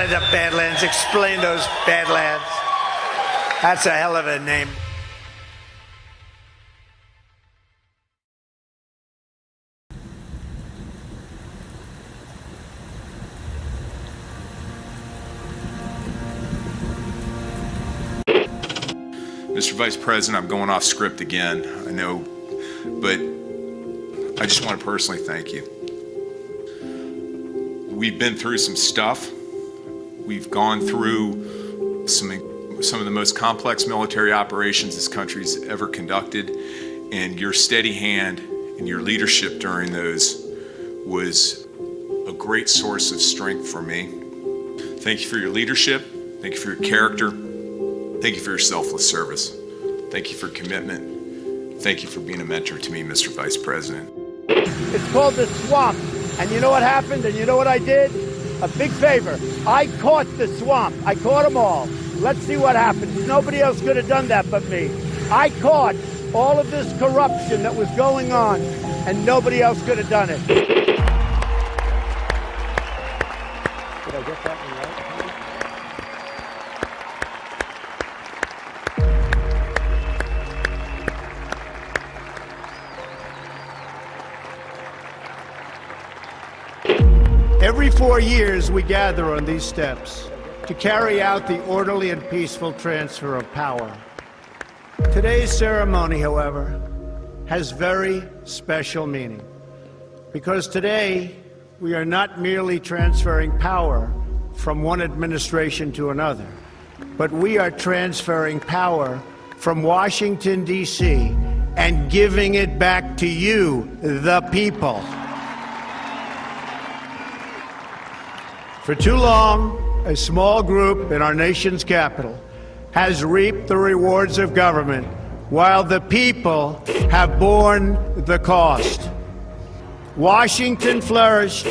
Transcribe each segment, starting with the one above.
the Badlands. Explain those Badlands. That's a hell of a name. Mr. Vice President, I'm going off script again, I know, but I just want to personally thank you. We've been through some stuff. We've gone through some of the most complex military operations this country's ever conducted, and your steady hand and your leadership during those was a great source of strength for me. Thank you for your leadership. Thank you for your character. Thank you for your selfless service. Thank you for commitment. Thank you for being a mentor to me, Mr. Vice President. It's called the swamp. And you know what happened? And you know what I did? A big favor. I caught the swamp. I caught them all. Let's see what happens. Nobody else could have done that but me. I caught all of this corruption that was going on, and nobody else could have done it. Did I get that one right? Every 4 years, we gather on these steps to carry out the orderly and peaceful transfer of power. Today's ceremony, however, has very special meaning, because today we are not merely transferring power from one administration to another, but we are transferring power from Washington, D.C., and giving it back to you, the people. For too long, a small group in our nation's capital has reaped the rewards of government, while the people have borne the cost. Washington flourished,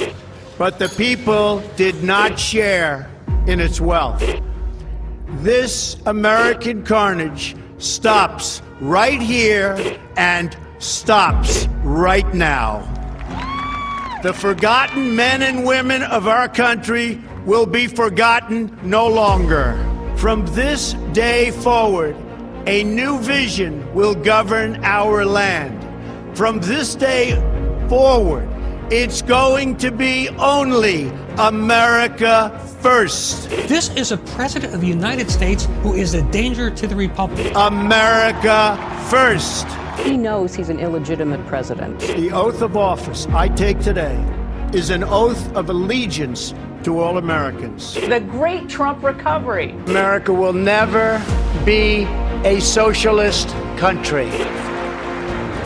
but the people did not share in its wealth. This American carnage stops right here and stops right now. The forgotten men and women of our country will be forgotten no longer. From this day forward, a new vision will govern our land. From this day forward, it's going to be only America first. This is a president of the United States who is a danger to the Republic. America first. He knows he's an illegitimate president. The oath of office I take today is an oath of allegiance to all Americans. The great Trump recovery. America will never be a socialist country.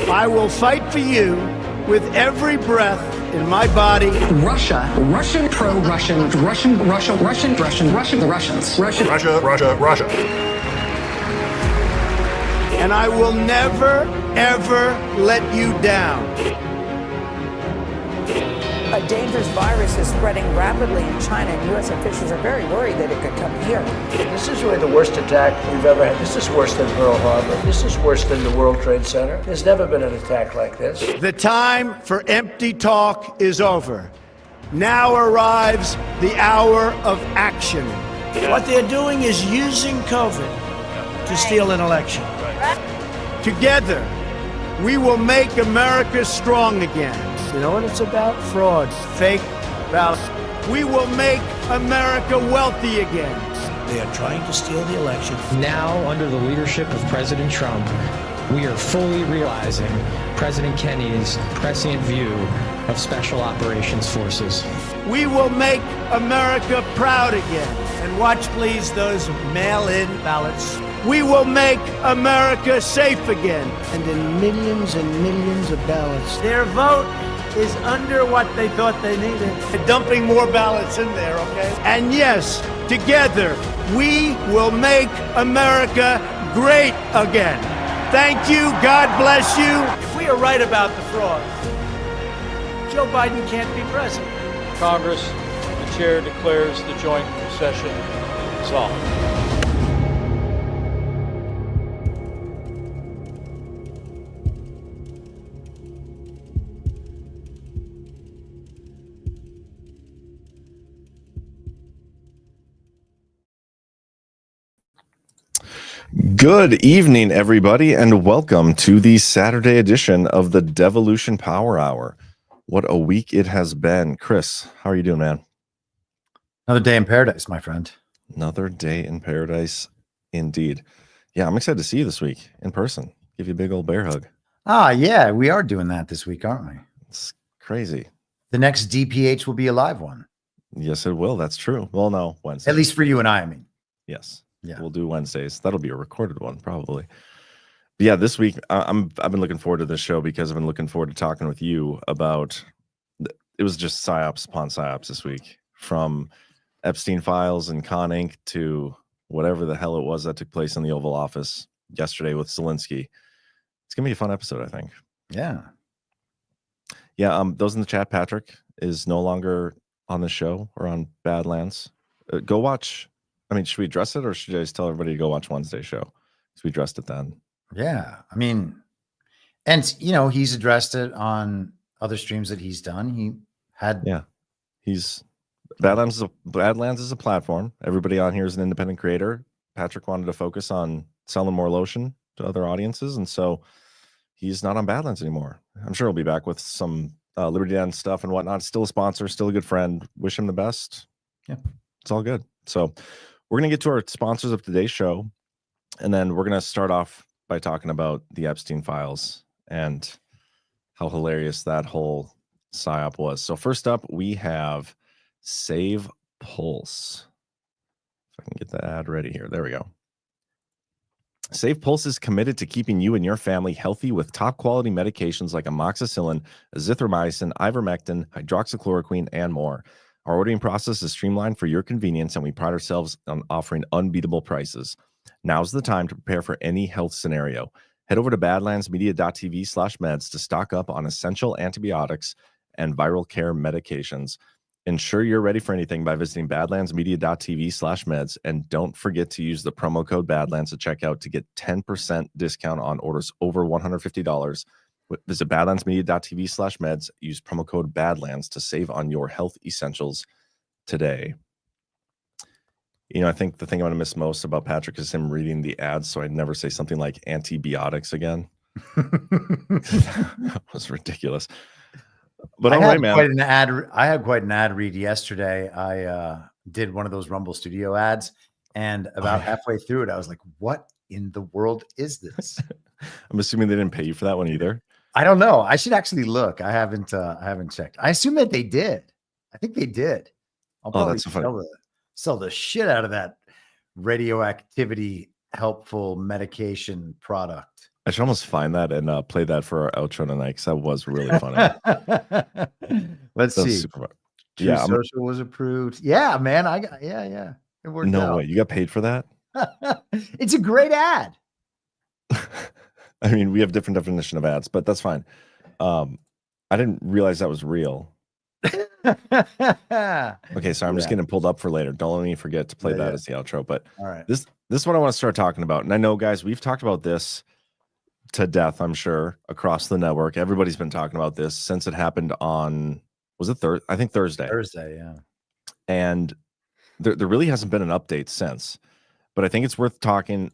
I will fight for you with every breath in my body. Russia, Russian, pro-Russian, Russian, the Russians. Russia. And I will never, ever let you down. A dangerous virus is spreading rapidly in China, and U.S. officials are very worried that it could come here. This is really the worst attack we've ever had. This is worse than Pearl Harbor. This is worse than the World Trade Center. There's never been an attack like this. The time for empty talk is over. Now arrives the hour of action. What they're doing is using COVID to steal an election. Together, we will make America strong again. You know what it's about? Fraud, fake ballots. We will make America wealthy again. They are trying to steal the election. Now, under the leadership of President Trump, we are fully realizing President Kennedy's prescient view of Special Operations Forces. We will make America proud again. And watch, please, those mail-in ballots. We will make America safe again. And in millions and millions of ballots, their vote is under what they thought they needed. They're dumping more ballots in there, okay? And yes, together, we will make America great again. Thank you. God bless you. If we are right about the fraud, Joe Biden can't be president. Congress, the chair declares the joint session dissolved. Good evening, everybody, and welcome to the Saturday edition of the Devolution Power Hour. What a week it has been. Chris, how are you doing, man? Another day in paradise, my friend. Another day in paradise, indeed. Yeah, I'm excited to see you this week in person. Give you a big old bear hug. Ah, yeah, we are doing that this week, aren't we? It's crazy. The next DPH will be a live one. Yes, it will. That's true. Well, no, Wednesday. At least for you and I mean. Yes. Yeah. We'll do Wednesdays. That'll be a recorded one, probably. But yeah, this week I've been looking forward to this show because I've been looking forward to talking with you about. It was just psyops upon psyops this week, from Epstein files and Con Inc. to whatever the hell it was that took place in the Oval Office yesterday with Zelensky. It's gonna be a fun episode, I think. Yeah. Yeah. Those in the chat, Patrick is no longer on the show or on Badlands. Go watch. I mean, should we address it or should I just tell everybody to go watch Wednesday's show? Because we addressed it then. Yeah. I mean, and you know, he's addressed it on other streams that he's done. He had He's Badlands is a platform. Everybody on here is an independent creator. Patrick wanted to focus on selling more lotion to other audiences, and so he's not on Badlands anymore. I'm sure he'll be back with some Liberty Den stuff and whatnot. Still a sponsor, still a good friend. Wish him the best. Yeah, it's all good. So we're going to get to our sponsors of today's show, and then we're going to start off by talking about the Epstein files and how hilarious that whole psyop was. So first up, we have Save Pulse. If I can get the ad ready here. There we go. Save Pulse is committed to keeping you and your family healthy with top quality medications like amoxicillin, azithromycin, ivermectin, hydroxychloroquine, and more. Our ordering process is streamlined for your convenience, and we pride ourselves on offering unbeatable prices. Now's the time to prepare for any health scenario. Head over to badlandsmedia.tv/meds to stock up on essential antibiotics and viral care medications. Ensure you're ready for anything by visiting badlandsmedia.tv/meds, and don't forget to use the promo code Badlands at checkout to get 10% discount on orders over $150. Visit badlandsmedia.tv/meds. Use promo code Badlands to save on your health essentials today. You know, I think the thing I'm going to miss most about Patrick is him reading the ads, so I'd never say something like antibiotics again. That was ridiculous. But all right, man. I had quite an ad read yesterday. I did one of those Rumble Studio ads, and about halfway through it, I was like, "What in the world is this?" I'm assuming they didn't pay you for that one either. I don't know. I should actually look. I haven't checked. I assume that they did. I think they did. I'll probably that's so funny. Sell the shit out of that radioactivity helpful medication product. I should almost find that and play that for our outro tonight, because that was really funny. Let's see. True Social was approved. Yeah, man. Yeah. It worked out. No way. You got paid for that? It's a great ad. I mean, we have different definition of ads, but that's fine. I didn't realize that was real. Okay, so I'm just getting pulled up for later. Don't let me forget to play that as the outro. But all right, this is what I want to start talking about. And I know, guys, we've talked about this to death, I'm sure, across the network. Everybody's been talking about this since it happened on, was it Thursday? I think Thursday. Thursday, yeah. And there really hasn't been an update since. But I think it's worth talking.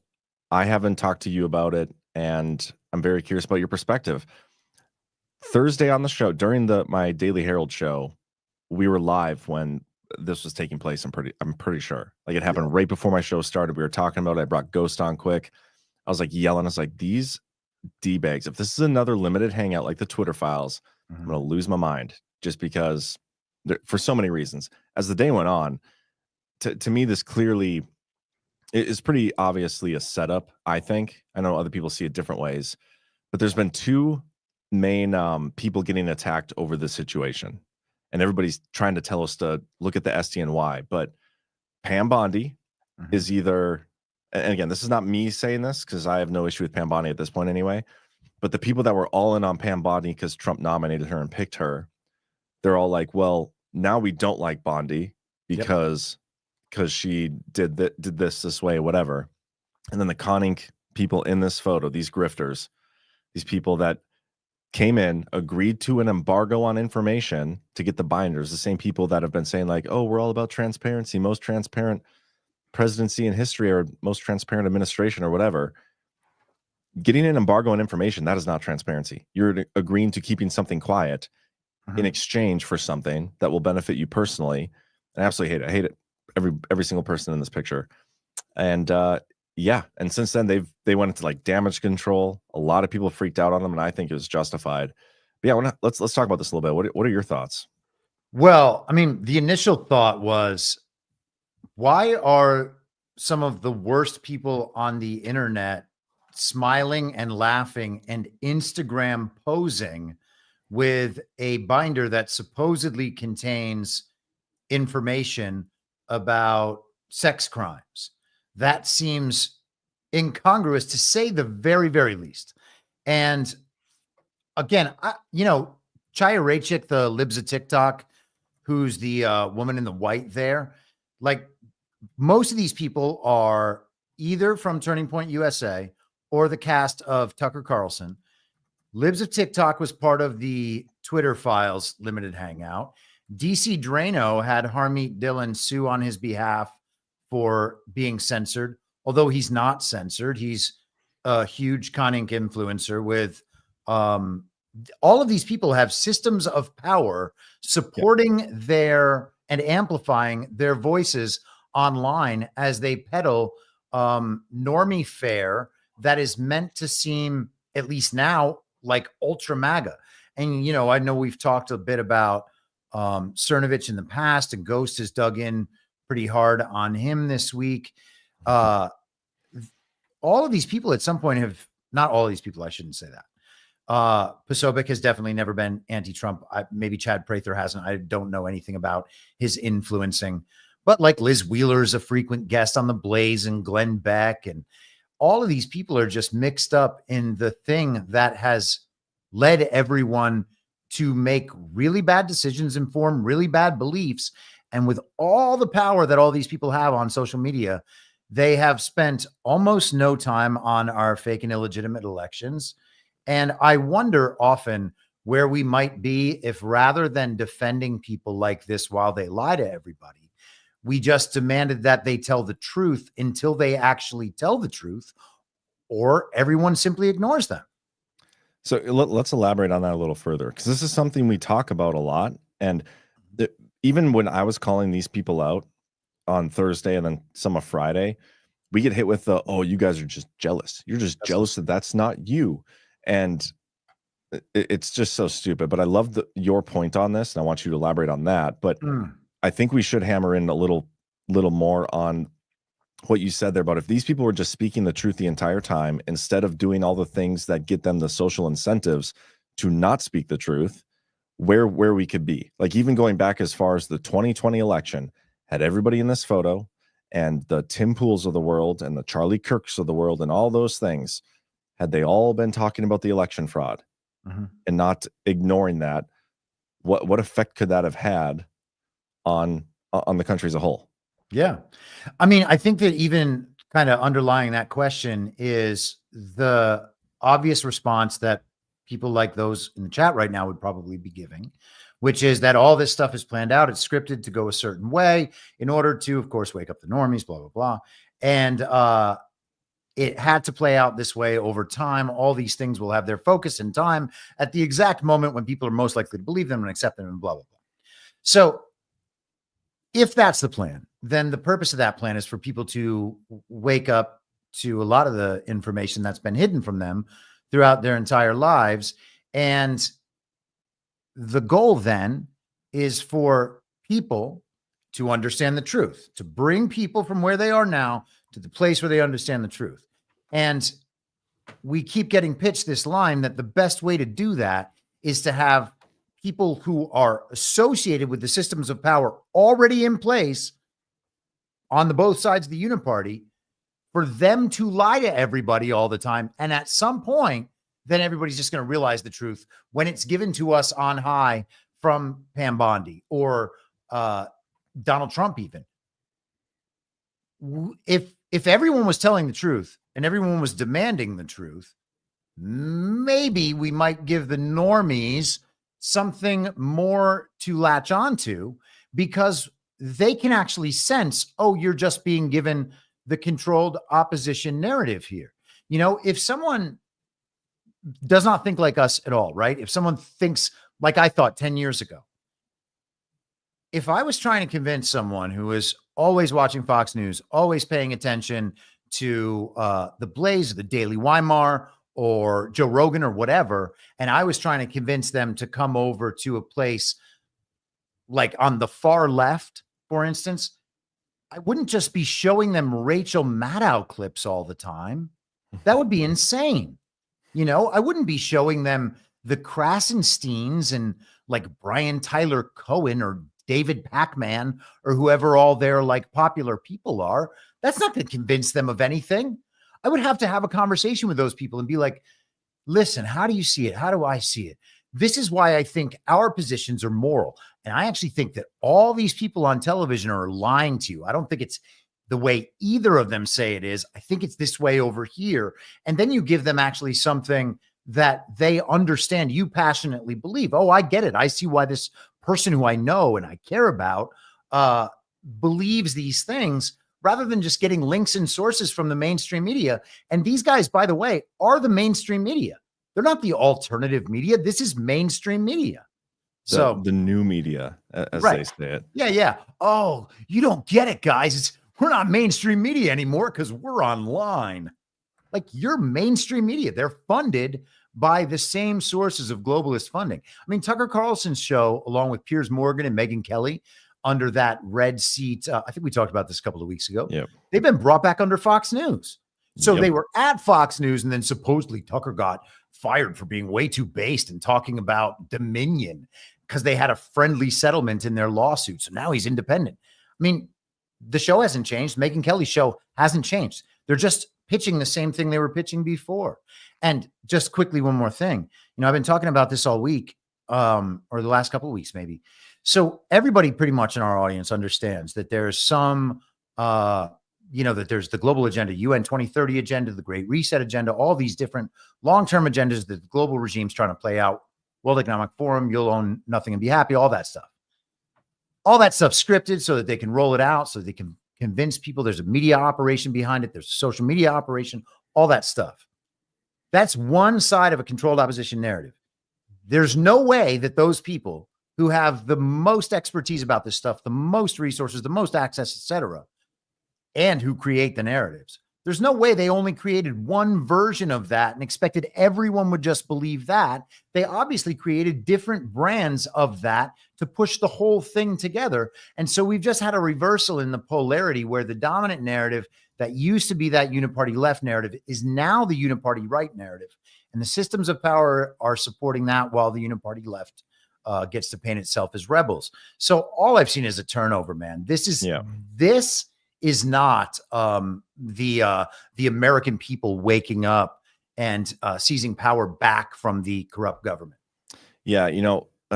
I haven't talked to you about it, and I'm very curious about your perspective. Thursday on the show, during my Daily Herald show, we were live when this was taking place. I'm pretty sure. Like, it happened right before my show started. We were talking about it. I brought Ghost on quick. I was like yelling. I was like, these D-bags, if this is another limited hangout like the Twitter files, I'm going to lose my mind, just because for so many reasons. As the day went on, to me, this clearly is pretty obviously a setup, I think. I know other people see it different ways, but there's been two main people getting attacked over this situation, and everybody's trying to tell us to look at the SDNY. But Pam Bondi is either, and again, this is not me saying this because I have no issue with Pam Bondi at this point anyway, but the people that were all in on Pam Bondi because Trump nominated her and picked her, they're all like, well, now we don't like Bondi because she did this way, whatever. And then the Con Inc. people in this photo, these grifters, these people that came in, agreed to an embargo on information to get the binders, the same people that have been saying like, oh, we're all about transparency, most transparent presidency in history or most transparent administration or whatever. Getting an embargo on information, that is not transparency. You're agreeing to keeping something quiet in exchange for something that will benefit you personally. I absolutely hate it. I hate it. Every single person in this picture. And yeah, and since then they went into like damage control. A lot of people freaked out on them, and I think it was justified. But yeah, let's talk about this a little bit. What are your thoughts? Well, I mean, the initial thought was, why are some of the worst people on the internet smiling and laughing and Instagram posing with a binder that supposedly contains information about sex crimes? That seems incongruous, to say the very, very least. And again, Chaya Raichik, the libs of TikTok, who's the woman in the white there, like, most of these people are either from Turning Point USA or the cast of Tucker Carlson. Libs of TikTok was part of the Twitter Files limited hangout. DC Drano had Harmeet Dillon sue on his behalf for being censored, although he's not censored. He's a huge conning influencer with all of these people have systems of power supporting their and amplifying their voices online as they peddle normie fare that is meant to seem, at least now, like ultra MAGA. And, I know we've talked a bit about Cernovich in the past, and Ghost has dug in pretty hard on him this week. All of these people at some point have, not all of these people, I shouldn't say that. Posobiec has definitely never been anti-Trump. Maybe Chad Prather hasn't. I don't know anything about his influencing, but like Liz Wheeler is a frequent guest on The Blaze, and Glenn Beck, and all of these people are just mixed up in the thing that has led everyone to make really bad decisions and form really bad beliefs. And with all the power that all these people have on social media, they have spent almost no time on our fake and illegitimate elections. And I wonder often where we might be if, rather than defending people like this while they lie to everybody, we just demanded that they tell the truth until they actually tell the truth, or everyone simply ignores them. So let's elaborate on that a little further, because this is something we talk about a lot. And even when I was calling these people out on Thursday and then some of Friday, we get hit with the, oh, you guys are just jealous. You're just jealous that that's not you. And it's just so stupid. But I love your point on this, and I want you to elaborate on that. But I think we should hammer in a little more on what you said there about, if these people were just speaking the truth the entire time, instead of doing all the things that get them the social incentives to not speak the truth, where we could be. Like, even going back as far as the 2020 election, had everybody in this photo, and the Tim Pools of the world and the Charlie Kirks of the world and all those things, had they all been talking about the election fraud and not ignoring that, what effect could that have had on the country as a whole? Yeah. I mean, I think that even kind of underlying that question is the obvious response that people like those in the chat right now would probably be giving, which is that all this stuff is planned out. It's scripted to go a certain way in order to, of course, wake up the normies, blah, blah, blah. And it had to play out this way over time. All these things will have their focus in time at the exact moment when people are most likely to believe them and accept them, and blah, blah, blah. So if that's the plan, then the purpose of that plan is for people to wake up to a lot of the information that's been hidden from them throughout their entire lives. And the goal then is for people to understand the truth, to bring people from where they are now to the place where they understand the truth. And we keep getting pitched this line that the best way to do that is to have people who are associated with the systems of power already in place on the both sides of the uniparty, for them to lie to everybody all the time. And at some point, then everybody's just going to realize the truth when it's given to us on high from Pam Bondi or Donald Trump even. If everyone was telling the truth and everyone was demanding the truth, maybe we might give the normies something more to latch onto, because they can actually sense, oh, you're just being given the controlled opposition narrative here. You know, if someone does not think like us at all, right? If someone thinks like I thought 10 years ago, if I was trying to convince someone who is always watching Fox News, always paying attention to the Blaze, the Daily Weimar, or Joe Rogan or whatever, and I was trying to convince them to come over to a place like on the far left, for instance, I wouldn't just be showing them Rachel Maddow clips all the time. That would be insane. You know, I wouldn't be showing them the Krasensteins and like Brian Tyler Cohen or David Pac-Man or whoever all their like popular people are. That's not going to convince them of anything. I would have to have a conversation with those people and be like, listen, how do you see it? How do I see it? This is why I think our positions are moral. And I actually think that all these people on television are lying to you. I don't think it's the way either of them say it is. I think it's this way over here. And then you give them actually something that they understand, you passionately believe. Oh, I get it. I see why this person who I know and I care about believes these things, rather than just getting links and sources from the mainstream media. And these guys, by the way, are the mainstream media. They're not the alternative media. This is mainstream media. So the new media, as right. they say it. Yeah, yeah. Oh, you don't get it, guys. We're not mainstream media anymore because we're online. Like, you're mainstream media. They're funded by the same sources of globalist funding. I mean, Tucker Carlson's show, along with Piers Morgan and Megyn Kelly, under that red seat, I think we talked about this a couple of weeks ago. Yep. They've been brought back under Fox News. So Yep. they were at Fox News, and then supposedly Tucker got fired for being way too based and talking about Dominion because they had a friendly settlement in their lawsuit. So now he's independent. I mean, the show hasn't changed. Megyn Kelly's show hasn't changed. They're just pitching the same thing they were pitching before. And just quickly, one more thing. You know, I've been talking about this all week, or the last couple of weeks, maybe. So everybody pretty much in our audience understands that there's some, that there's the global agenda, UN 2030 agenda, the Great Reset agenda, all these different long-term agendas that the global regime's trying to play out. World Economic Forum, you'll own nothing and be happy, all that stuff. All that stuff scripted so that they can roll it out, so they can convince people there's a media operation behind it, there's a social media operation, all that stuff. That's one side of a controlled opposition narrative. There's no way that those people who have the most expertise about this stuff, the most resources, the most access, etc., and who create the narratives, there's no way they only created one version of that and expected everyone would just believe that. They obviously created different brands of that to push the whole thing together. And so we've just had a reversal in the polarity where the dominant narrative that used to be that uniparty left narrative is now the uniparty right narrative. And the systems of power are supporting that while the uniparty left gets to paint itself as rebels. So all I've seen is a turnover, man. This is not the American people waking up and seizing power back from the corrupt government. Yeah,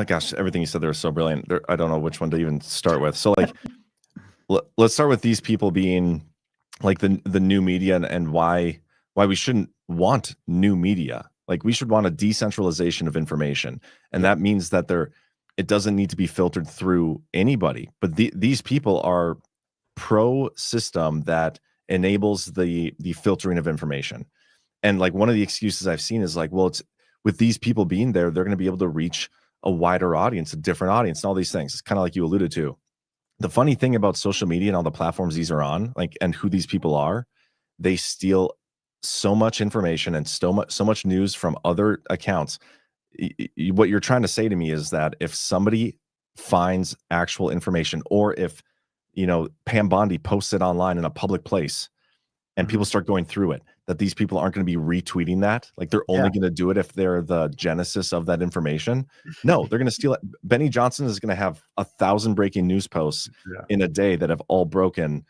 gosh, everything you said there was so brilliant. I don't know which one to even start with. So, like, let's start with these people being like the new media and why we shouldn't want new media. Like, we should want a decentralization of information, and that means that it doesn't need to be filtered through anybody. But these people are pro-system that enables the filtering of information. And like, one of the excuses I've seen is like, well, it's with these people being there, they're going to be able to reach a wider audience, a different audience, and all these things. It's kind of like you alluded to. The funny thing about social media and all the platforms these are on, like, and who these people are, they steal so much information and so much news from other accounts. What you're trying to say to me is that if somebody finds actual information, or if Pam Bondi posts it online in a public place and people start going through it, that these people aren't going to be retweeting that. Like, they're only going to do it if they're the genesis of that information. No, they're going to steal it. Benny Johnson is going to have 1,000 breaking news posts in a day that have all broken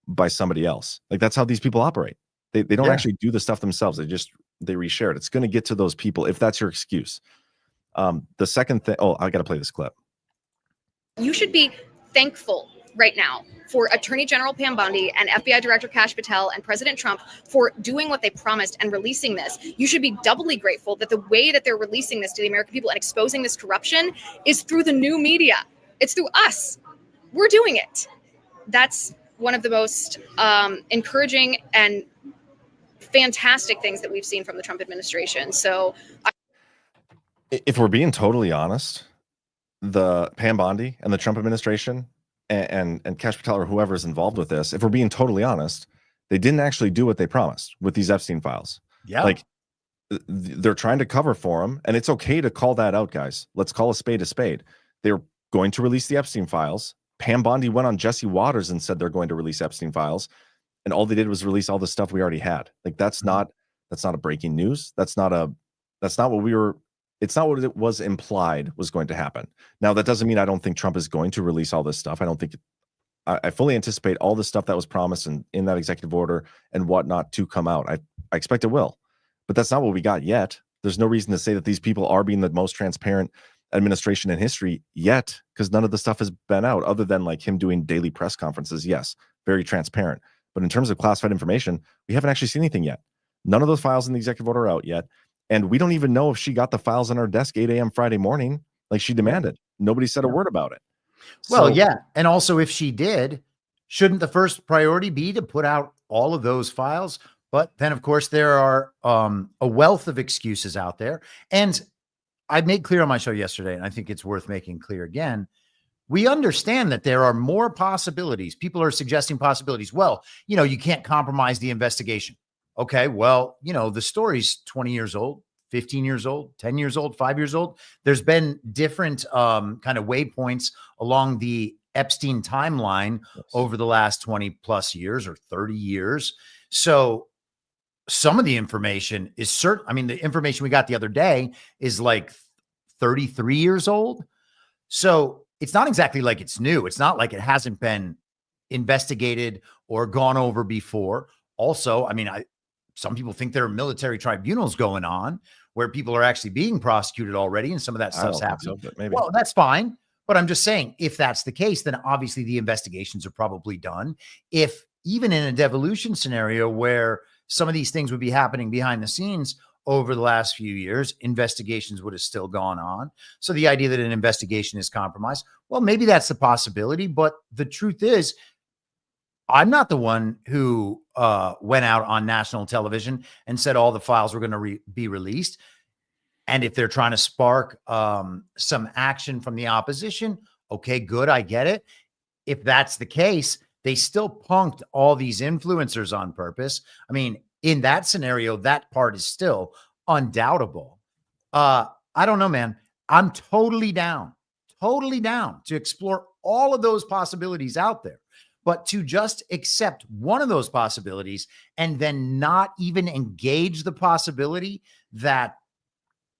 by somebody else. Like, that's how these people operate. They don't actually do the stuff themselves. They reshare it. It's going to get to those people if that's your excuse. The second thing, I got to play this clip. You should be thankful right now for Attorney General Pam Bondi and FBI Director Kash Patel and President Trump for doing what they promised and releasing this. You should be doubly grateful that the way that they're releasing this to the American people and exposing this corruption is through the new media. It's through us. we're doing it. That's one of the most encouraging and fantastic things that we've seen from the Trump administration. So if we're being totally honest, the Pam Bondi and the Trump administration and Cash Patel or whoever is involved with this, if we're being totally honest, they didn't actually do what they promised with these Epstein files. Yeah. Like they're trying to cover for him, and it's okay to call that out, guys. Let's call a spade a spade. They're going to release the Epstein files. Pam Bondi went on Jesse Waters and said they're going to release Epstein files, and all they did was release all the stuff we already had. Like that's not a breaking news. That's not what we were. It's not what it was implied was going to happen. Now that doesn't mean I don't think Trump is going to release all this stuff. I don't think. I fully anticipate all the stuff that was promised in that executive order and whatnot to come out. I expect it will, but that's not what we got yet. There's no reason to say that these people are being the most transparent administration in history yet, because none of the stuff has been out other than like him doing daily press conferences. Yes, very transparent. But in terms of classified information, we haven't actually seen anything yet. None of those files in the executive order are out yet. And we don't even know if she got the files on her desk 8 a.m. Friday morning, like she demanded. Nobody said a word about it. Well, yeah. And also, if she did, shouldn't the first priority be to put out all of those files? But then, of course, there are a wealth of excuses out there. And I made clear on my show yesterday, and I think it's worth making clear again. We understand that there are more possibilities. People are suggesting possibilities. Well, you can't compromise the investigation. Okay, well, the story's 20 years old, 15 years old, 10 years old, 5 years old. There's been different kind of waypoints along the Epstein timeline over the last 20 plus years or 30 years. So some of the information is certain. I mean, the information we got the other day is like 33 years old. So it's not exactly like it's new. It's not like it hasn't been investigated or gone over before. Also, I mean, some people think there are military tribunals going on where people are actually being prosecuted already, and some of that stuff's happening. So, maybe. Well, that's fine. But I'm just saying, if that's the case, then obviously the investigations are probably done. If even in a devolution scenario where some of these things would be happening behind the scenes over the last few years, investigations would have still gone on. So the idea that an investigation is compromised, well, maybe that's the possibility. But the truth is, I'm not the one who went out on national television and said all the files were going to be released. And if they're trying to spark some action from the opposition, okay, good, I get it. If that's the case, they still punked all these influencers on purpose. I mean, in that scenario, that part is still undoubtable. I don't know, man. I'm totally down to explore all of those possibilities out there. But to just accept one of those possibilities and then not even engage the possibility that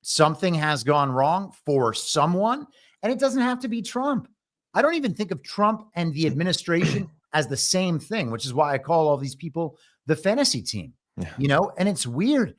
something has gone wrong for someone, and it doesn't have to be Trump. I don't even think of Trump and the administration as the same thing, which is why I call all these people the fantasy team. Yeah. And it's weird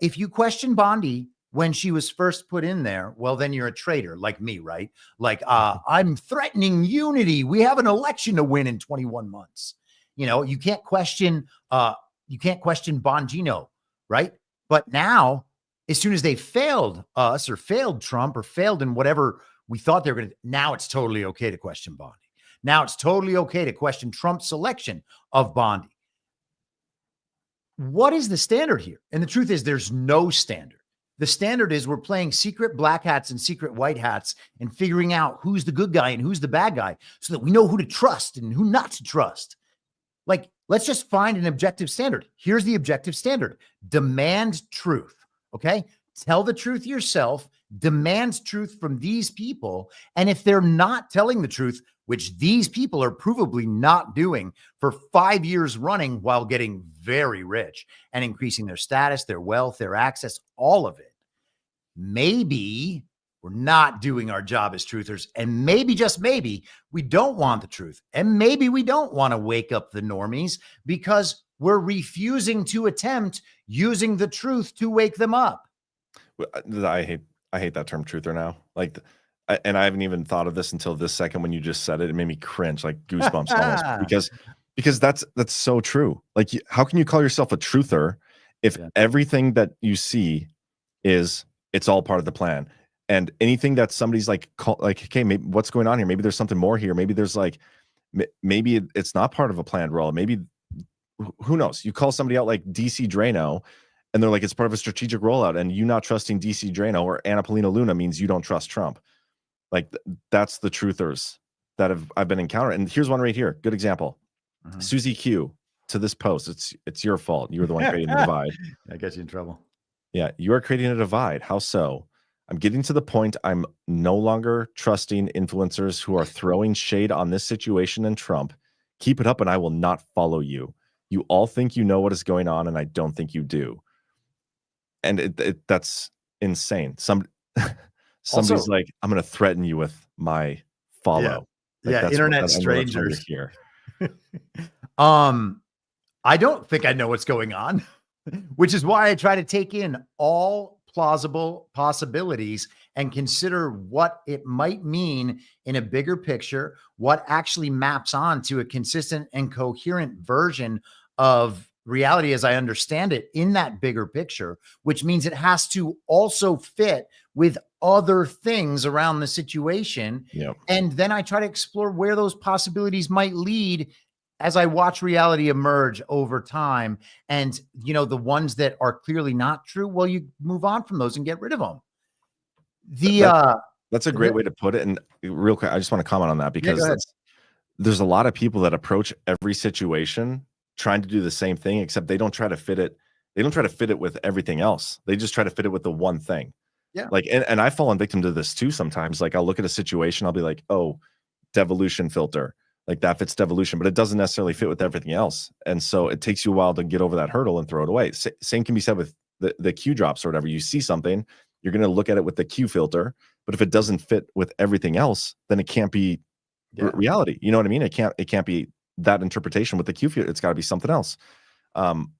if you question Bondi when she was first put in there, well, then you're a traitor like me, right? Like, I'm threatening unity. We have an election to win in 21 months. You can't question Bongino, right? But now, as soon as they failed us or failed Trump or failed in whatever we thought they were going to, now it's totally okay to question Bondi. Now it's totally okay to question Trump's selection of Bondi. What is the standard here? And the truth is, there's no standard. The standard is we're playing secret black hats and secret white hats and figuring out who's the good guy and who's the bad guy so that we know who to trust and who not to trust. Like, let's just find an objective standard. Here's the objective standard. Demand truth. Okay. Tell the truth yourself, demand truth from these people. And if they're not telling the truth, which these people are provably not doing for 5 years running while getting very rich and increasing their status, their wealth, their access, all of it, maybe we're not doing our job as truthers. And maybe, just maybe, we don't want the truth. And maybe we don't want to wake up the normies because we're refusing to attempt using the truth to wake them up. I hate that term truther now. Like, and I haven't even thought of this until this second when you just said it. It made me cringe, like goosebumps almost, because that's so true. Like, how can you call yourself a truther if everything that you see is it's all part of the plan? And anything that somebody's like, okay, maybe what's going on here? Maybe there's something more here. Maybe there's like, maybe it's not part of a planned role. Maybe, who knows? You call somebody out like DC Drano, and they're like, it's part of a strategic rollout, and you not trusting DC Drano or Anna Paulina Luna means you don't trust Trump. Like, that's the truthers that I've been encountering. And here's one right here. Good example. Susie Q, to this post, it's your fault. You were the one creating the divide. I got you in trouble. Yeah, you are creating a divide. How so? I'm getting to the point I'm no longer trusting influencers who are throwing shade on this situation and Trump. Keep it up and I will not follow you. You all think you know what is going on, and I don't think you do. And that's insane. Somebody's Also, like, I'm going to threaten you with my follow. Yeah, internet strangers here. I don't think I know what's going on, which is why I try to take in all plausible possibilities and consider what it might mean in a bigger picture, what actually maps on to a consistent and coherent version of reality as I understand it in that bigger picture, which means it has to also fit with other things around the situation. Yep. And then I try to explore where those possibilities might lead as I watch reality emerge over time. And, you know, the ones that are clearly not true, well, you move on from those and get rid of them. That's a great way to put it. And real quick, I just want to comment on that because there's a lot of people that approach every situation trying to do the same thing, except they don't try to fit it. They don't try to fit it with everything else. They just try to fit it with the one thing. Yeah. Like, and I've fallen victim to this too sometimes. Like, I'll look at a situation, I'll be like, oh, devolution filter. Like, that fits devolution, but it doesn't necessarily fit with everything else. And so it takes you a while to get over that hurdle and throw it away. Same can be said with the Q drops or whatever. You see something, you're going to look at it with the Q filter, but if it doesn't fit with everything else, then it can't be reality. You know what I mean? It can't be that interpretation with the Q filter. It's got to be something else.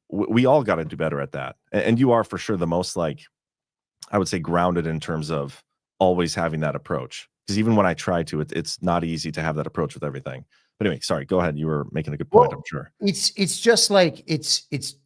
We all got to do better at that. And you are for sure the most, like, I would say, grounded in terms of always having that approach. Because even when I try to, it's not easy to have that approach with everything. But anyway, sorry, go ahead. You were making a good point, I'm sure. It's just like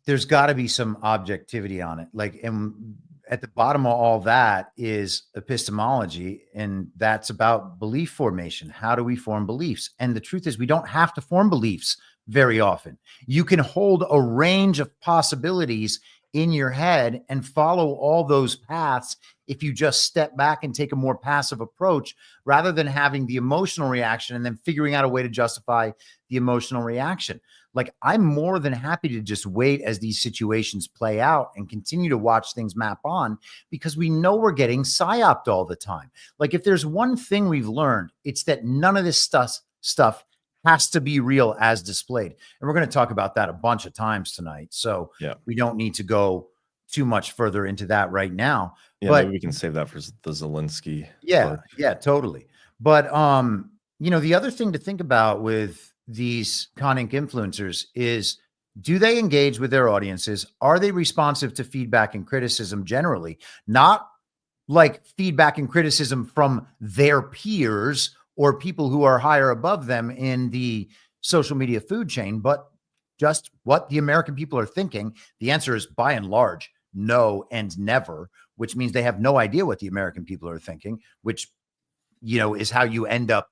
there's got to be some objectivity on it. Like, and at the bottom of all that is epistemology, and that's about belief formation. How do we form beliefs? And the truth is, we don't have to form beliefs very often. You can hold a range of possibilities in your head and follow all those paths if you just step back and take a more passive approach rather than having the emotional reaction and then figuring out a way to justify the emotional reaction. Like, I'm more than happy to just wait as these situations play out and continue to watch things map on, because we know we're getting psyoped all the time. Like, if there's one thing we've learned, it's that none of this stuff has to be real as displayed. And we're going to talk about that a bunch of times tonight. So we don't need to go too much further into that right now. Yeah, but maybe we can save that for the Zelensky. Yeah, totally. But you know, the other thing to think about with these Con Inc. influencers is, do they engage with their audiences? Are they responsive to feedback and criticism generally? Not like feedback and criticism from their peers or people who are higher above them in the social media food chain, but just what the American people are thinking. The answer is, by and large, no and never, which means they have no idea what the American people are thinking, which, you know, is how you end up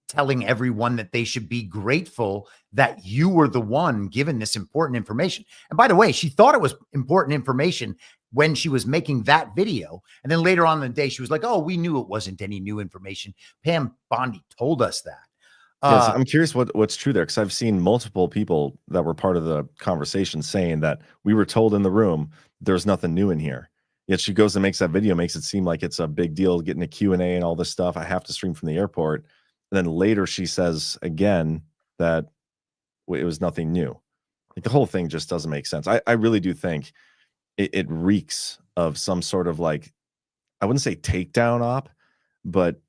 telling everyone that they should be grateful that you were the one given this important information. And by the way, she thought it was important information when she was making that video. And then later on in the day, she was like, oh, we knew it wasn't any new information. Pam Bondi told us that. Yes, I'm curious what's true there, because I've seen multiple people that were part of the conversation saying that we were told in the room there's nothing new in here. Yet she goes and makes that video, makes it seem like it's a big deal, getting a Q&A and all this stuff. I have to stream from the airport. And then later she says again that it was nothing new. Like, the whole thing just doesn't make sense. I really do think it reeks of some sort of, like, I wouldn't say takedown op, but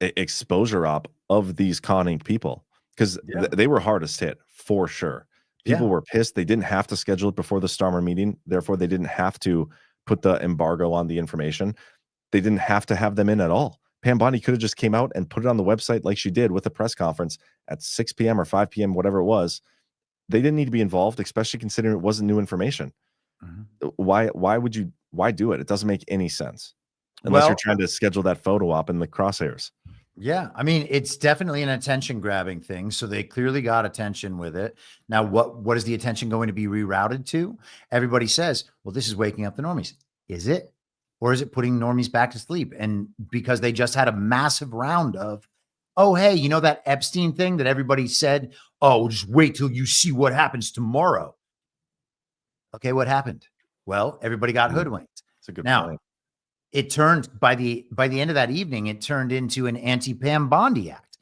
exposure op of these Con Inc. people, because they were hardest hit for sure. People were pissed. They didn't have to schedule it before the Starmer meeting. Therefore, they didn't have to put the embargo on the information. They didn't have to have them in at all. Pam Bondi could have just came out and put it on the website like she did with the press conference at 6 p.m. or 5 p.m., whatever it was. They didn't need to be involved, especially considering it wasn't new information. Why do it? It doesn't make any sense. unless you're trying to schedule that photo op in the crosshairs. Yeah, I mean, it's definitely an attention grabbing thing. So they clearly got attention with it. Now, what is the attention going to be rerouted to? Everybody says, well, this is waking up the normies. Is it? Or is it putting normies back to sleep? And because they just had a massive round of, oh, hey, you know that Epstein thing that everybody said, oh, just wait till you see what happens tomorrow. Okay, what happened? Well, everybody got hoodwinked. That's a good now, point. It turned by the end of that evening, it turned into an anti-Pam Bondi act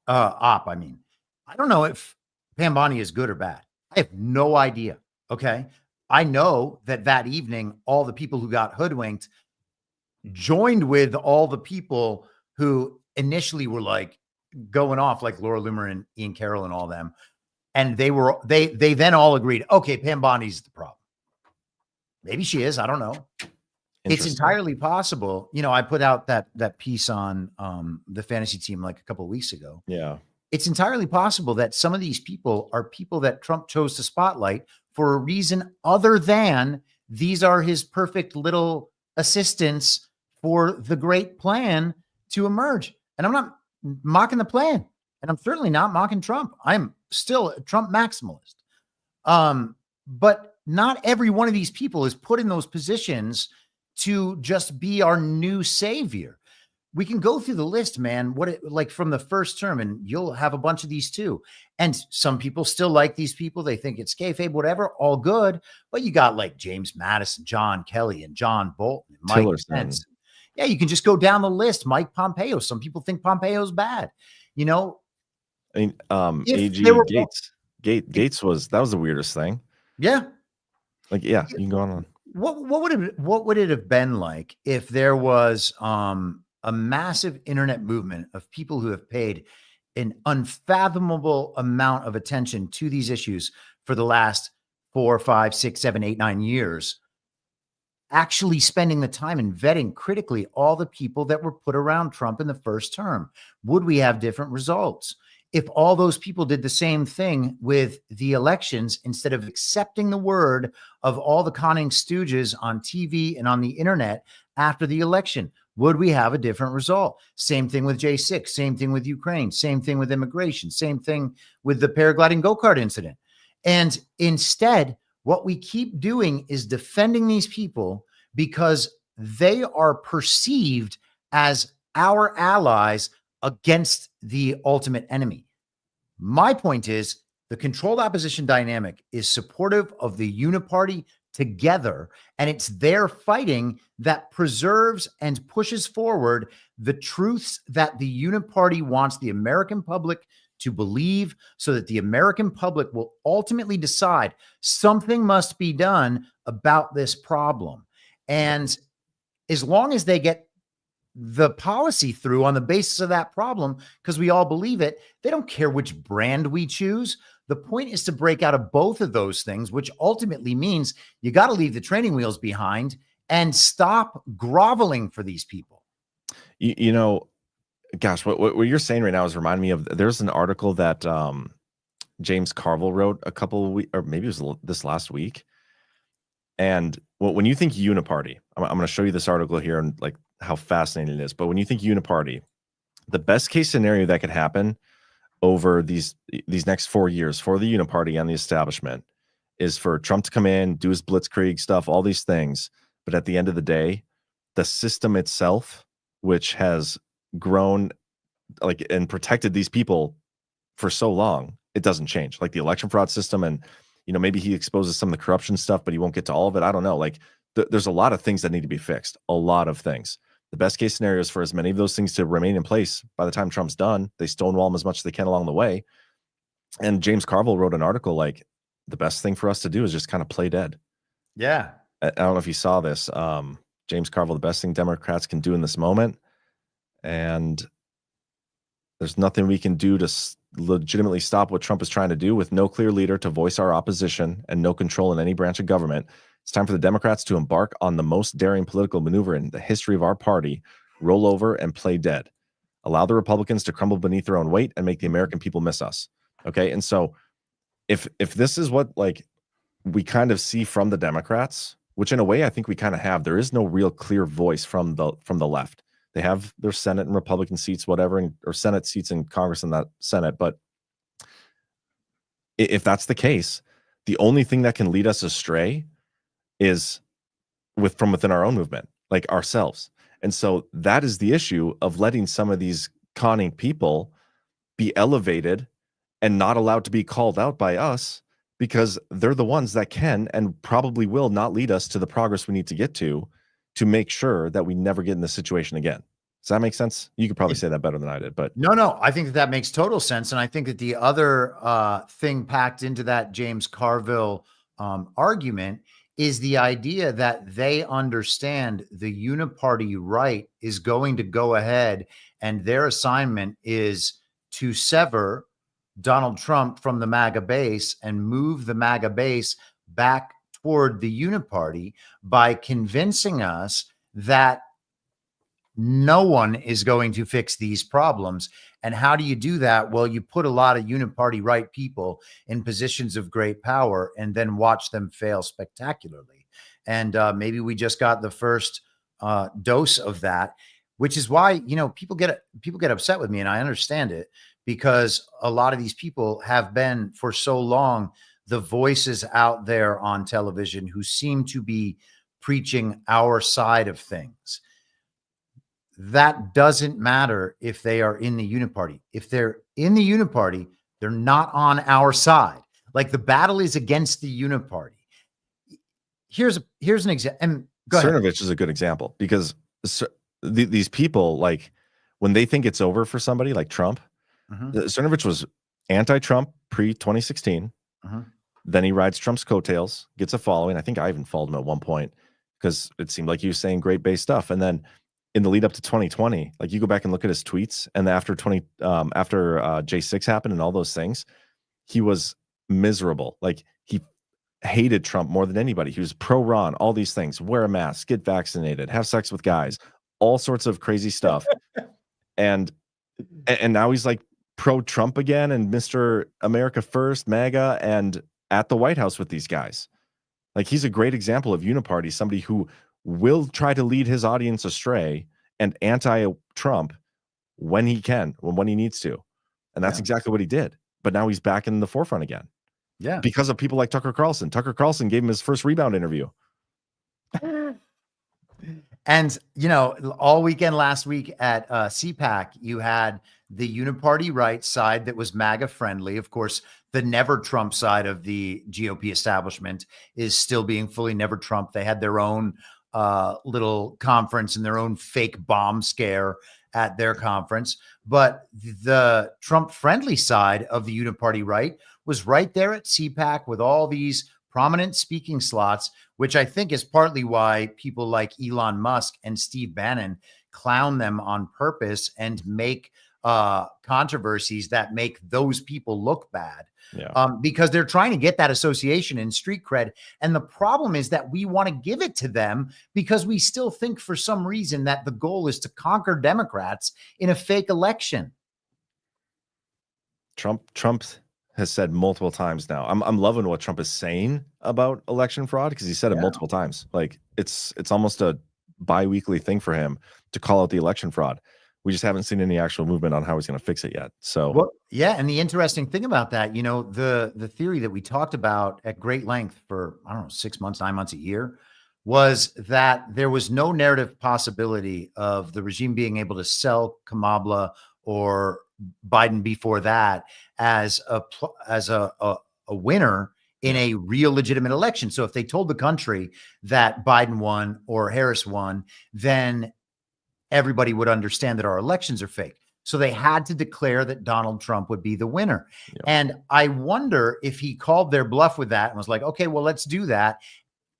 op. I mean, I don't know if Pam Bondi is good or bad. I have no idea. Okay. I know that evening, all the people who got hoodwinked joined with all the people who initially were like going off, like Laura Loomer and Ian Carroll and all them. And they then all agreed, okay, Pam Bondi's the problem. Maybe she is. I don't know. It's entirely possible. You know, I put out that piece on the fantasy team like a couple of weeks ago. Yeah. It's entirely possible that some of these people are people that Trump chose to spotlight for a reason other than these are his perfect little assistants for the great plan to emerge. And I'm not mocking the plan, and I'm certainly not mocking Trump. I'm still a Trump maximalist. But not every one of these people is put in those positions to just be our new savior. We can go through the list, man. Like from the first term, and you'll have a bunch of these too. And some people still like these people. They think it's kayfabe, whatever, all good. But you got like James Madison, John Kelly, and John Bolton, and Mike Pence. Yeah, you can just go down the list. Mike Pompeo. Some people think Pompeo's bad. You know, I mean, AG Gates was the weirdest thing. Yeah. Like, yeah, you can go on. What would it have been like if there was a massive internet movement of people who have paid an unfathomable amount of attention to these issues for the last 4, 5, 6, 7, 8, 9 years, actually spending the time and vetting critically all the people that were put around Trump in the first term? Would we have different results? If all those people did the same thing with the elections, instead of accepting the word of all the conning stooges on TV and on the internet after the election, would we have a different result? Same thing with J6, same thing with Ukraine, same thing with immigration, same thing with the paragliding go-kart incident. And instead, what we keep doing is defending these people because they are perceived as our allies against the ultimate enemy. My point is the controlled opposition dynamic is supportive of the uniparty together, and it's their fighting that preserves and pushes forward the truths that the uniparty wants the American public to believe, so that the American public will ultimately decide something must be done about this problem. And as long as they get the policy through on the basis of that problem, because we all believe it, they don't care which brand we choose. The point is to break out of both of those things, which ultimately means you got to leave the training wheels behind and stop groveling for these people. You know, gosh, what you're saying right now is reminding me of, there's an article that James Carville wrote a couple of weeks, or maybe it was this last week. And when you think uniparty, I'm going to show you this article here and like how fascinating it is. But when you think uniparty, the best case scenario that could happen over these next 4 years for the uniparty and the establishment is for Trump to come in, do his blitzkrieg stuff, all these things. But at the end of the day, the system itself, which has grown like and protected these people for so long, it doesn't change. Like the election fraud system, and you know, maybe he exposes some of the corruption stuff, but he won't get to all of it. I don't know. Like there's a lot of things that need to be fixed. A lot of things. The best case scenario is for as many of those things to remain in place by the time Trump's done. They stonewall him as much as they can along the way. And James Carville wrote an article like, the best thing for us to do is just kind of play dead. Yeah. I don't know if you saw this. James Carville, the best thing Democrats can do in this moment. And there's nothing we can do to legitimately stop what Trump is trying to do, with no clear leader to voice our opposition and no control in any branch of government. It's time for the Democrats to embark on the most daring political maneuver in the history of our party, roll over and play dead. Allow the Republicans to crumble beneath their own weight and make the American people miss us. Okay. And so if this is what like we kind of see from the Democrats, which in a way I think we kind of have. There is no real clear voice from the left. They have their Senate and Republican seats, whatever, or Senate seats in Congress and that Senate. But if that's the case, the only thing that can lead us astray is from within our own movement, like ourselves. And so that is the issue of letting some of these conning people be elevated and not allowed to be called out by us, because they're the ones that can and probably will not lead us to the progress we need to get to make sure that we never get in this situation again. Does that make sense? You could probably say that better than I did, but no, I think that makes total sense. And I think that the other thing packed into that James Carville argument is the idea that they understand the uniparty right is going to go ahead, and their assignment is to sever Donald Trump from the MAGA base and move the MAGA base back toward the uniparty by convincing us that no one is going to fix these problems. And how do you do that? Well, you put a lot of uniparty right people in positions of great power and then watch them fail spectacularly. And maybe we just got the first dose of that, which is why, people get upset with me, and I understand it, because a lot of these people have been for so long the voices out there on television who seem to be preaching our side of things. That doesn't matter if they are in the uniparty. If they're in the uniparty, they're not on our side. Like, the battle is against the uniparty. Here's an example. And go ahead. Cernovich is a good example, because these people, like, when they think it's over for somebody like Trump, Cernovich was anti-Trump pre-2016. Then he rides Trump's coattails, gets a following. I think I even followed him at one point because it seemed like he was saying great base stuff. And then in the lead up to 2020, like, you go back and look at his tweets, and after J6 happened and all those things, he was miserable. Like, he hated Trump more than anybody. He was pro-Ron, all these things: wear a mask, get vaccinated, have sex with guys, all sorts of crazy stuff. and now he's like pro-Trump again, and Mr. America First, MAGA, and at the White House with these guys. Like, he's a great example of uniparty, somebody who will try to lead his audience astray and anti-Trump when he can, when he needs to. And that's exactly what he did. But now he's back in the forefront again. Yeah. Because of people like Tucker Carlson. Tucker Carlson gave him his first rebound interview. And, all weekend last week at CPAC, you had the uniparty right side that was MAGA friendly. Of course, the never Trump side of the GOP establishment is still being fully never Trump. They had their own little conference and their own fake bomb scare at their conference. But the Trump friendly side of the uniparty right was right there at CPAC with all these prominent speaking slots, which I think is partly why people like Elon Musk and Steve Bannon clown them on purpose and make controversies that make those people look bad. Because they're trying to get that association and street cred. And the problem is that we want to give it to them because we still think for some reason that the goal is to conquer Democrats in a fake election. Trump has said multiple times now. I'm loving what Trump is saying about election fraud, because he said it multiple times. Like, it's almost a bi-weekly thing for him to call out the election fraud. We just haven't seen any actual movement on how he's going to fix it yet. So, well, yeah. And the interesting thing about that, the theory that we talked about at great length for, 6 months, 9 months, a year, was that there was no narrative possibility of the regime being able to sell Kamala or Biden before that as a winner in a real legitimate election. So if they told the country that Biden won or Harris won, then everybody would understand that our elections are fake. So they had to declare that Donald Trump would be the winner. Yeah. And I wonder if he called their bluff with that and was like, okay, well, let's do that.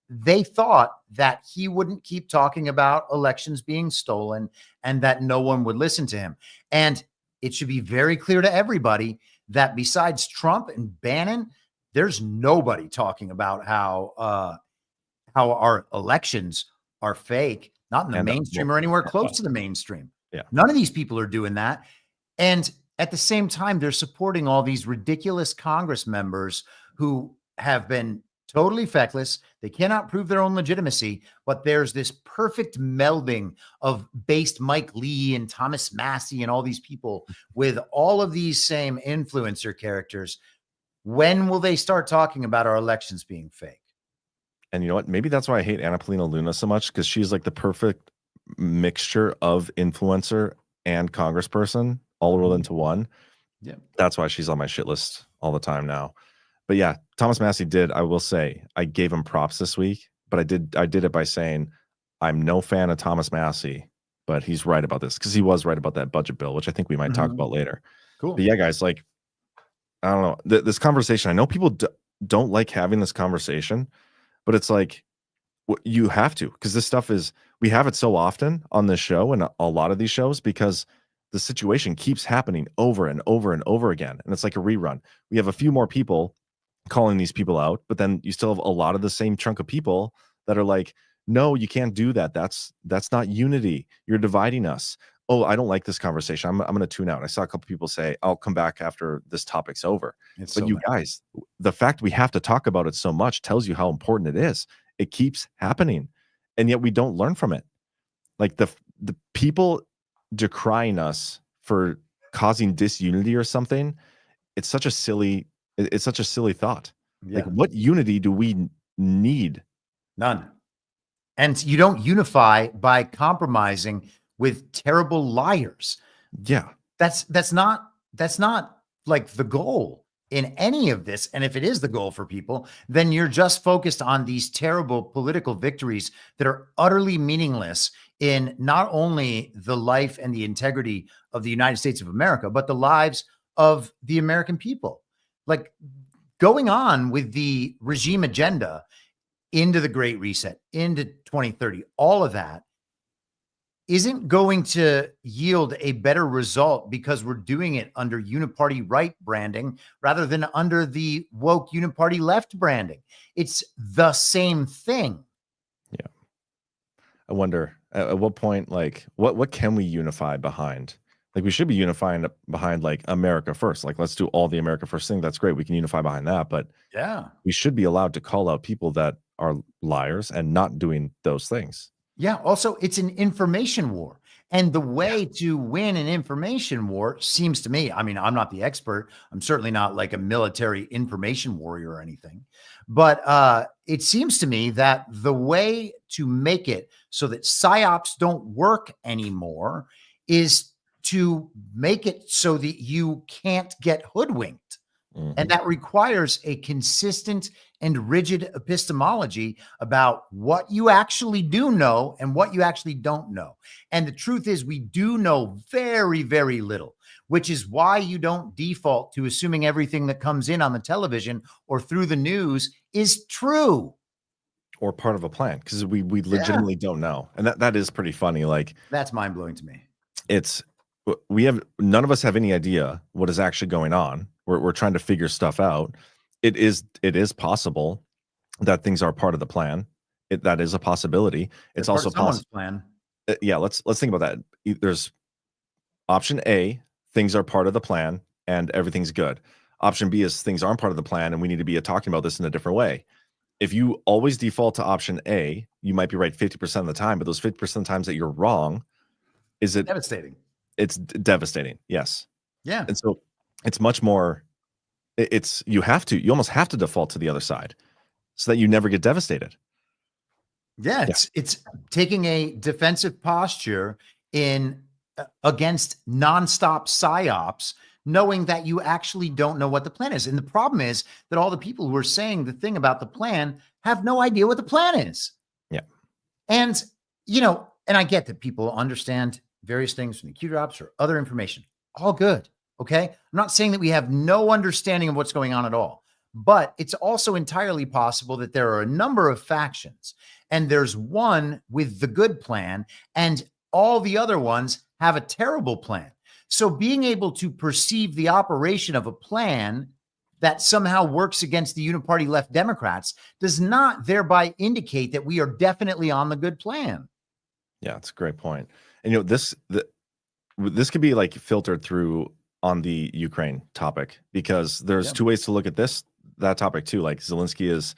They thought that he wouldn't keep talking about elections being stolen and that no one would listen to him. And it should be very clear to everybody that besides Trump and Bannon, there's nobody talking about how our elections are fake. Not in the mainstream or anywhere close to the mainstream. Yeah. None of these people are doing that. And at the same time, they're supporting all these ridiculous Congress members who have been totally feckless. They cannot prove their own legitimacy, but there's this perfect melding of based Mike Lee and Thomas Massey and all these people with all of these same influencer characters. When will they start talking about our elections being fake? And you know what? Maybe that's why I hate Anna Paulina Luna so much, because she's like the perfect mixture of influencer and congressperson all rolled into one. Yeah. That's why she's on my shit list all the time now. But yeah, Thomas Massey did, I will say, I gave him props this week, but I did it by saying I'm no fan of Thomas Massey, but he's right about this, because he was right about that budget bill, which I think we might talk about later. Cool. But yeah, guys, like, I don't know, this conversation, I know people don't like having this conversation, but it's like, you have to, because this stuff is, we have it so often on this show and a lot of these shows, because the situation keeps happening over and over and over again. And it's like a rerun. We have a few more people calling these people out, but then you still have a lot of the same chunk of people that are like, no, you can't do that. That's not unity. You're dividing us. Oh, I don't like this conversation. I'm going to tune out. I saw a couple people say, I'll come back after this topic's over. But so you guys, the fact we have to talk about it so much tells you how important it is. It keeps happening, and yet we don't learn from it. Like the people decrying us for causing disunity or something. It's such a silly thought. Yeah. Like, what unity do we need? None. And you don't unify by compromising with terrible liars. Yeah. That's not like the goal in any of this. And if it is the goal for people, then you're just focused on these terrible political victories that are utterly meaningless in not only the life and the integrity of the United States of America, but the lives of the American people. Like, going on with the regime agenda into the Great Reset, into 2030, all of that isn't going to yield a better result because we're doing it under uniparty right branding rather than under the woke uniparty left branding. It's the same thing. Yeah. I wonder at what point, like, what can we unify behind? Like, we should be unifying behind, like, America first. Like, let's do all the America first thing. That's great. We can unify behind that. But yeah, we should be allowed to call out people that are liars and not doing those things. Yeah. Also, it's an information war. And the way to win an information war seems to me, I mean, I'm not the expert. I'm certainly not like a military information warrior or anything. But it seems to me that the way to make it so that psyops don't work anymore is to make it so that you can't get hoodwinked. Mm-hmm. And that requires a consistent and rigid epistemology about what you actually do know and what you actually don't know. And the truth is, we do know very, very little, which is why you don't default to assuming everything that comes in on the television or through the news is true. Or part of a plan, because we legitimately don't know. And that is pretty funny. Like, that's mind-blowing to me. None of us have any idea what is actually going on. We're trying to figure stuff out. It is possible that things are part of the plan. That is a possibility. It's also possible. Plan. Yeah, let's think about that. There's option A, things are part of the plan and everything's good. Option B is things aren't part of the plan and we need to be talking about this in a different way. If you always default to option A, you might be right 50% of the time, but those 50% of the times that you're wrong, is it devastating? It's devastating. Yes. Yeah. And so it's much more, you almost have to default to the other side so that you never get devastated. Yeah. It's taking a defensive posture against nonstop psyops, knowing that you actually don't know what the plan is. And the problem is that all the people who are saying the thing about the plan have no idea what the plan is. Yeah. And, and I get that people understand various things from the Q drops or other information. All good. Okay. I'm not saying that we have no understanding of what's going on at all, but it's also entirely possible that there are a number of factions and there's one with the good plan and all the other ones have a terrible plan. So being able to perceive the operation of a plan that somehow works against the uniparty left Democrats does not thereby indicate that we are definitely on the good plan. Yeah, it's a great point. And this could be like filtered through on the Ukraine topic, because there's two ways to look at that topic too. Like, Zelensky is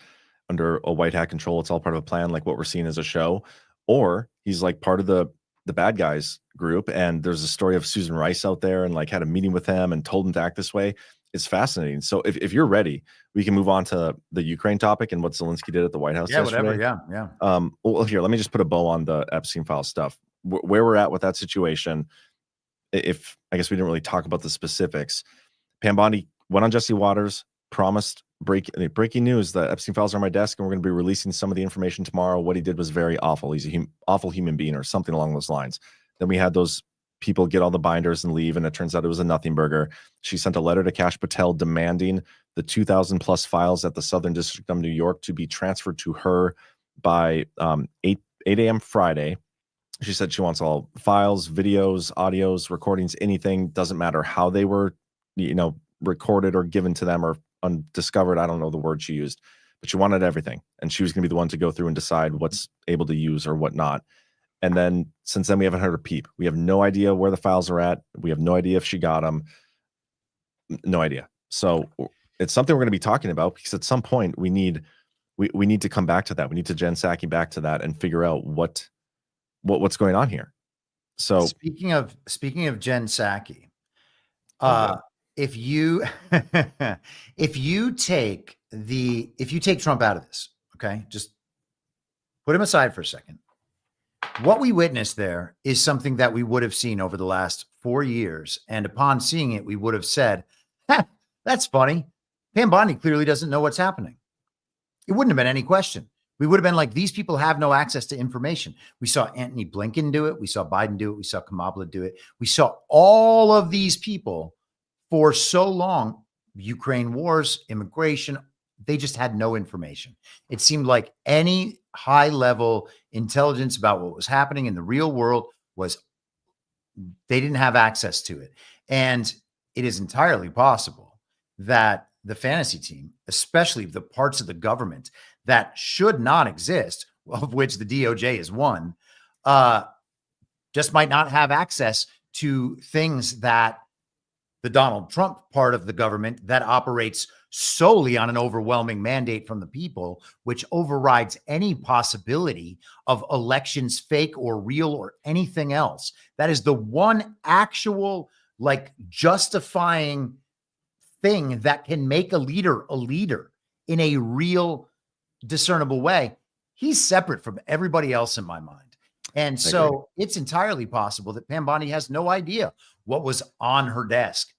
under a white hat control. It's all part of a plan, like what we're seeing as a show, or he's like part of the bad guys group. And there's a story of Susan Rice out there and like had a meeting with him and told him to act this way. It's fascinating. So if you're ready, we can move on to the Ukraine topic and what Zelensky did at the White House. Yeah, yesterday. whatever. Yeah. Well, here, let me just put a bow on the Epstein file stuff. Where we're at with that situation. If I guess we didn't really talk about the specifics. Pam Bondi went on Jesse Waters, promised breaking news that Epstein files are on my desk and we're going to be releasing some of the information tomorrow. What he did was very awful. He's a awful human being or something along those lines. Then we had those people get all the binders and leave, and it turns out it was a nothing burger. She sent a letter to Kash Patel demanding the 2,000 plus files at the Southern District of New York to be transferred to her by 8 a.m. Friday. She said she wants all files, videos, audios, recordings, anything. Doesn't matter how they were, recorded or given to them or undiscovered. I don't know the word she used, but she wanted everything. And she was going to be the one to go through and decide what's able to use or what not. And then since then, we haven't heard a peep. We have no idea where the files are at. We have no idea if she got them. No idea. So it's something we're going to be talking about because at some point we need to come back to that. We need to Jen Psaki back to that and figure out what's going on here. So speaking of Jen Psaki, if you take Trump out of this, okay, just put him aside for a second. What we witnessed there is something that we would have seen over the last 4 years. And upon seeing it, we would have said, that's funny. Pam Bondi clearly doesn't know what's happening. It wouldn't have been any question. We would have been like, these people have no access to information. We saw Antony Blinken do it. We saw Biden do it. We saw Kamala do it. We saw all of these people for so long, Ukraine wars, immigration, they just had no information. It seemed like any high level intelligence about what was happening in the real world they didn't have access to it. And it is entirely possible that the fantasy team, especially the parts of the government that should not exist, of which the DOJ is one, just might not have access to things that the Donald Trump part of the government that operates solely on an overwhelming mandate from the people, which overrides any possibility of elections fake or real or anything else. That is the one actual justifying thing that can make a leader in a real discernible way. He's separate from everybody else in my mind. And so it's entirely possible that Pam Bondi has no idea what was on her desk.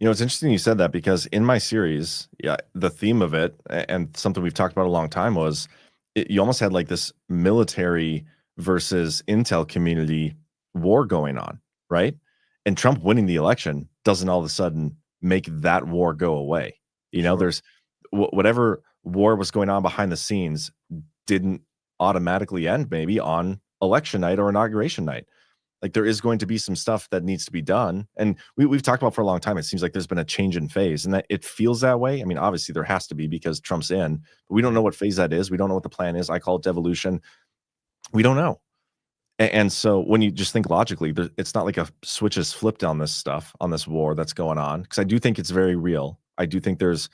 It's interesting you said that because in my series, the theme of it and something we've talked about a long time was you almost had like this military versus intel community war going on, right? And Trump winning the election doesn't all of a sudden make that war go away. There's whatever war was going on behind the scenes didn't automatically end maybe on election night or inauguration night. Like there is going to be some stuff that needs to be done. And we've talked about for a long time. It seems like there's been a change in phase and that it feels that way. I mean, obviously there has to be because Trump's in, but we don't know what phase that is. We don't know what the plan is. I call it devolution. We don't know. And so when you just think logically, it's not like a switch is flipped on this stuff, on this war that's going on. Because I do think it's very real. I do think there's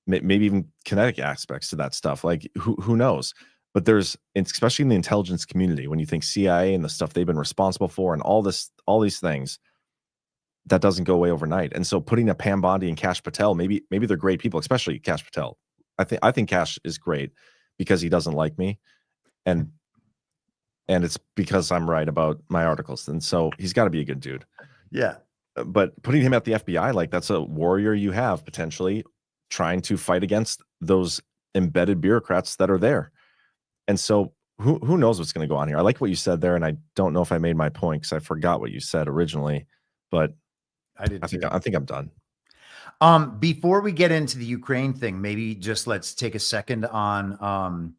maybe even kinetic aspects to that stuff. Like who knows? But there's, especially in the intelligence community, when you think CIA and the stuff they've been responsible for and all these things, that doesn't go away overnight. And so putting a Pam Bondi and Kash Patel, maybe they're great people, especially Kash Patel. I think Kash is great because he doesn't like me. And it's because I'm right about my articles. And so he's got to be a good dude. Yeah. But putting him at the FBI, like that's a warrior you have potentially trying to fight against those embedded bureaucrats that are there. And so who knows what's going to go on here? I like what you said there, and I don't know if I made my point because I forgot what you said originally, but I think I'm done. Before we get into the Ukraine thing, maybe just let's take a second on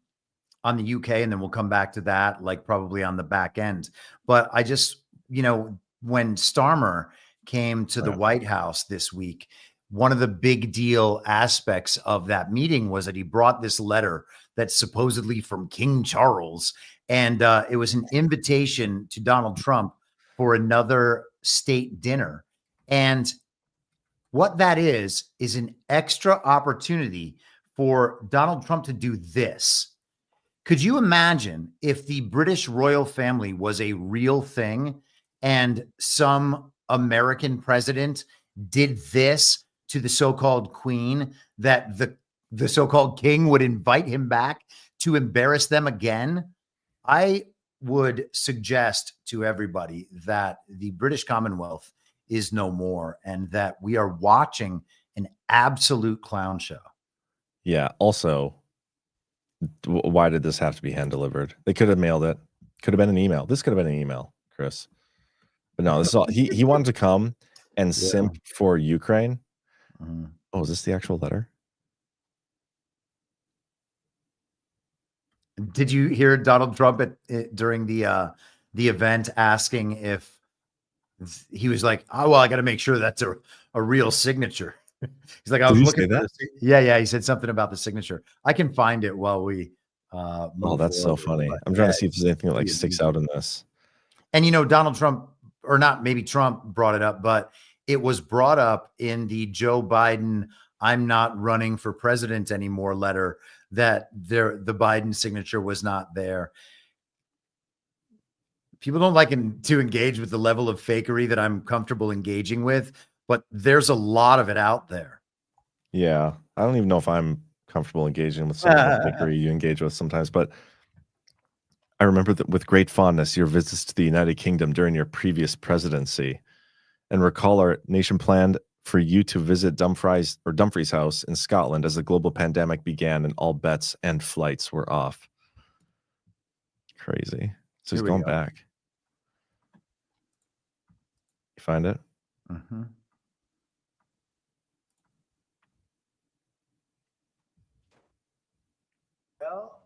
the UK, and then we'll come back to that, like probably on the back end. But I just, when Starmer came to the White House this week, one of the big deal aspects of that meeting was that he brought this letter that's supposedly from King Charles. And it was an invitation to Donald Trump for another state dinner. And what that is an extra opportunity for Donald Trump to do this. Could you imagine if the British royal family was a real thing and some American president did this to the so-called queen, that the so-called king would invite him back to embarrass them again? I would suggest to everybody that the British Commonwealth is no more and that we are watching an absolute clown show. Yeah. Also, why did this have to be hand delivered? They could have mailed it. Could have been an email. This could have been an email, Chris. But no, this is all he wanted to come and simp for Ukraine. Oh, is this the actual letter? Did you hear Donald Trump during the event asking if he was like, oh, well, I got to make sure that's a real signature. He's like, I was looking for this. Yeah. He said something about the signature. I can find it while we oh, that's so funny. I'm trying to see if there's anything that like sticks out in this. And you know, Donald Trump, or not, maybe Trump brought it up, but it was brought up in the Joe Biden "I'm not running for president anymore" letter, that the Biden signature was not there. People don't like to engage with the level of fakery that I'm comfortable engaging with, but there's a lot of it out there. Yeah. I don't even know if I'm comfortable engaging with some of the fakery you engage with sometimes, but I remember that with great fondness your visits to the United Kingdom during your previous presidency, and recall our nation planned for you to visit Dumfries house in Scotland as the global pandemic began and all bets and flights were off. Crazy. So he's going back. You find it? Mm-hmm. Well,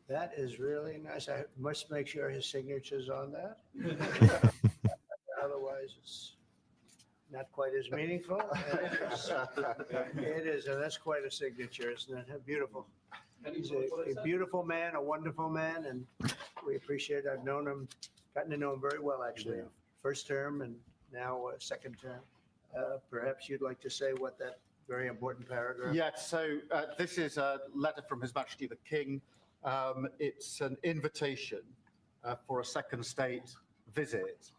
that is really nice. I must make sure his signature's on that. Otherwise, it's not quite as meaningful. It is, and that's quite a signature, isn't it? Beautiful. He's a beautiful man, a wonderful man, and we appreciate it. I've gotten to know him very well, actually. First term and now second term. Perhaps you'd like to say what that very important paragraph. Yes, so this is a letter from His Majesty the King. It's an invitation for a second state visit.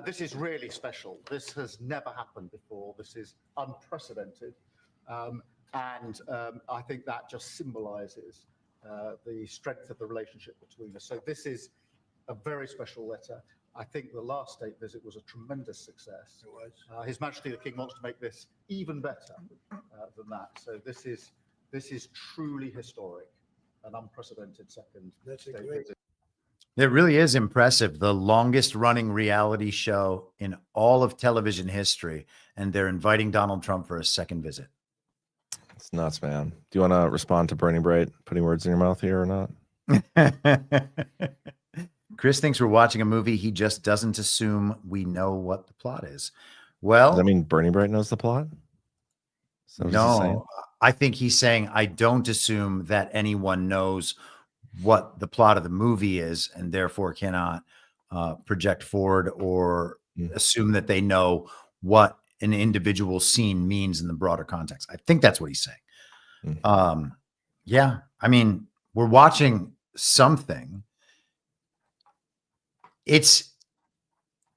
This is really special. This has never happened before. This is unprecedented. And I think that just symbolizes the strength of the relationship between us. So this is a very special letter. I think the last state visit was a tremendous success. It was. His Majesty the King wants to make this even better than that. So this is truly historic, an unprecedented second state visit. It really is impressive. The longest running reality show in all of television history, and they're inviting Donald Trump for a second visit. It's nuts, man. Do you want to respond to Bernie Bright putting words in your mouth here or not? Chris thinks we're watching a movie. He just doesn't assume we know what the plot is. Well, does that mean Bernie Bright knows the plot? No, I think he's saying I don't assume that anyone knows what the plot of the movie is and therefore cannot project forward or assume that they know what an individual scene means in the broader context. I think that's what he's saying. Yeah, I mean, we're watching something. It's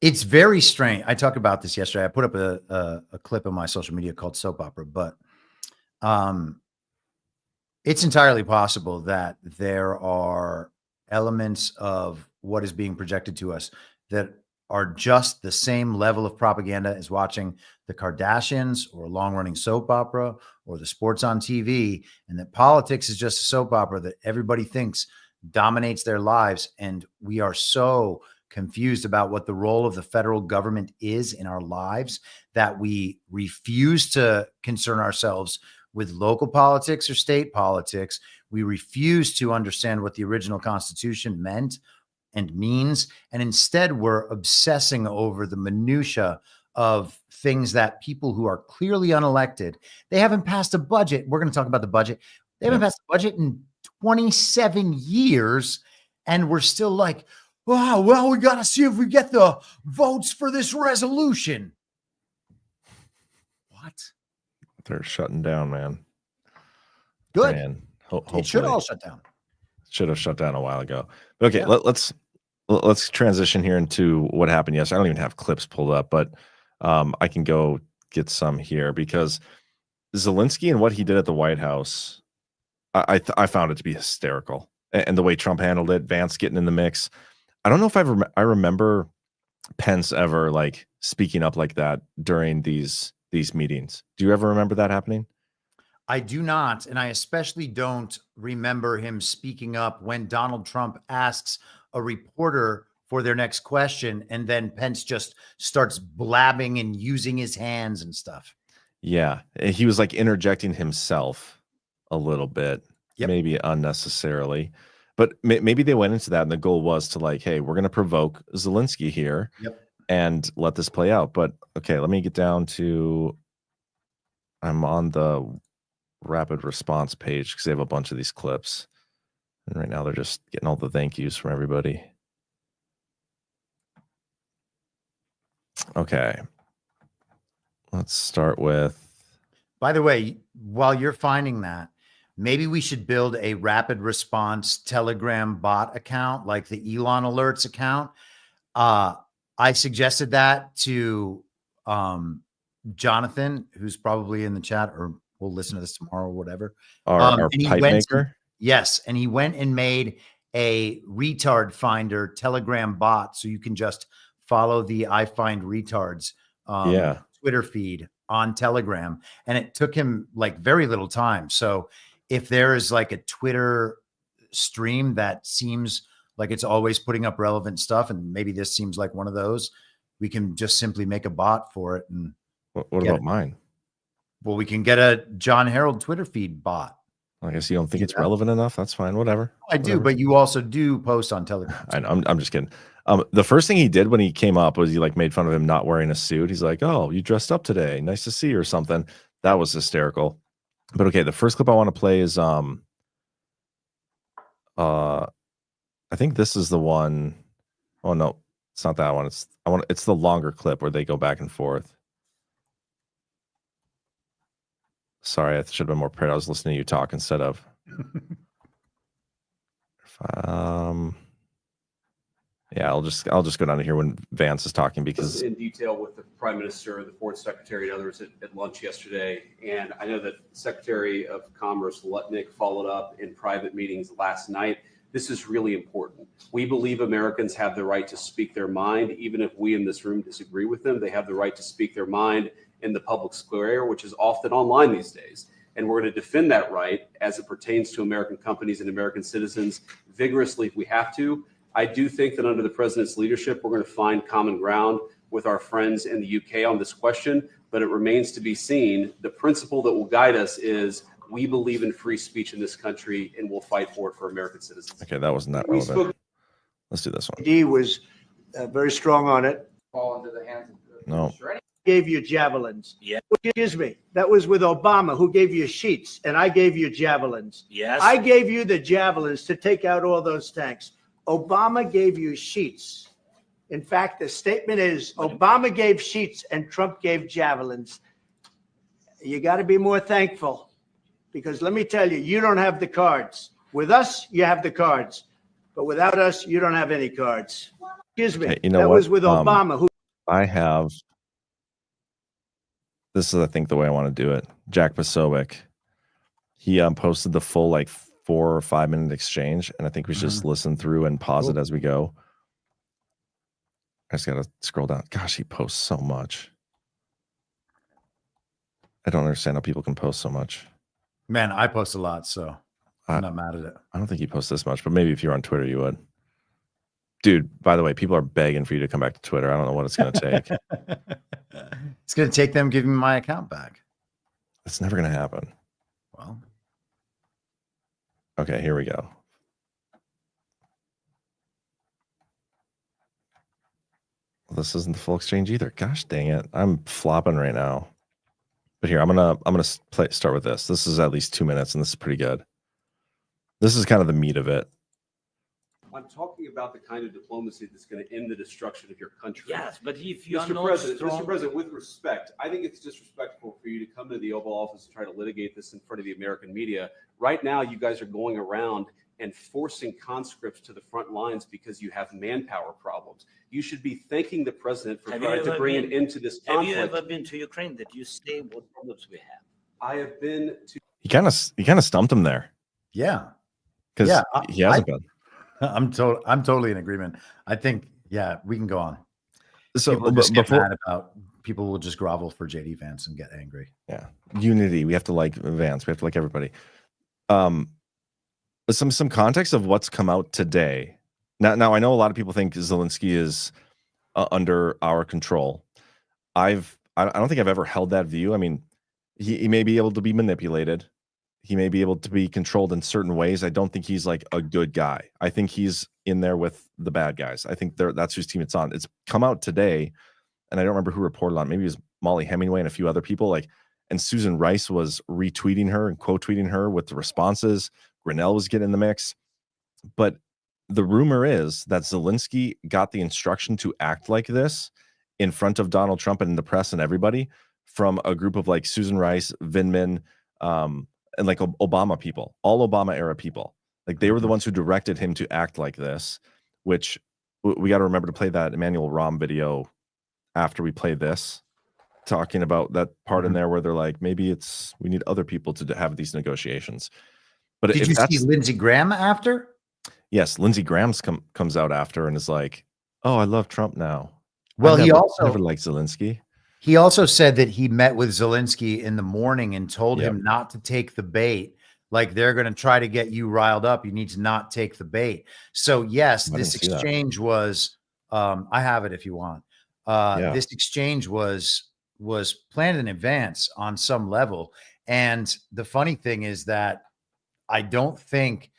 very strange. I talked about this yesterday. I put up a clip on my social media called Soap Opera, but it's entirely possible that there are elements of what is being projected to us that are just the same level of propaganda as watching the Kardashians or a long-running soap opera or the sports on TV, and that politics is just a soap opera that everybody thinks dominates their lives. And we are so confused about what the role of the federal government is in our lives that we refuse to concern ourselves with local politics or state politics. We refuse to understand what the original Constitution meant and means. And instead, we're obsessing over the minutia of things that people who are clearly unelected, they haven't passed a budget. We're going to talk about the budget. They haven't passed a budget in 27 years. And we're still like, wow, well, we got to see if we get the votes for this resolution. What? They're shutting down, man. Good. And It should all shut down. Should have shut down a while ago. But okay, Yeah. let's transition here into what happened yesterday. I don't even have clips pulled up, but I can go get some here because Zelensky and what he did at the White House, I found it to be hysterical, and the way Trump handled it, Vance getting in the mix. I don't know if I remember Pence ever like speaking up like that during these meetings. Do you ever remember that happening? I do not, and I especially don't remember him speaking up when Donald Trump asks a reporter for their next question, and then Pence just starts blabbing and using his hands and stuff. Yeah, he was like interjecting himself a little bit, maybe unnecessarily, but maybe they went into that and the goal was to like, hey, we're going to provoke Zelensky here and let this play out. But okay, let me get down to, I'm on the rapid response page because they have a bunch of these clips. And right now they're just getting all the thank yous from everybody. Okay. Let's start with. By the way, while you're finding that, maybe we should build a rapid response Telegram bot account like the Elon Alerts account. I suggested that to Jonathan, who's probably in the chat or will listen to this tomorrow or whatever. Our pipe maker? Yes. And he went and made a retard finder Telegram bot. So you can just follow the I Find Retards Twitter feed on Telegram. And it took him like very little time. So if there is like a Twitter stream that seems like it's always putting up relevant stuff, and maybe this seems like one of those, we can just simply make a bot for it. And what about mine? Well, we can get a John Harold Twitter feed bot. I guess you don't think it's relevant enough. That's fine. Whatever. I do, but you also do post on Telegram. I know, I'm just kidding. The first thing he did when he came up was he like made fun of him not wearing a suit. He's like, "Oh, you dressed up today. Nice to see you," or something. That was hysterical. But okay, the first clip I want to play is I think this is the one. Oh no, it's not that one. It's the longer clip where they go back and forth. Sorry, I should have been more prepared. I was listening to you talk instead of. Yeah, I'll just go down to here when Vance is talking because in detail with the Prime Minister, the Foreign Secretary, and others at lunch yesterday, and I know that Secretary of Commerce Lutnick followed up in private meetings last night. This is really important. We believe Americans have the right to speak their mind, even if we in this room disagree with them. They have the right to speak their mind in the public square, which is often online these days. And we're going to defend that right as it pertains to American companies and American citizens vigorously if we have to. I do think that under the president's leadership, we're going to find common ground with our friends in the UK on this question, but it remains to be seen. The principle that will guide us is we believe in free speech in this country and we'll fight for it for American citizens. Okay, that wasn't that relevant. Let's do this one. He was very strong on it. Fall into the hands of No. Gave you javelins. Yeah. Excuse me. That was with Obama, who gave you sheets, and I gave you javelins. Yes. I gave you the javelins to take out all those tanks. Obama gave you sheets. In fact, the statement is Obama gave sheets and Trump gave javelins. You got to be more thankful because let me tell you, you don't have the cards. With us, you have the cards. But without us, you don't have any cards. Excuse me. Okay, you know that what? was with Obama. Who I have. This is, I think, the way I want to do it. Jack Posobiec. He posted the full like 4 or 5 minute exchange, and I think we should just listen through and pause it as we go. I just gotta scroll down. Gosh, he posts so much. I don't understand how people can post so much. Man, I post a lot, so I'm not mad at it. I don't think he posts this much, but maybe if you're on Twitter, you would. Dude, by the way, people are begging for you to come back to Twitter. I don't know what it's going to take. It's going to take them giving me my account back. It's never going to happen. Well, okay, here we go. Well, this isn't the full exchange either. Gosh dang it. I'm flopping right now. But here, I'm gonna start with this. This is at least 2 minutes, and this is pretty good. This is kind of the meat of it. I'm talking about the kind of diplomacy that's going to end the destruction of your country. Yes, but if you are Mr. not President, strong... Mr. President, with respect, I think it's disrespectful for you to come to the Oval Office and try to litigate this in front of the American media. Right now, you guys are going around and forcing conscripts to the front lines because you have manpower problems. You should be thanking the president for trying to bring an end to this conflict. Have you ever been to Ukraine that you say what problems we have? I have been to... He kind of stumped him there. Yeah. Because Yeah, he hasn't been. I'm totally in agreement. I think, yeah, we can go on. So People just get before mad about, people will just grovel for JD Vance and get angry. Yeah. Unity. We have to like Vance. We have to like everybody. Some context of what's come out today. Now I know a lot of people think Zelensky is under our control. I don't think I've ever held that view. I mean, he may be able to be manipulated. He may be able to be controlled in certain ways. I don't think he's like a good guy. I think he's in there with the bad guys. I think that's whose team it's on. It's come out today, and I don't remember who reported on it. Maybe it was Molly Hemingway and a few other people. And Susan Rice was retweeting her and quote tweeting her with the responses. Grinnell was getting in the mix. But the rumor is that Zelensky got the instruction to act like this in front of Donald Trump and the press and everybody from a group of like Susan Rice, Vindman, and like Obama people, all Obama era people. Like they were the ones who directed him to act like this, which we got to remember to play that Emmanuel Rom video after we play this, talking about that part in there where they're like, maybe we need other people to have these negotiations. But did you see Lindsey Graham after? Yes, Lindsey Graham comes out after and is like, "Oh, I love Trump now." Well, he also never liked Zelensky. He also said that he met with Zelensky in the morning and told him not to take the bait. Like they're going to try to get you riled up. You need to not take the bait. So yes, this exchange was. I have it if you want. This exchange was planned in advance on some level. And the funny thing is that I don't think.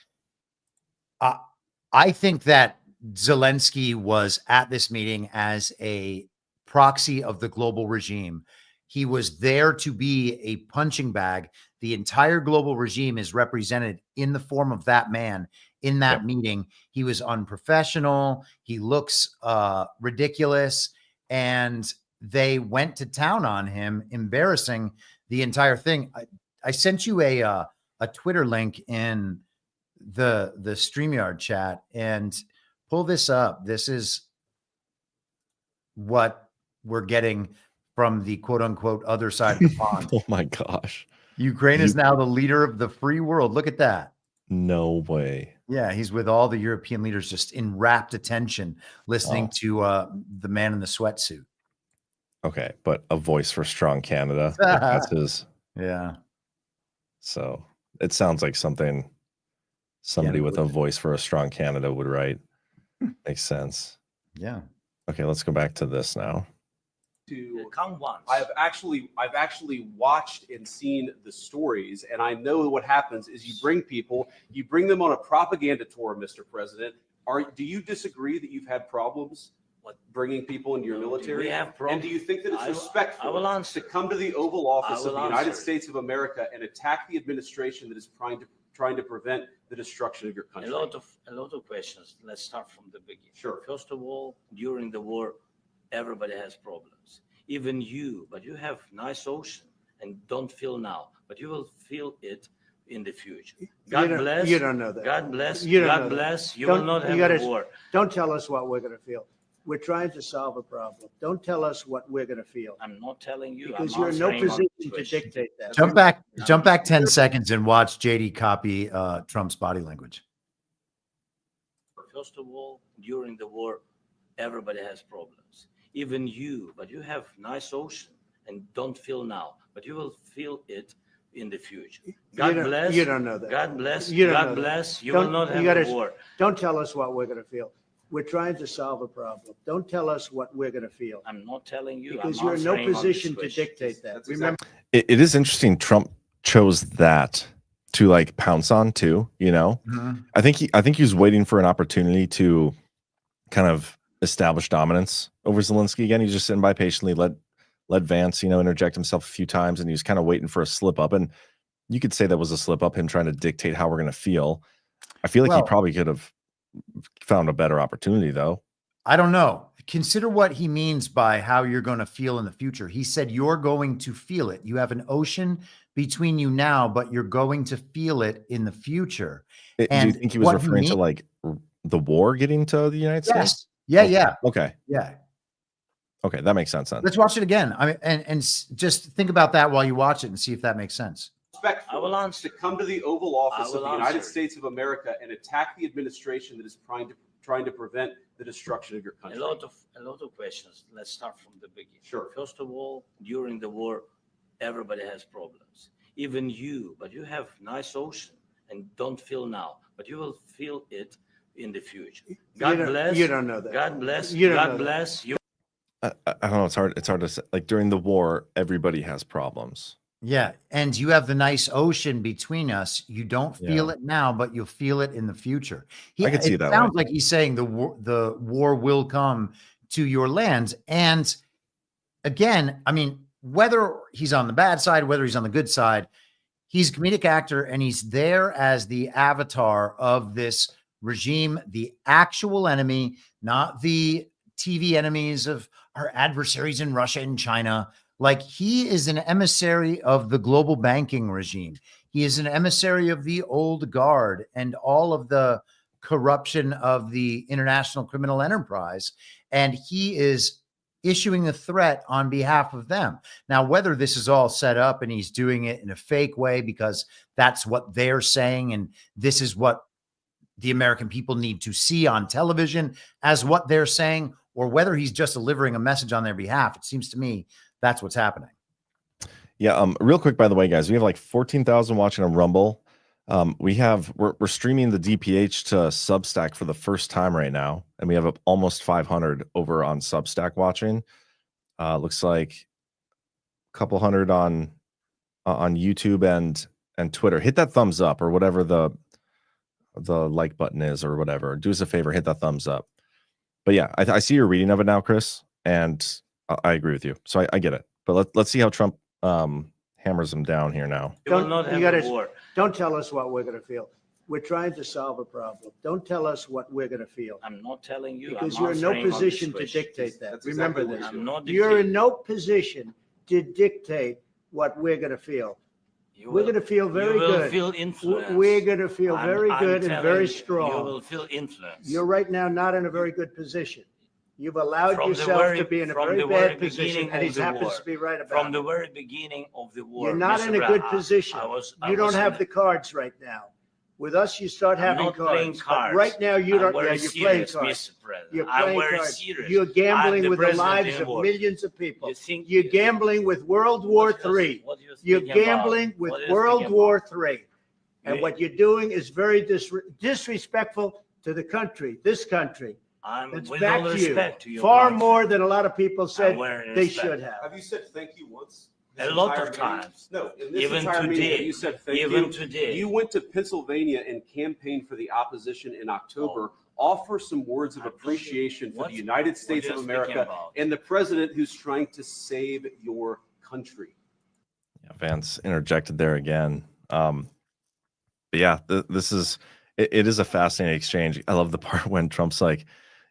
I think that Zelensky was at this meeting as a proxy of the global regime. He was there to be a punching bag. The entire global regime is represented in the form of that man in that meeting. He was unprofessional. He looks ridiculous. And they went to town on him, embarrassing the entire thing. I sent you a Twitter link in the StreamYard chat, and pull this up. This is what we're getting from the quote unquote other side of the pond. Oh my gosh. Ukraine is now the leader of the free world. Look at that. No way. Yeah, he's with all the European leaders just in rapt attention, listening to the man in the sweatsuit. Okay, but a voice for strong Canada. Like that's his. Yeah. So it sounds like something somebody with a voice for a strong Canada would write. Makes sense. Yeah. Okay, let's go back to this now. Come once. I've actually watched and seen the stories, and I know what happens is you bring them on a propaganda tour, Mr. President. Do you disagree that you've had problems bringing people into your military? We have problems. And do you think that it's respectful to come to the Oval Office of the United States of America and attack the administration that is trying to prevent the destruction of your country? A lot of questions. Let's start from the beginning. Sure. First of all, during the war, everybody has problems. Even you, but you have nice ocean and don't feel now, but you will feel it in the future. God bless. You don't know that. God bless. You don't God know that. bless. You will not have a war. Don't tell us what we're going to feel. We're trying to solve a problem. Don't tell us what we're going to feel. I'm not telling you. Because I'm you're in no answering position on to question. dictate that. Jump back 10 seconds and watch JD copy Trump's body language. First of all, during the war, everybody has problems. Even you, but you have nice ocean and don't feel now, but you will feel it in the future. God bless. You don't know that. God bless. You don't know God that. bless. You will not have a war. Don't tell us what we're going to feel. We're trying to solve a problem. Don't tell us what we're going to feel. I'm not telling you. Because I'm you're in no answering on position this to question. dictate that. That's Remember, It is interesting. Trump chose that to like pounce on too. You know, I think he was waiting for an opportunity to kind of establish dominance over Zelensky again. He's just sitting by patiently, let Vance, interject himself a few times, and he was kind of waiting for a slip up. And you could say that was a slip up, him trying to dictate how we're going to feel. I feel like he probably could have found a better opportunity, though. I don't know. Consider what he means by how you're going to feel in the future. He said you're going to feel it. You have an ocean between you now, but you're going to feel it in the future. Do you think he was referring to like the war getting to the United States? Yeah. Okay. Yeah. Okay. Yeah. Okay. That makes sense then. Let's watch it again. I mean, and just think about that while you watch it and see if that makes sense. I will answer. To come to the Oval Office of the United States of America and attack the administration that is trying to prevent the destruction of your country. A lot of questions. Let's start from the beginning. Sure. First of all, during the war, everybody has problems. Even you, but you have nice ocean and don't feel now, but you will feel it in the future. God bless. You don't know that. God bless. You don't know God that. bless you. I don't know. It's hard to say. Like during the war, everybody has problems. Yeah. And you have the nice ocean between us. You don't feel it now, but you'll feel it in the future. I could see it that sounds way. like he's saying the war will come to your lands. And again, I mean, whether he's on the bad side, whether he's on the good side, he's a comedic actor and he's there as the avatar of this regime, the actual enemy, not the TV enemies of our adversaries in Russia and China. Like he is an emissary of the global banking regime. He is an emissary of the old guard and all of the corruption of the international criminal enterprise. And he is issuing a threat on behalf of them. Now, whether this is all set up and he's doing it in a fake way because that's what they're saying and this is what the American people need to see on television as what they're saying, or whether he's just delivering a message on their behalf, it seems to me that's what's happening. Yeah. Real quick, by the way, guys, we have like 14,000 watching on Rumble. We're streaming the DPH to Substack for the first time right now, and we have almost 500 over on Substack watching. Looks like a couple hundred on YouTube and Twitter. Hit that thumbs up or whatever the like button is or whatever. Do us a favor, hit that thumbs up. But yeah, I see your reading of it now, Chris, and I agree with you. So I get it. But let's see how Trump hammers him down here now. Don't tell us what we're going to feel. We're trying to solve a problem. Don't tell us what we're going to feel. I'm not telling you. Because I'm you're in no answering on this position to question. dictate that. That's Remember exactly this. what I'm not You're dictating. in no position to dictate what we're going to feel. We're going to feel very You will good. feel influence. We're going to feel very I'm good and telling very you, strong. You will feel influence. You're right now not in a very good position. You've allowed From the yourself very- to be in a from very the very bad position, beginning and he of the happens war. to be right about From it. the very beginning of the war. You're not Mr. in a Brown, good position. I You don't was have in the cards right now. With us, you start I'm having not playing cards. But cards. right now, you I'm don't. very Yeah, you're playing serious, cards. Mr. President. You're I'm playing very cards. serious. You're gambling I'm with the president lives in of war. millions of people. You think- You're gambling with World War III. What are you You're thinking about? gambling with What are you World thinking War about? III. And You- what you're doing is very disrespectful to the country, this country. I'm It's with back all to you. respect to your Far country. more than a lot of people said wearing they respect. should have. Have you said thank you once? A This lot entire of meeting? times. No, in this Even entire meeting, today. have you said thank Even you? today. You went to Pennsylvania and campaigned for the opposition in October. Offer some words of appreciation for the United States are of you America speaking about? and the president who's trying to save your country. Yeah, Vance interjected there again. But yeah, this is it is a fascinating exchange. I love the part when Trump's like,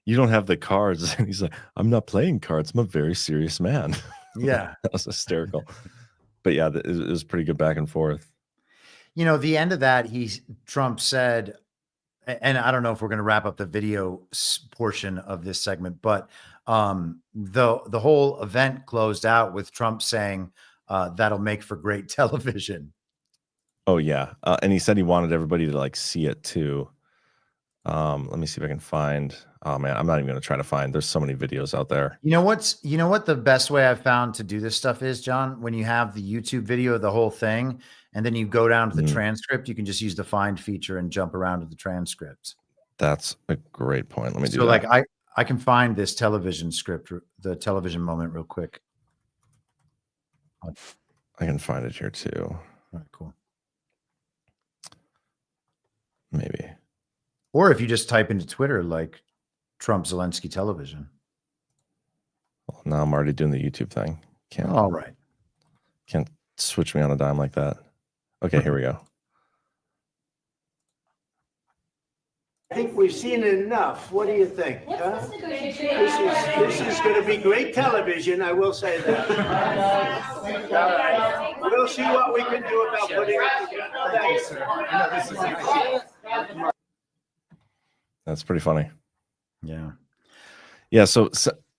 "You don't have the cards," and he's like, "I'm not playing cards. I'm a very serious man." Yeah. That was hysterical. But yeah, it was pretty good back and forth. You know, the end of that, Trump said, and I don't know if we're going to wrap up the video portion of this segment, but the whole event closed out with Trump saying that'll make for great television. Oh yeah, and he said he wanted everybody to like see it too. Let me see if I can find. Oh man, I'm not even going to try to find. There's so many videos out there. You know what the best way I've found to do this stuff is, John? When you have the YouTube video of the whole thing, and then you go down to the transcript, you can just use the find feature and jump around to the transcript. That's a great point. Let me do So that. like I can find this television script, the television moment real quick. I can find it here too. All right, cool. Maybe. Or if you just type into Twitter, like Trump Zelensky television. Well, now I'm already doing the YouTube thing. All right. Can't switch me on a dime like that. Okay, here we go. I think we've seen enough. What do you think? Huh? This is going to be great television. I will say that. All right. We'll see what we can do about putting it together. That's pretty funny. Yeah. Yeah. So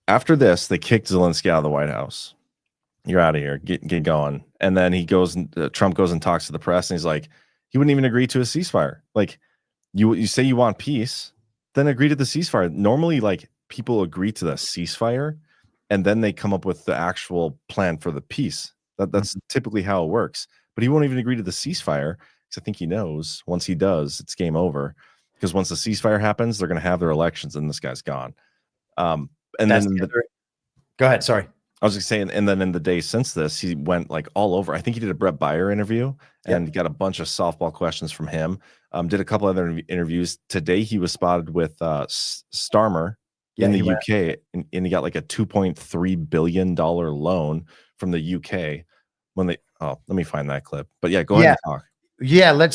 after this, they kicked Zelensky out of the White House. You're out of here. Get going. And then he goes and Trump goes and talks to the press, and he's like, he wouldn't even agree to a ceasefire. Like, you say you want peace, then agree to the ceasefire. Normally, like, people agree to the ceasefire, and then they come up with the actual plan for the peace. That's typically how it works. But he won't even agree to the ceasefire, because I think he knows once he does, it's game over. Because once the ceasefire happens, they're going to have their elections, and this guy's gone. And then go ahead. Sorry. I was just saying, and then in the days since this, he went like all over. I think he did a Brett Baier interview and got a bunch of softball questions from him. Did a couple other interviews. Today he was spotted with Starmer in the UK, and he got like a $2.3 billion loan from the UK when they. Oh, let me find that clip. But yeah, go ahead and talk. Yeah,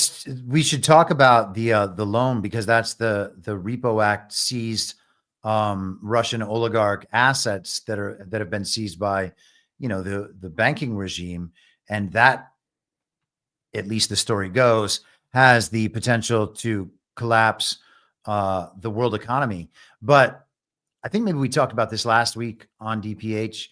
we should talk about the loan, because that's the Repo Act seized Russian oligarch assets that have been seized by, the banking regime, and that, at least the story goes, has the potential to collapse the world economy. But I think maybe we talked about this last week on DPH.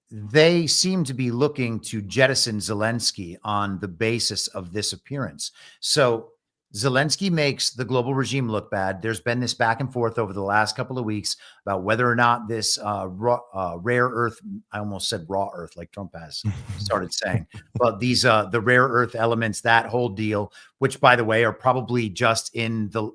They seem to be looking to jettison Zelensky on the basis of this appearance. So Zelensky makes the global regime look bad. There's been this back and forth over the last couple of weeks about whether or not this rare earth, I almost said raw earth, like Trump has started saying, but these the rare earth elements, that whole deal, which, by the way, are probably just in the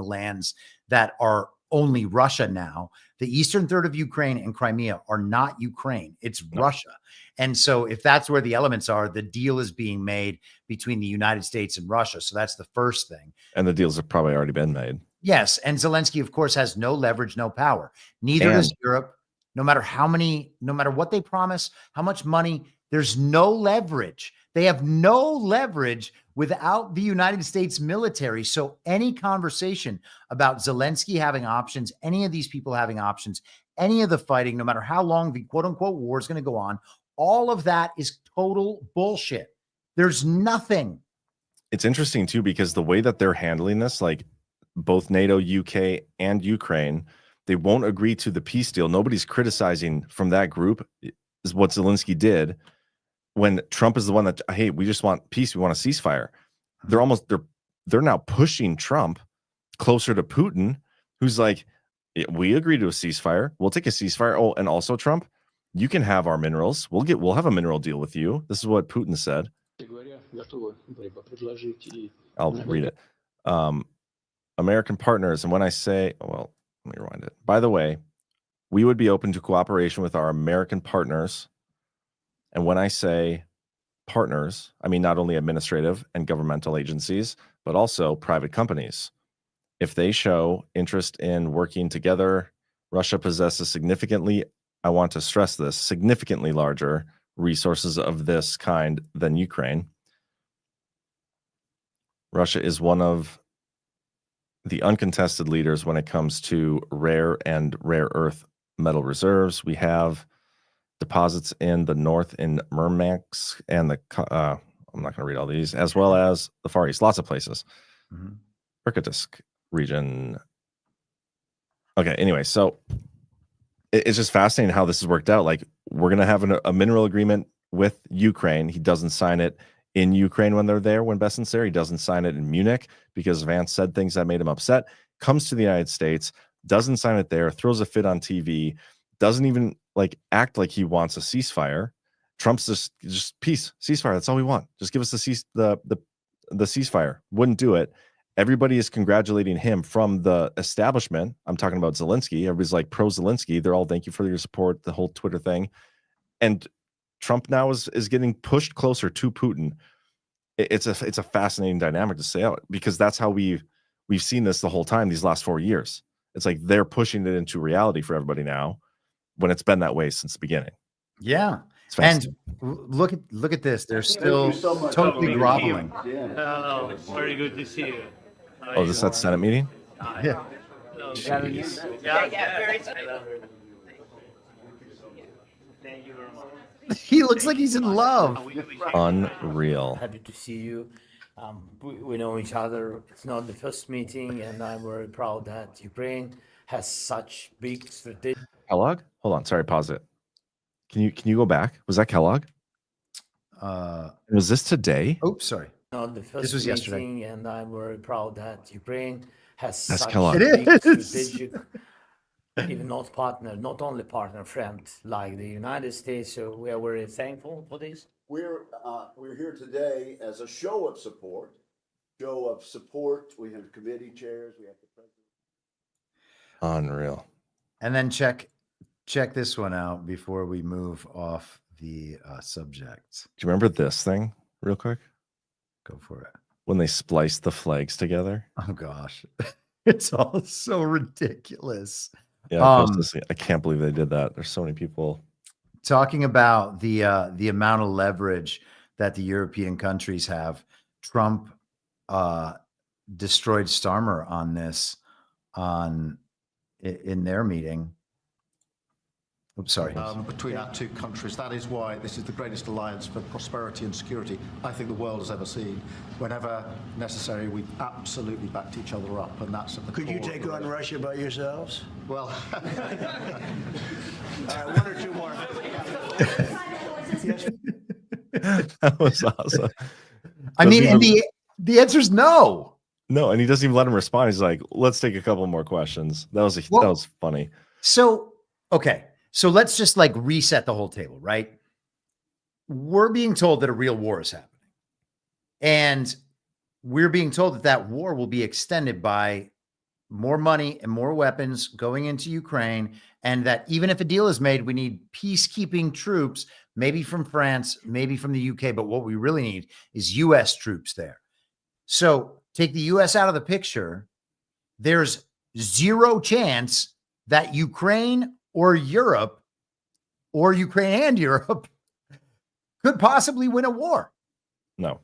lands that are only Russia now. The eastern third of Ukraine and Crimea are not Ukraine. It's Russia. And so if that's where the elements are, the deal is being made between the United States and Russia. So that's the first thing. And the deals have probably already been made. Yes. And Zelensky, of course, has no leverage, no power. Neither does Europe. No matter what they promise, how much money, there's no leverage. They have no leverage without the United States military. So any conversation about Zelensky having options, any of these people having options, any of the fighting, no matter how long the quote unquote war is going to go on, all of that is total bullshit. There's nothing. It's interesting too, because the way that they're handling this, like both NATO, UK, and Ukraine, they won't agree to the peace deal. Nobody's criticizing from that group is what Zelensky did. When Trump is the one that, hey, we just want peace, we want a ceasefire. They're now pushing Trump closer to Putin, who's like, we agree to a ceasefire. We'll take a ceasefire. Oh, and also Trump, you can have our minerals. We'll have a mineral deal with you. This is what Putin said. I'll read it. American partners. And when I say, well, let me rewind it. By the way, we would be open to cooperation with our American partners. And when I say partners, I mean not only administrative and governmental agencies, but also private companies. If they show interest in working together, Russia possesses significantly, I want to stress this, significantly larger resources of this kind than Ukraine. Russia is one of the uncontested leaders when it comes to rare and rare earth metal reserves. We have deposits in the north in Murmansk and I'm not going to read all these, as well as the Far East, lots of places. Irkutsk region. Okay, anyway, so it's just fascinating how this has worked out. Like, we're going to have a mineral agreement with Ukraine. He doesn't sign it in Ukraine when they're there, when Besant's there. He doesn't sign it in Munich because Vance said things that made him upset. Comes to the United States, doesn't sign it there, throws a fit on TV, doesn't even act like he wants a ceasefire. Trump's just peace, ceasefire. That's all we want. Just give us the ceasefire. Wouldn't do it. Everybody is congratulating him from the establishment. I'm talking about Zelensky. Everybody's like pro Zelensky. They're all, thank you for your support, the whole Twitter thing. And Trump now is getting pushed closer to Putin. It's a fascinating dynamic to say out, because that's how we've seen this the whole time these last 4 years. It's like they're pushing it into reality for everybody now, when it's been that way since the beginning. Yeah. And look at this. They're still totally groveling. Hello. Very good to see you. Oh, this is that Senate meeting? Yeah. Jeez. He looks like he's in love. Unreal. Happy to see you. We know each other. It's not the first meeting, and I'm very proud that Ukraine has such big strategic. Kellogg? Hold on. Sorry, pause it. Can you go back? Was that Kellogg? Was this today? Oops, sorry. Not the first This was yesterday. meeting, and I'm very proud that Ukraine has That's such Kellogg. It big is. strategic, even not partner, not only partner, friend like the United States. So we are very thankful for this. We're here today as a show of support. We have committee chairs. We have the president. Unreal. And then check this one out before we move off the subject. Do you remember this thing real quick? Go for it. When they spliced the flags together? Oh gosh. It's all so ridiculous. Yeah, I can't believe they did that. There's so many people talking about the amount of leverage that the European countries have. Trump destroyed Starmer on this in their meeting. Oops, sorry. Between our two countries. That is why this is the greatest alliance for prosperity and security I think the world has ever seen. Whenever necessary, we absolutely backed each other up, and that's at the Could you core take of on it. Russia by yourselves? Well, All right, one or two more. Yes. That was awesome. I mean, and the answer is no. No, and he doesn't even let him respond. He's like, let's take a couple more questions. That was funny. So, okay. So let's just like reset the whole table, right? We're being told that a real war is happening. And we're being told that that war will be extended by more money and more weapons going into Ukraine. And that even if a deal is made, we need peacekeeping troops, maybe from France, maybe from the UK. But what we really need is US troops there. So take the US out of the picture. There's zero chance that Ukraine or Europe or Ukraine and Europe could possibly win a war. No.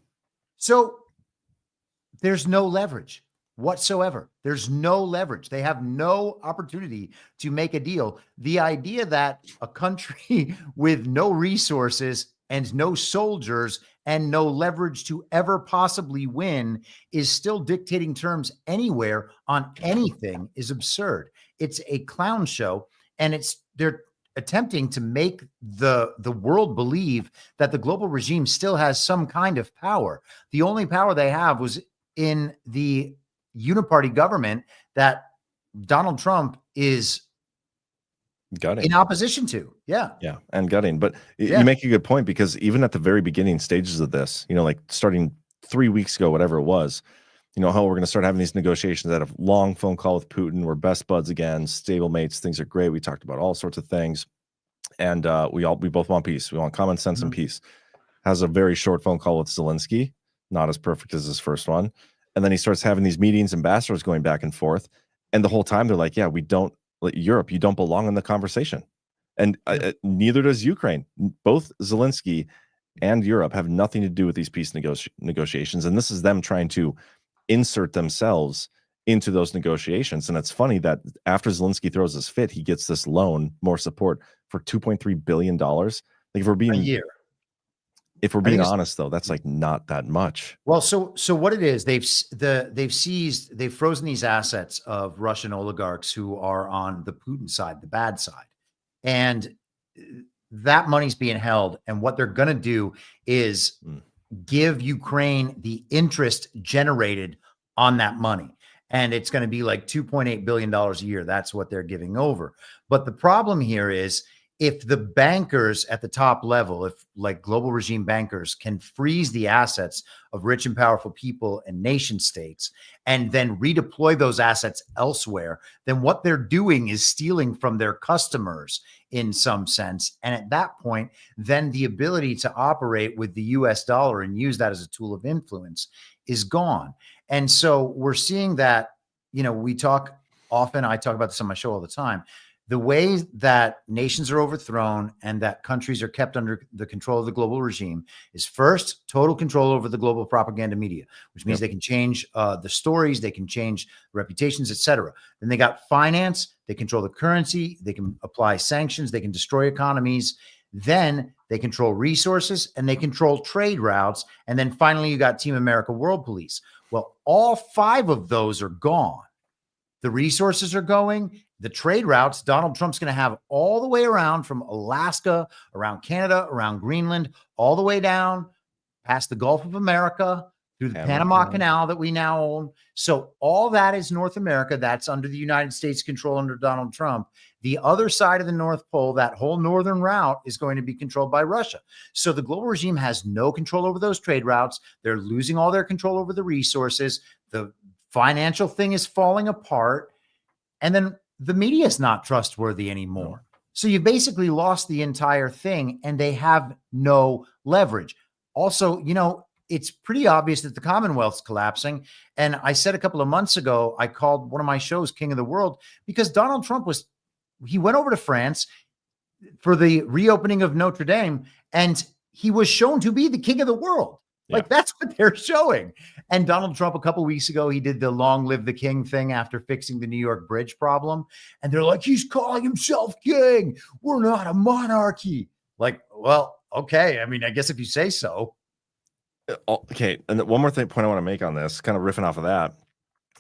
So there's no leverage whatsoever. There's no leverage. They have no opportunity to make a deal. The idea that a country with no resources and no soldiers and no leverage to ever possibly win is still dictating terms anywhere on anything is absurd. It's a clown show, and they're attempting to make the world believe that the global regime still has some kind of power. The only power they have was in the uniparty government that Donald Trump is gutting in opposition to. Yeah. Yeah. And gutting. But you make a good point, because even at the very beginning stages of this, like starting 3 weeks ago, whatever it was, how we're going to start having these negotiations at a long phone call with Putin. We're best buds again, stable mates. Things are great. We talked about all sorts of things. And we both want peace. We want common sense and peace. Has a very short phone call with Zelensky, not as perfect as his first one. And then he starts having these meetings, ambassadors going back and forth. And the whole time they're like, yeah, we don't, Europe, you don't belong in the conversation. And neither does Ukraine. Both Zelensky and Europe have nothing to do with these peace negotiations. And this is them trying to insert themselves into those negotiations. And it's funny that after Zelensky throws his fit, he gets this loan, more support for $2.3 billion. Like if we're being a year. If we're being honest, though, that's like not that much. Well, so what it is, they've frozen these assets of Russian oligarchs who are on the Putin side, the bad side, and that money's being held. And what they're going to do is give Ukraine the interest generated on that money, and it's going to be like $2.8 billion a year. That's what they're giving over. But the problem here is, if the bankers at the top level, if like global regime bankers can freeze the assets of rich and powerful people and nation states and then redeploy those assets elsewhere, then what they're doing is stealing from their customers in some sense. And at that point, then the ability to operate with the US dollar and use that as a tool of influence is gone. And so we're seeing that, I talk about this on my show all the time. the way that nations are overthrown and that countries are kept under the control of the global regime is first total control over the global propaganda media, which means they can change the stories, they can change reputations, etc. Then they got finance, they control the currency, they can apply sanctions, they can destroy economies. Then they control resources and they control trade routes. And then finally, you got Team America World Police. Well, all 5 of those are gone. The resources are going. The trade routes, Donald Trump's going to have all the way around from Alaska, around Canada, around Greenland, all the way down past the Gulf of America, through the Panama Canal that we now own. So all that is North America. That's under the United States control under Donald Trump. The other side of the North Pole, that whole northern route, is going to be controlled by Russia. So the global regime has no control over those trade routes. They're losing all their control over the resources. The financial thing is falling apart. And then the media is not trustworthy anymore. So you basically lost the entire thing and they have no leverage. Also, it's pretty obvious that the Commonwealth's collapsing. And I said a couple of months ago, I called one of my shows King of the World because Donald Trump he went over to France for the reopening of Notre Dame and he was shown to be the king of the world. Yeah. Like that's what they're showing. And Donald Trump, a couple of weeks ago, he did the long live the king thing after fixing the New York bridge problem. And they're like, he's calling himself king. We're not a monarchy. Like, well, okay. I mean, I guess if you say so. Okay. And one more point I want to make on this, kind of riffing off of that,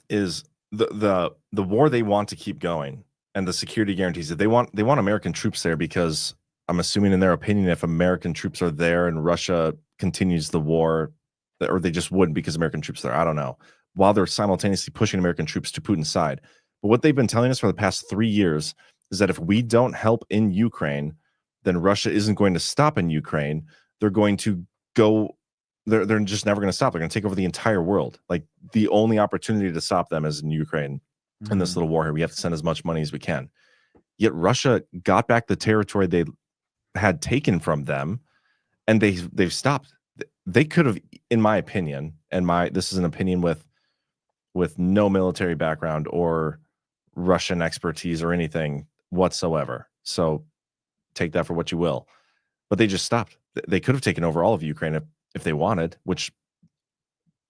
is the war they want to keep going and the security guarantees that they want American troops there because I'm assuming in their opinion, if American troops are there and Russia continues the war, or they just wouldn't because American troops are there, I don't know, while they're simultaneously pushing American troops to Putin's side. But what they've been telling us for the past 3 years is that if we don't help in Ukraine, then Russia isn't going to stop in Ukraine. They're going to go, they're just never going to stop. They're going to take over the entire world. Like the only opportunity to stop them is in Ukraine. In this little war here, we have to send as much money as we can. Yet Russia got back the territory they had taken from them, and they've stopped. They could have, in my opinion, and this is an opinion with no military background or Russian expertise or anything whatsoever. So take that for what you will. But they just stopped. They could have taken over all of Ukraine if they wanted, which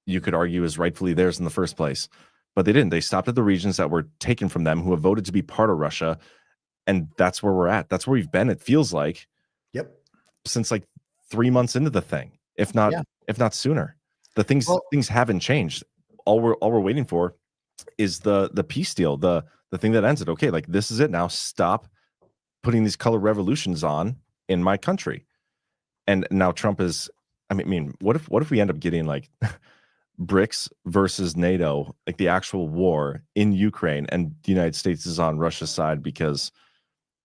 you could argue is rightfully theirs in the first place. But they didn't. They stopped at the regions that were taken from them, who have voted to be part of Russia. And that's where we're at. That's where we've been, it feels like. Yep. Since like 3 months into the thing, if not sooner. The things haven't changed. All we're waiting for is the peace deal, the thing that ends it. Okay, like this is it now. Stop putting these color revolutions on in my country. And now Trump is, I mean, what if we end up getting like BRICS versus NATO, like the actual war in Ukraine, and the United States is on Russia's side because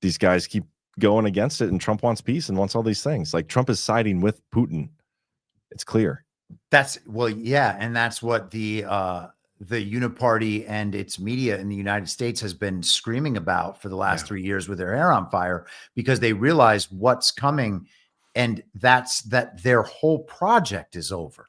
these guys keep going against it and Trump wants peace and wants all these things. Like Trump is siding with Putin. It's clear. And that's what the Uniparty and its media in the United States has been screaming about for the last 3 years with their hair on fire, because they realize what's coming, and that's that their whole project is over.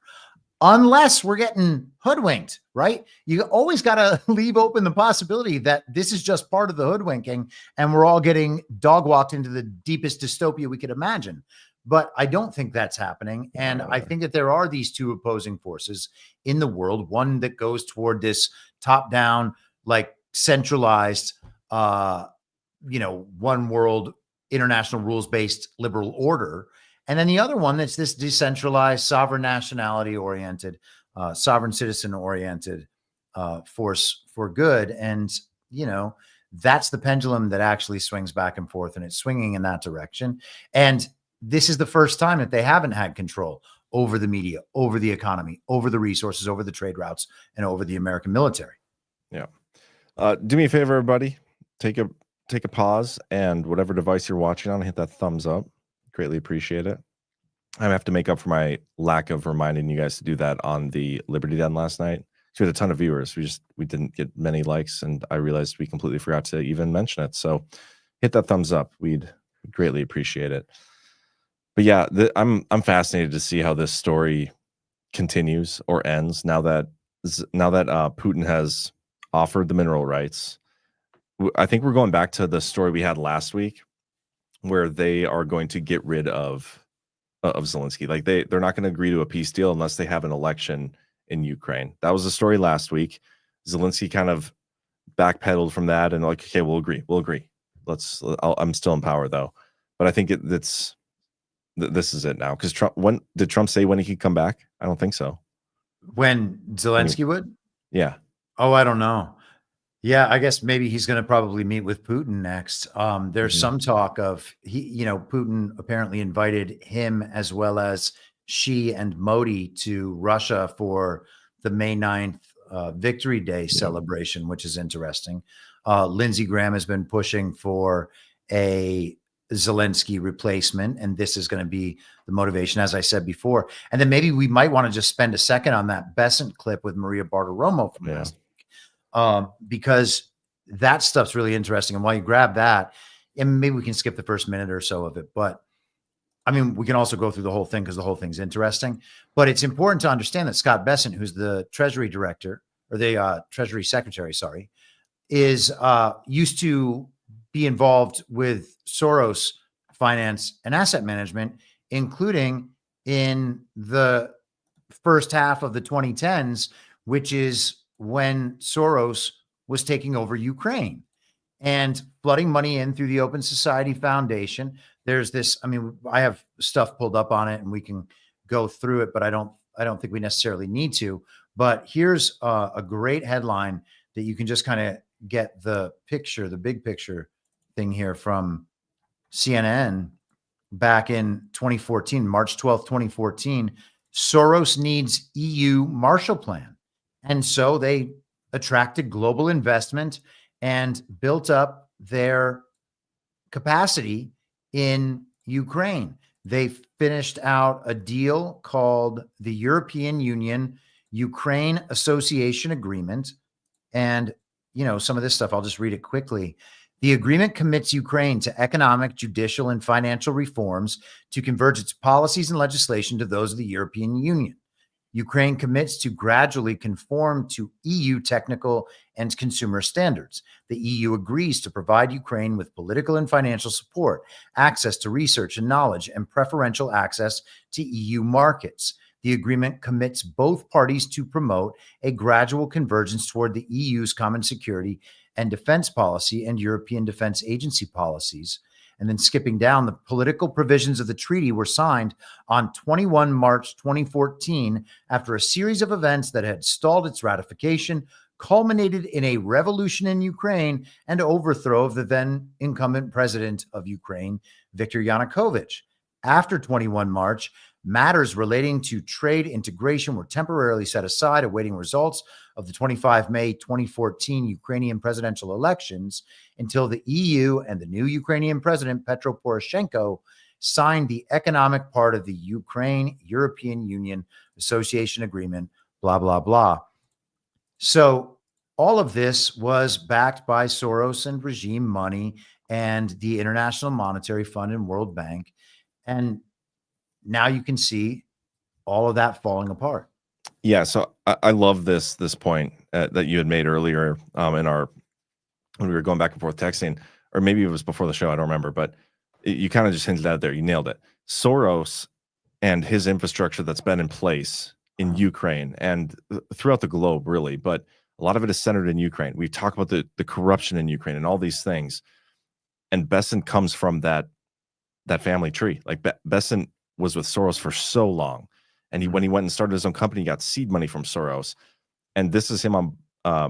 Unless we're getting hoodwinked, right? You always got to leave open the possibility that this is just part of the hoodwinking and we're all getting dog walked into the deepest dystopia we could imagine. But I don't think that's happening. And I think that there are these two opposing forces in the world, one that goes toward this top down, like centralized, one world, international rules based liberal order. And then the other one that's this decentralized, sovereign nationality oriented, sovereign citizen oriented force for good. And, that's the pendulum that actually swings back and forth, and it's swinging in that direction. And this is the first time that they haven't had control over the media, over the economy, over the resources, over the trade routes, and over the American military. Yeah. Do me a favor, everybody. Take a pause, and whatever device you're watching on, hit that thumbs up. Greatly appreciate it. I have to make up for my lack of reminding you guys to do that on the Liberty Den last night. So we had a ton of viewers. We didn't get many likes, and I realized we completely forgot to even mention it. So hit that thumbs up. We'd greatly appreciate it. But yeah, I'm fascinated to see how this story continues or ends now that Putin has offered the mineral rights. I think we're going back to the story we had last week, where they are going to get rid of Zelensky. Like they're not going to agree to a peace deal unless they have an election in Ukraine. That was the story last week. Zelensky kind of backpedaled from that and like, okay, we'll agree. I'm still in power though, but I think this is it now. Because when did Trump say when he could come back? I don't think so. When Zelensky would? Yeah. Oh, I don't know. Yeah, I guess maybe he's going to probably meet with Putin next. There's some talk of Putin apparently invited him as well as Xi and Modi to Russia for the May 9th Victory Day celebration, which is interesting. Lindsey Graham has been pushing for a Zelensky replacement, and this is going to be the motivation, as I said before. And then maybe we might want to just spend a second on that Bessent clip with Maria Bartiromo from last week, because that stuff's really interesting. And while you grab that, and maybe we can skip the first minute or so of it, but I mean, we can also go through the whole thing because the whole thing's interesting. But it's important to understand that Scott Bessent, who's the Treasury Director, or the Treasury Secretary, sorry, is used to be involved with Soros finance and asset management, including in the first half of the 2010s, which is when Soros was taking over Ukraine and flooding money in through the Open Society Foundation. There's this, I mean, I have stuff pulled up on it and we can go through it, but I don't think we necessarily need to. But here's a great headline that you can just kind of get the picture, the big picture thing here from CNN back in 2014, March 12th, 2014. Soros needs EU Marshall Plan. And so they attracted global investment and built up their capacity in Ukraine. They finished out a deal called the European Union Ukraine Association Agreement. And, some of this stuff, I'll just read it quickly. The agreement commits Ukraine to economic, judicial, and financial reforms to converge its policies and legislation to those of the European Union. Ukraine commits to gradually conform to EU technical and consumer standards. The EU agrees to provide Ukraine with political and financial support, access to research and knowledge, and preferential access to EU markets. The agreement commits both parties to promote a gradual convergence toward the EU's common security and defense policy and European Defense Agency policies. And then skipping down, the political provisions of the treaty were signed on 21 March 2014 after a series of events that had stalled its ratification, culminated in a revolution in Ukraine and overthrow of the then incumbent president of Ukraine, Viktor Yanukovych. After 21 March, matters relating to trade integration were temporarily set aside, awaiting results of the 25 May 2014 Ukrainian presidential elections until the EU and the new Ukrainian president, Petro Poroshenko, signed the economic part of the Ukraine-European Union Association Agreement, blah, blah, blah. So all of this was backed by Soros and regime money and the International Monetary Fund and World Bank. And now you can see all of that falling apart. Yeah, so I love this point that you had made earlier when we were going back and forth texting, or maybe it was before the show, I don't remember, but you kind of just hinted at it there. You nailed it. Soros and his infrastructure that's been in place in Ukraine and throughout the globe, really, but a lot of it is centered in Ukraine. We talk about the corruption in Ukraine and all these things, and Bessent comes from that family tree. Like Bessent was with Soros for so long. And when he went and started his own company, he got seed money from Soros. And this is him on, how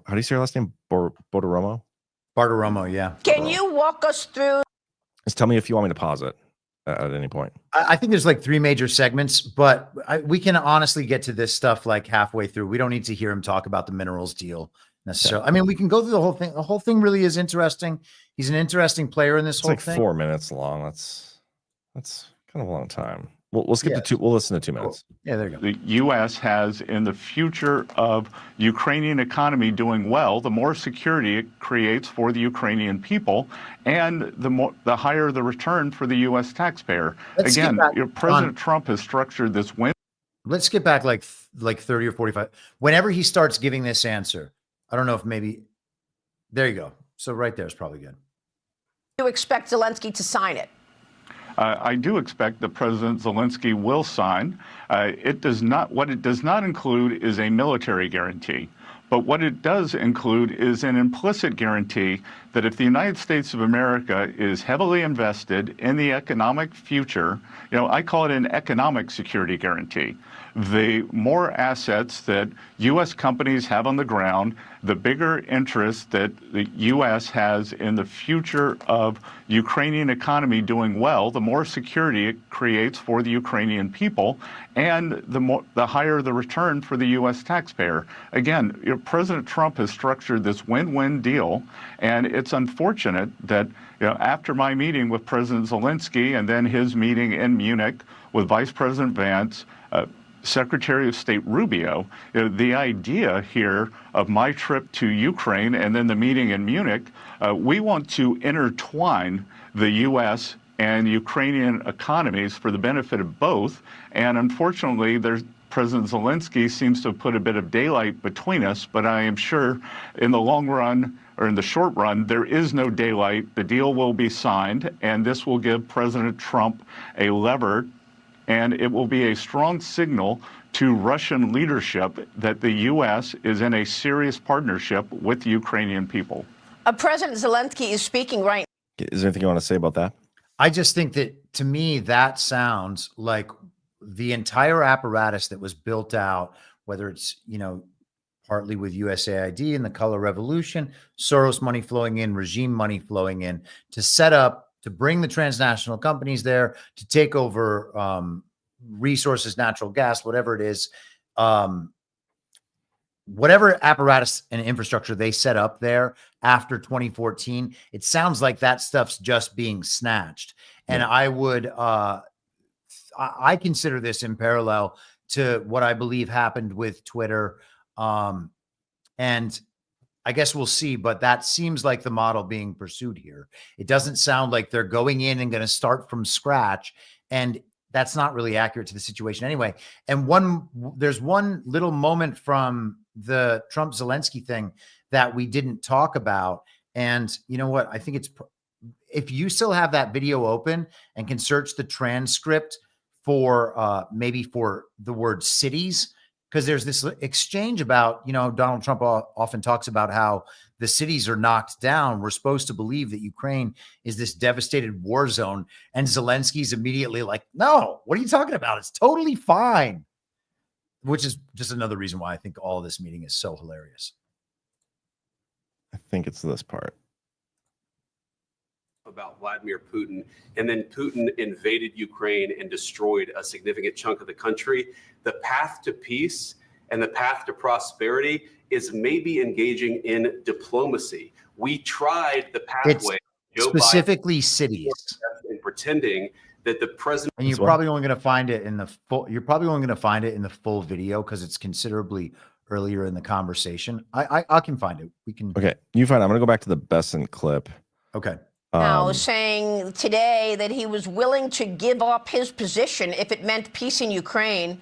do you say your last name? Bartiromo? Bartiromo, yeah. Can you walk us through? Just tell me if you want me to pause it at any point. I think there's like 3 major segments, but we can honestly get to this stuff like halfway through. We don't need to hear him talk about the minerals deal necessarily. Okay. I mean, we can go through the whole thing. The whole thing really is interesting. He's an interesting player in this whole thing. It's like 4 minutes long. That's kind of a long time. We'll skip the 2. We'll listen to 2 minutes. Cool. Yeah, there you go. The U.S. has, in the future of Ukrainian economy doing well, the more security it creates for the Ukrainian people, and the higher the return for the U.S. taxpayer. Again, President Trump has structured this win. Let's get back like 30 or 45. Whenever he starts giving this answer, I don't know if maybe There you go. So right there is probably good. You expect Zelensky to sign it? I do expect that President Zelensky will sign. It does not. What it does not include is a military guarantee. But what it does include is an implicit guarantee that if the United States of America is heavily invested in the economic future, I call it an economic security guarantee. The more assets that U.S. companies have on the ground, the bigger interest that the U.S. has in the future of Ukrainian economy doing well, the more security it creates for the Ukrainian people, and the higher the return for the U.S. taxpayer. Again, President Trump has structured this win-win deal, and it's unfortunate that after my meeting with President Zelensky and then his meeting in Munich with Vice President Vance, Secretary of State Rubio, the idea here of my trip to Ukraine and then the meeting in Munich, we want to intertwine the U.S. and Ukrainian economies for the benefit of both. And unfortunately, President Zelensky seems to have put a bit of daylight between us, but I am sure in the long run, or in the short run, there is no daylight. The deal will be signed, and this will give President Trump a lever, and it will be a strong signal to Russian leadership that the U.S. is in a serious partnership with the Ukrainian people. President Zelensky is speaking right now. Is there anything you want to say about that? I just think that, to me, that sounds like the entire apparatus that was built out, whether it's, partly with USAID and the Color Revolution, Soros money flowing in, regime money flowing in, to set up, to bring the transnational companies there, to take over resources, natural gas, whatever it is, whatever apparatus and infrastructure they set up there after 2014, it sounds like that stuff's just being snatched. And I would, I consider this in parallel to what I believe happened with Twitter. And I guess we'll see, but that seems like the model being pursued here. It doesn't sound like they're going in and going to start from scratch. And that's not really accurate to the situation anyway. And there's one little moment from the Trump Zelensky thing that we didn't talk about. And you know what? I think it's, if you still have that video open and can search the transcript for maybe for the word cities, because there's this exchange about, Donald Trump often talks about how the cities are knocked down. We're supposed to believe that Ukraine is this devastated war zone. And Zelensky's immediately like, no, what are you talking about? It's totally fine. Which is just another reason why I think all of this meeting is so hilarious. I think it's this part. About Vladimir Putin, and then Putin invaded Ukraine and destroyed a significant chunk of the country. The path to peace and the path to prosperity is maybe engaging in diplomacy. We tried the pathway. It's specifically cities. And pretending that the president. And you're probably only going to find it in the full. You're probably only going to find it in the full video because it's considerably earlier in the conversation. I can find it. We can. Okay, you find it. I'm going to go back to the Besson clip. Okay. Now saying today that he was willing to give up his position if it meant peace in Ukraine,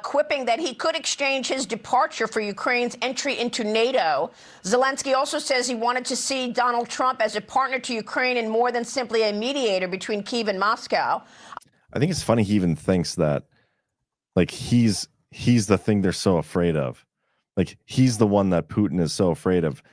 quipping that he could exchange his departure for Ukraine's entry into NATO. Zelensky also says he wanted to see Donald Trump as a partner to Ukraine and more than simply a mediator between Kyiv and Moscow. I think it's funny he even thinks that, like, he's the thing they're so afraid of. Like, he's the one that Putin is so afraid of,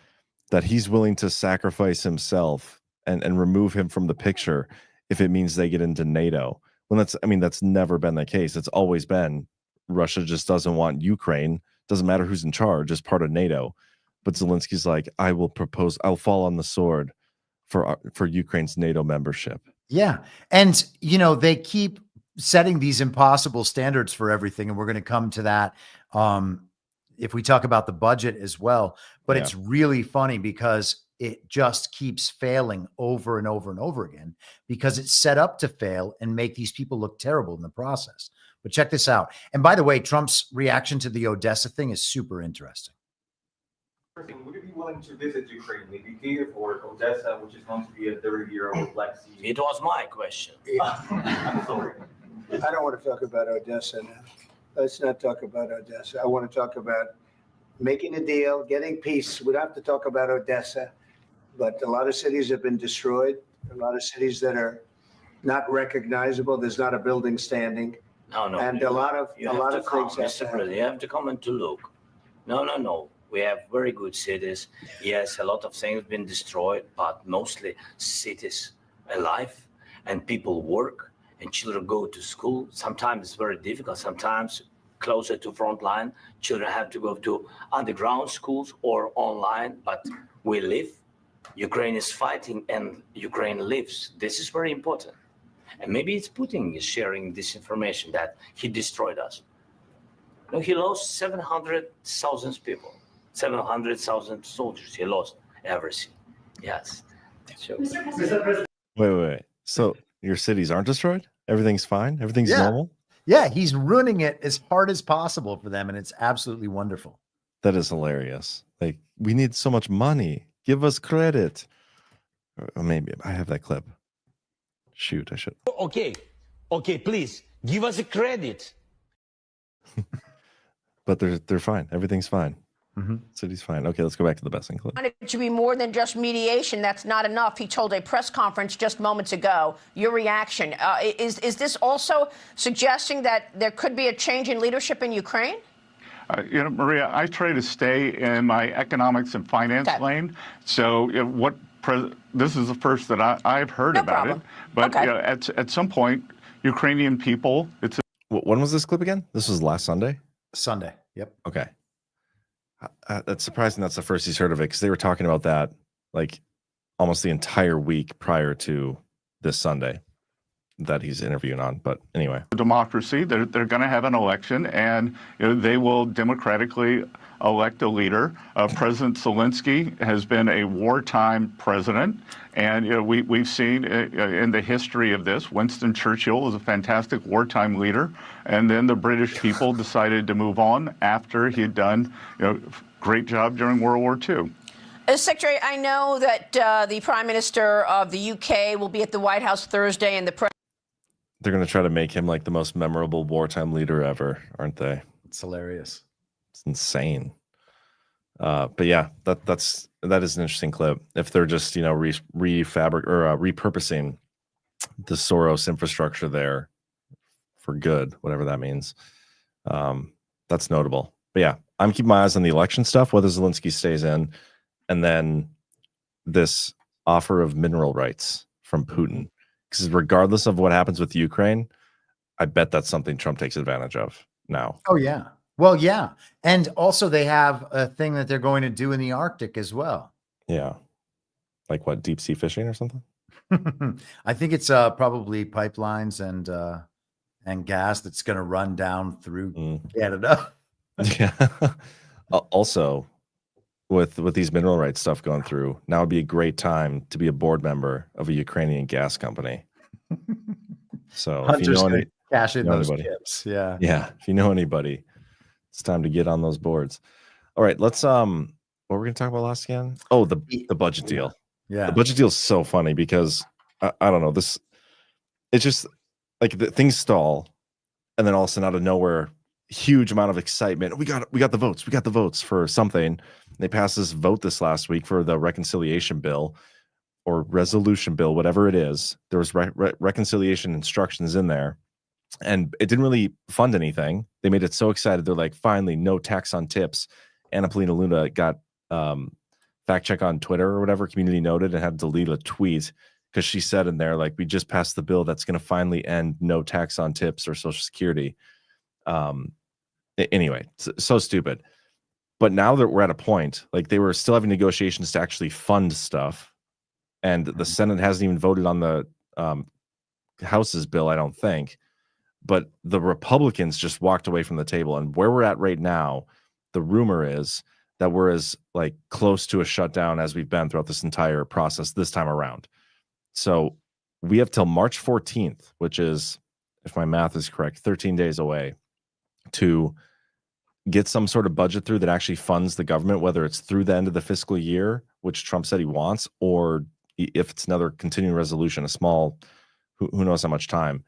that he's willing to sacrifice himself and remove him from the picture if it means they get into NATO. When that's never been the case. It's always been Russia just doesn't want Ukraine. Doesn't matter who's in charge, just part of NATO. But Zelensky's like, I'll fall on the sword for Ukraine's NATO membership. Yeah. And, they keep setting these impossible standards for everything. And we're going to come to that if we talk about the budget as well. But It's really funny because it just keeps failing over and over and over again because it's set up to fail and make these people look terrible in the process. But check this out. And by the way, Trump's reaction to the Odessa thing is super interesting. Would you be willing to visit Ukraine, maybe Kyiv or Odessa, which is going to be a 30-year-old Black Sea? It was my question. I'm sorry. I don't want to talk about Odessa now. Let's not talk about Odessa. I want to talk about making a deal, getting peace. We don't have to talk about Odessa, but a lot of cities have been destroyed. A lot of cities that are not recognizable. There's not a building standing. No. And a lot of You have to come, things have Mr. to President. You have to come and to look. No. We have very good cities. Yes, a lot of things have been destroyed, but mostly cities alive and people work and children go to school. Sometimes it's very difficult. Sometimes closer to front line, children have to go to underground schools or online, but we live. Ukraine is fighting and Ukraine lives. This is very important. And maybe it's Putin is sharing this information that he destroyed us. No, he lost 700,000 people, 700,000 soldiers. He lost everything. Yes. So, Wait. So your cities aren't destroyed? Everything's fine? Everything's Yeah. normal? Yeah, he's ruining it as hard as possible for them, and it's absolutely wonderful. That is hilarious. Like, we need so much money. Give us credit. Or maybe I have that clip. Shoot, I should. Okay, please give us a credit. But they're fine. Everything's fine. City's fine. Okay, let's go back to the best clip. It should be more than just mediation. That's not enough. He told a press conference just moments ago. Your reaction is this also suggesting that there could be a change in leadership in Ukraine? Maria, I try to stay in my economics and finance lane. So this is the first that I've heard about it. But at some point, Ukrainian people, when was this clip again? This was last Sunday? Sunday. Yep. Okay. That's surprising. That's the first he's heard of it, because they were talking about that like almost the entire week prior to this Sunday that he's interviewing on. But anyway, democracy, they're going to have an election, and they will democratically elect a leader. President Zelensky has been a wartime president, and we've seen in the history of this, Winston Churchill was a fantastic wartime leader, and then the British people decided to move on after he had done great job during World War II. Secretary, I know that the Prime Minister of the UK will be at the White House Thursday, and they're going to try to make him like the most memorable wartime leader ever, aren't they? It's hilarious. It's insane. But yeah, that is an interesting clip. If they're just repurposing the Soros infrastructure there for good, whatever that means, that's notable. But yeah, I'm keeping my eyes on the election stuff, whether Zelensky stays in, and then this offer of mineral rights from Putin. Because regardless of what happens with Ukraine, I bet that's something Trump takes advantage of now. Oh, yeah. Well, yeah. And also they have a thing that they're going to do in the Arctic as well. Yeah. Like what, deep sea fishing or something? I think it's probably pipelines and gas that's going to run down through Canada. Yeah. Also, with these mineral rights stuff going through, now would be a great time to be a board member of a Ukrainian gas company. So if you know cash in those anybody, chips. Yeah. If you know anybody, it's time to get on those boards. All right, let's what were we gonna talk about last again? Oh, the budget deal. Yeah. The budget deal is so funny because I don't know, it's just like things stall, and then all of a sudden out of nowhere, huge amount of excitement. We got the votes for something. They passed this vote this last week for the reconciliation bill or resolution bill, whatever it is. There was reconciliation instructions in there, and it didn't really fund anything. They made it so excited. They're like, finally, no tax on tips. Anna Polina Luna got fact check on Twitter or whatever, community noted, and had to delete a tweet because she said in there, like, we just passed the bill that's going to finally end no tax on tips or Social Security. Anyway, so stupid. But now that we're at a point, like, they were still having negotiations to actually fund stuff, and the Senate hasn't even voted on the House's bill, I don't think. But the Republicans just walked away from the table, and where we're at right now, the rumor is that we're as like close to a shutdown as we've been throughout this entire process this time around. So we have till March 14th, which is, if my math is correct, 13 days away, to get some sort of budget through that actually funds the government, whether it's through the end of the fiscal year, which Trump said he wants, or if it's another continuing resolution, a small, who knows how much time.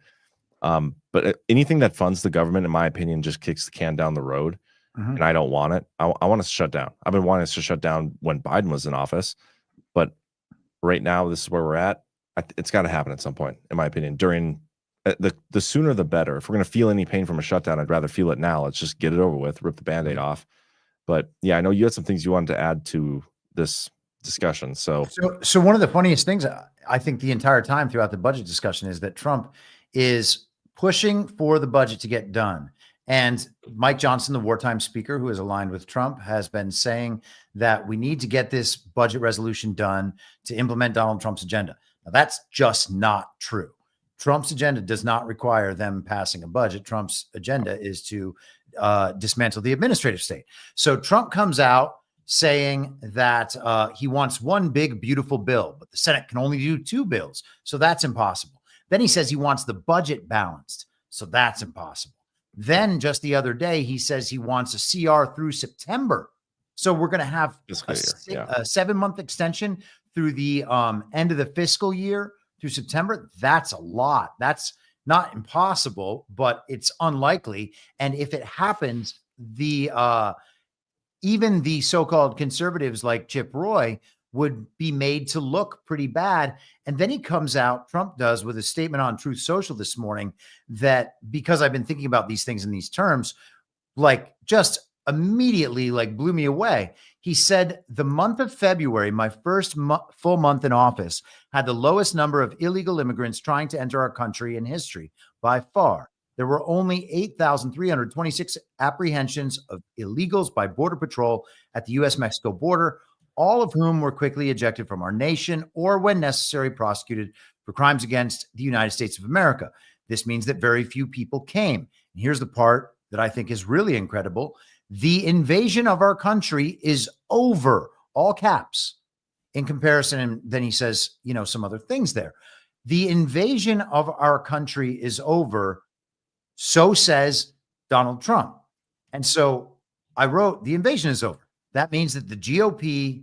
But anything that funds the government, in my opinion, just kicks the can down the road. and I don't want it. I want us to shut down. I've been wanting us to shut down when Biden was in office, but right now this is where we're at. It's got to happen at some point, in my opinion. During the sooner the better. If we're going to feel any pain from a shutdown, I'd rather feel it now. Let's just get it over with, rip the Band-Aid off. But yeah, I know you had some things you wanted to add to this discussion. So one of the funniest things I think the entire time throughout the budget discussion is that Trump is pushing for the budget to get done. And Mike Johnson, the wartime speaker who is aligned with Trump, has been saying that we need to get this budget resolution done to implement Donald Trump's agenda. Now, that's just not true. Trump's agenda does not require them passing a budget. Trump's agenda is to dismantle the administrative state. So Trump comes out saying that he wants one big, beautiful bill, but the Senate can only do 2 bills. So that's impossible. Then he says he wants the budget balanced. So that's impossible. Then just the other day, he says he wants a CR through September. So we're going to have a 7-month extension through the end of the fiscal year through September. That's a lot. That's not impossible, but it's unlikely. And if it happens, even the so-called conservatives like Chip Roy would be made to look pretty bad. And then he comes out, Trump does, with a statement on Truth Social this morning that, because I've been thinking about these things in these terms, like just immediately like blew me away. He said the month of February, my first full month in office, had the lowest number of illegal immigrants trying to enter our country in history by far. There were only 8,326 apprehensions of illegals by Border Patrol at the U.S.-Mexico border, all of whom were quickly ejected from our nation or, when necessary, prosecuted for crimes against the United States of America. This means that very few people came. And here's the part that I think is really incredible. The invasion of our country is over, all caps, in comparison. And then he says, some other things there. The invasion of our country is over. So says Donald Trump. And so I wrote, the invasion is over. That means that the GOP,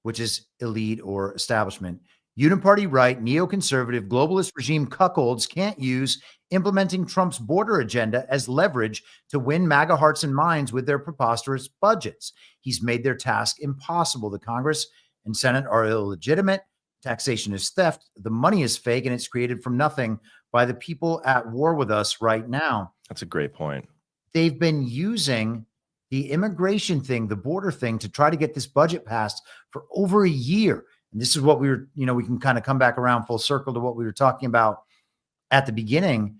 which is elite or establishment, uniparty right, neoconservative, globalist regime cuckolds can't use implementing Trump's border agenda as leverage to win MAGA hearts and minds with their preposterous budgets. He's made their task impossible. The Congress and Senate are illegitimate. Taxation is theft. The money is fake, and it's created from nothing by the people at war with us right now. That's a great point. They've been using the immigration thing, the border thing, to try to get this budget passed for over a year. And this is what we were, we can kind of come back around full circle to what we were talking about at the beginning.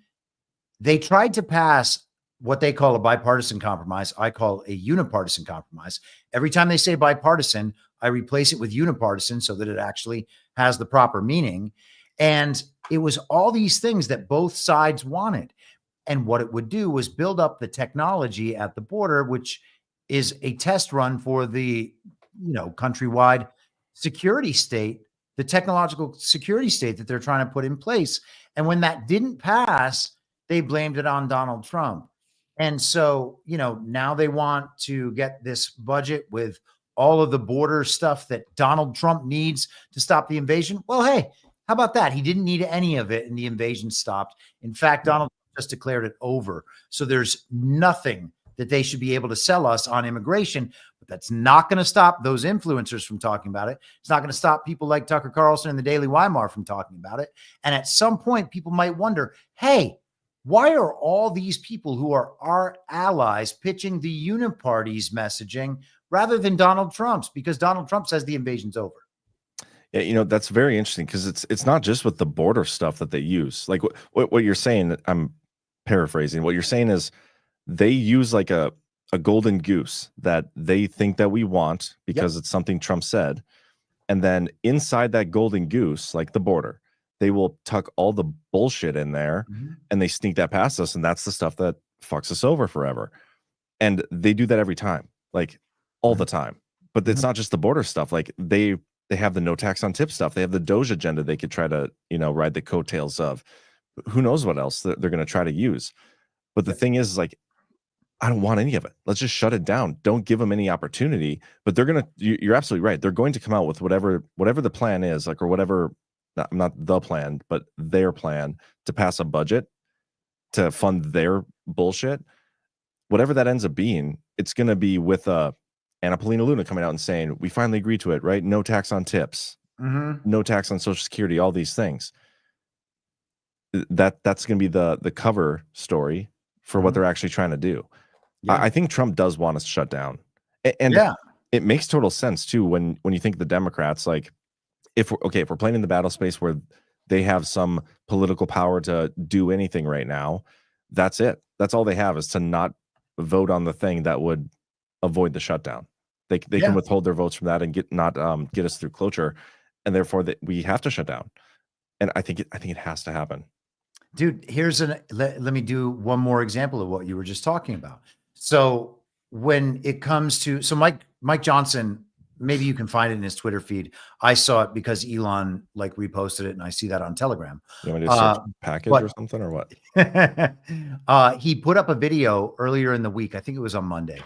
They tried to pass what they call a bipartisan compromise. I call a unipartisan compromise. Every time they say bipartisan, I replace it with unipartisan so that it actually has the proper meaning. And it was all these things that both sides wanted. And what it would do was build up the technology at the border, which is a test run for the, countrywide security state, the technological security state that they're trying to put in place. And when that didn't pass, they blamed it on Donald Trump. And so, now they want to get this budget with all of the border stuff that Donald Trump needs to stop the invasion. Well, hey, how about that? He didn't need any of it, and the invasion stopped. In fact, Donald just declared it over. So there's nothing that they should be able to sell us on immigration, but that's not going to stop those influencers from talking about it. It's not going to stop people like Tucker Carlson and the Daily Weimar from talking about it. And at some point, people might wonder, hey, why are all these people who are our allies pitching the uniparty's messaging rather than Donald Trump's? Because Donald Trump says the invasion's over. Yeah, that's very interesting, because it's not just with the border stuff that they use. Like what you're saying, I'm paraphrasing. What you're saying is they use like a golden goose that they think that we want because it's something Trump said. And then inside that golden goose, like the border, they will tuck all the bullshit in there and they sneak that past us. And that's the stuff that fucks us over forever. And they do that every time, like all the time. But it's not just the border stuff. Like they have the no tax on tip stuff. They have the Doge agenda they could try to, ride the coattails of. Who knows what else they're going to try to use. But the thing is like, I don't want any of it. Let's just shut it down. Don't give them any opportunity. But they're going to, you're absolutely right. They're going to come out with whatever the plan is, like, or whatever, not the plan, but their plan to pass a budget to fund their bullshit. whatever that ends up being, it's going to be with Anna Paulina Luna coming out and saying, we finally agreed to it, right? No tax on tips, no tax on Social Security, all these things. That's going to be the cover story for what they're actually trying to do. I think Trump does want us to shut down. And it makes total sense too when you think the Democrats, like, if we're playing in the battle space where they have some political power to do anything right now, that's it. That's all they have, is to not vote on the thing that would avoid the shutdown. They can withhold their votes from that and get us through cloture, and therefore we have to shut down. And I think it has to happen. Dude, let me do one more example of what you were just talking about. So when it comes to, Mike Johnson, maybe you can find it in his Twitter feed. I saw it because Elon like reposted it, and I see that on Telegram. You want me to search package or something, or what? He put up a video earlier in the week, I think it was on Monday,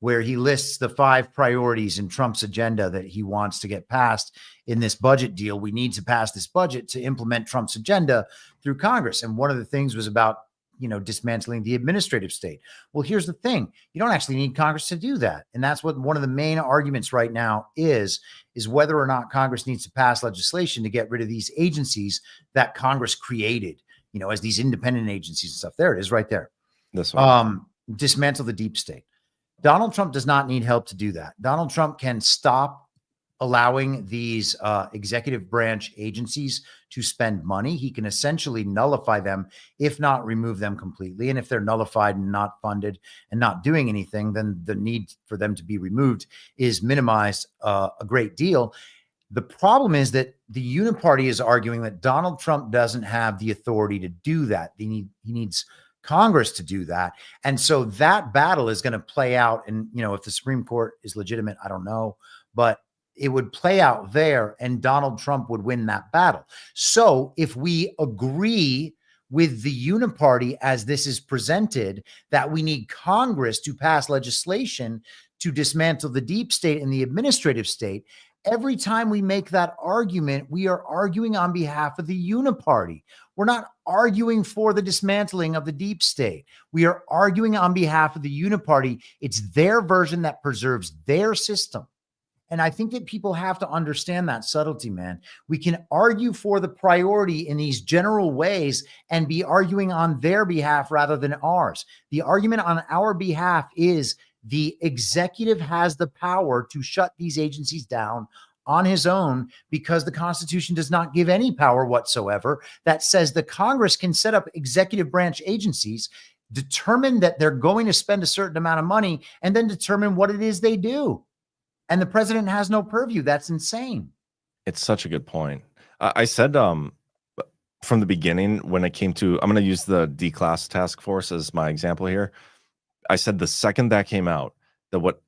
where he lists the 5 priorities in Trump's agenda that he wants to get passed in this budget deal. We need to pass this budget to implement Trump's agenda through Congress. And one of the things was about, dismantling the administrative state. Well, here's the thing. You don't actually need Congress to do that. And that's what one of the main arguments right now is whether or not Congress needs to pass legislation to get rid of these agencies that Congress created, as these independent agencies and stuff. There it is right there. This one. Dismantle the deep state. Donald Trump does not need help to do that. Donald Trump can stop allowing these executive branch agencies to spend money. He can essentially nullify them, if not remove them completely. And if they're nullified and not funded and not doing anything, then the need for them to be removed is minimized a great deal. The problem is that the Uniparty is arguing that Donald Trump doesn't have the authority to do that. He needs Congress to do that. And so that battle is going to play out. And, if the Supreme Court is legitimate, I don't know, but it would play out there, and Donald Trump would win that battle. So if we agree with the Uniparty as this is presented, that we need Congress to pass legislation to dismantle the deep state and the administrative state, every time we make that argument, we are arguing on behalf of the Uniparty. We're not arguing for the dismantling of the deep state. We are arguing on behalf of the Uniparty. It's their version that preserves their system. And I think that people have to understand that subtlety, man. We can argue for the priority in these general ways and be arguing on their behalf rather than ours. The argument on our behalf is the executive has the power to shut these agencies down on his own, because the Constitution does not give any power whatsoever that says the Congress can set up executive branch agencies, determine that they're going to spend a certain amount of money, and then determine what it is they do. And the president has no purview. That's insane. It's such a good point. I said from the beginning, when it came to, I'm going to use the D-class task force as my example here. I said the second that came out, that what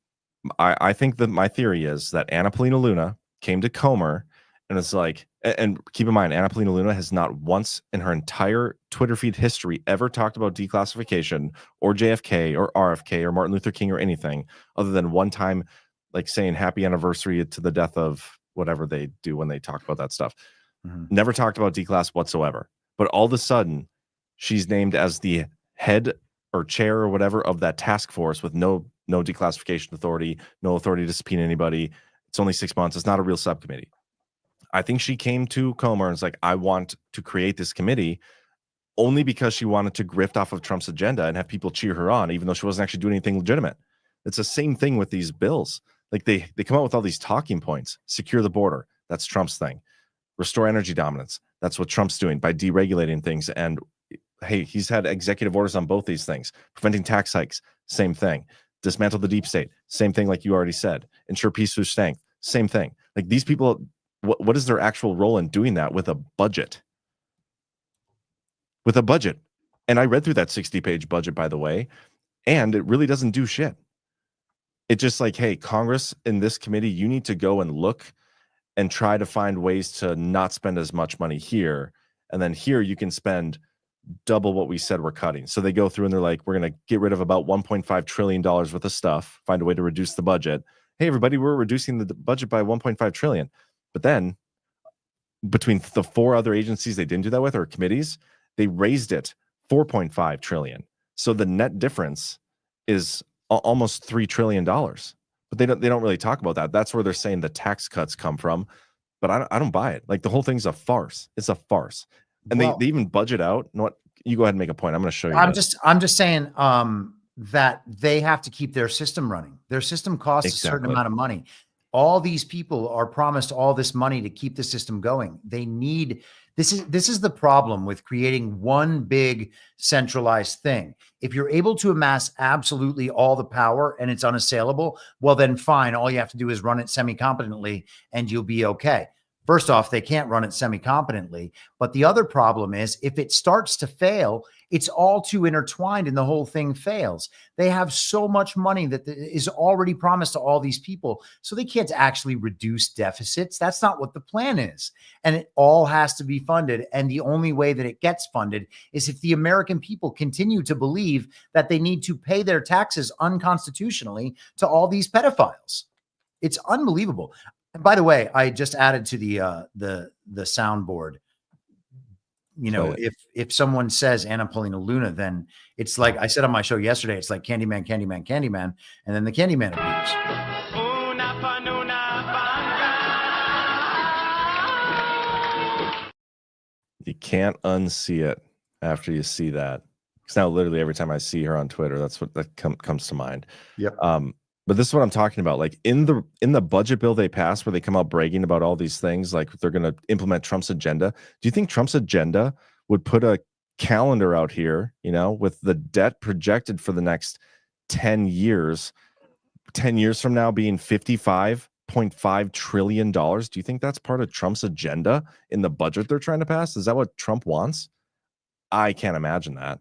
I think that my theory is that Anna Paulina Luna came to Comer and it's like, and keep in mind, Anna Paulina Luna has not once in her entire Twitter feed history ever talked about declassification or JFK or RFK or Martin Luther King or anything, other than one time, like saying happy anniversary to the death of whatever they do when they talk about that stuff. Never talked about declass whatsoever. But all of a sudden, she's named as the head or chair or whatever of that task force with no declassification authority, no authority to subpoena anybody. It's only 6 months. It's not a real subcommittee. I think she came to Comer and was like, I want to create this committee, only because she wanted to grift off of Trump's agenda and have people cheer her on, even though she wasn't actually doing anything legitimate. It's the same thing with these bills. Like they come out with all these talking points. Secure the border. That's Trump's thing. Restore energy dominance. That's what Trump's doing by deregulating things. And hey, he's had executive orders on both these things. Preventing tax hikes. Same thing. Dismantle the deep state. Same thing, like you already said. Ensure peace through strength. Same thing. Like these people, what is their actual role in doing that with a budget? With a budget. And I read through that 60-page budget, by the way, and it really doesn't do shit. It's just like, hey, Congress in this committee, you need to go and look and try to find ways to not spend as much money here. And then here you can spend double what we said we're cutting. So they go through and they're like, we're going to get rid of about $1.5 trillion worth of stuff, find a way to reduce the budget. Hey, everybody, we're reducing the budget by $1.5 trillion. But then between the 4 other agencies they didn't do that with, or committees, they raised it $4.5 trillion. So the net difference is almost $3 trillion. But they don't really talk about that. That's where they're saying the tax cuts come from. But I don't buy it. Like the whole thing's a farce. It's a farce. And Well, they even budget out. You know what? You go ahead and make a point. I'm going to show you. I'm this. just saying that they have to keep their system running. Their system costs a certain amount of money. All these people are promised all this money to keep the system going. They need this is the problem with creating one big centralized thing. If you're able to amass absolutely all the power and it's unassailable, well then fine. All you have to do is run it semi-competently and you'll be okay. First off, they can't run it semi-competently. But the other problem is if it starts to fail, it's all too intertwined and the whole thing fails. They have so much money that is already promised to all these people. So they can't actually reduce deficits. That's not what the plan is. And it all has to be funded. And the only way that it gets funded is if the American people continue to believe that they need to pay their taxes unconstitutionally to all these pedophiles. It's unbelievable. And by the way, I just added to the soundboard. You know, if someone says Anna Paulina Luna, then it's like I said on my show yesterday, it's like Candyman, Candyman, Candyman, and then the Candyman appears. You can't unsee it after you see that. Because now literally every time I see her on Twitter, that's what comes to mind. Yep. But this is what I'm talking about. Like in the budget bill they passed, where they come out bragging about all these things, like they're going to implement Trump's agenda. Do you think Trump's agenda would put a calendar out here, you know, with the debt projected for the next 10 years, 10 years from now being $55.5 trillion? Do you think that's part of Trump's agenda in the budget they're trying to pass? Is that what Trump wants? I can't imagine that.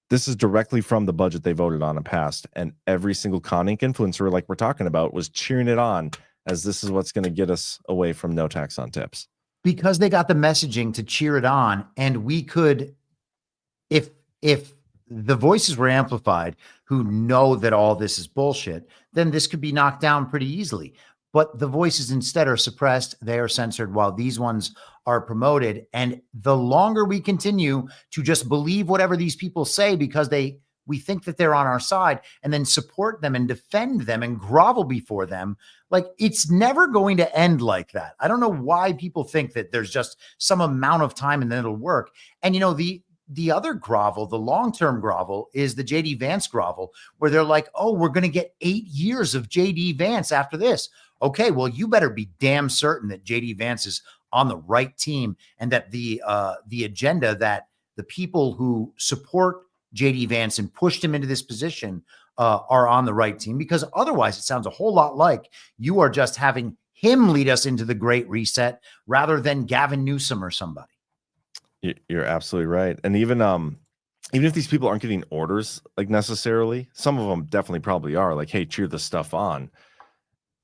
This is directly from the budget they voted on and passed, and every single Con Inc. influencer, like we're talking about, was cheering it on as this is what's going to get us away from no tax on tips. Because they got the messaging to cheer it on, and we could, if the voices were amplified who know that all this is bullshit, then this could be knocked down pretty easily. But the voices instead are suppressed, they are censored, while these ones are promoted. And the longer we continue to just believe whatever these people say because we think that they're on our side, and then support them and defend them and grovel before them, like it's never going to end like that. I don't know why people think that there's just some amount of time and then it'll work. And you know, the other grovel, the long-term grovel, is the JD Vance grovel, where they're like, oh, we're going to get 8 years of JD Vance after this. Okay, well, you better be damn certain that JD Vance is on the right team, and that the agenda that the people who support JD Vance and pushed him into this position are on the right team, because otherwise it sounds a whole lot like you are just having him lead us into the Great Reset rather than Gavin Newsom or somebody. You're absolutely right. And even if these people aren't getting orders, like necessarily, some of them definitely probably are like, hey, cheer this stuff on.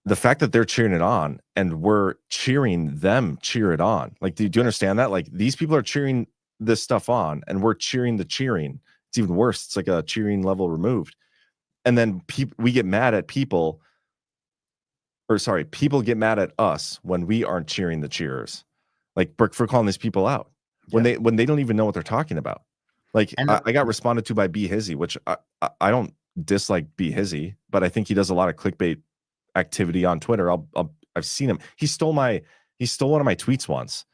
The fact that they're cheering it on and we're cheering them cheer it on. Like, do you understand that? Like, these people are cheering this stuff on and we're cheering the cheering. It's even worse. It's like a cheering level removed. And then we get mad at people, people get mad at us when we aren't cheering the cheerers. Like for calling these people out when they don't even know what they're talking about. Like, I got responded to by B Hizzy, which I don't dislike B Hizzy, but I think he does a lot of clickbait activity on Twitter. I've seen him. He stole one of my tweets once.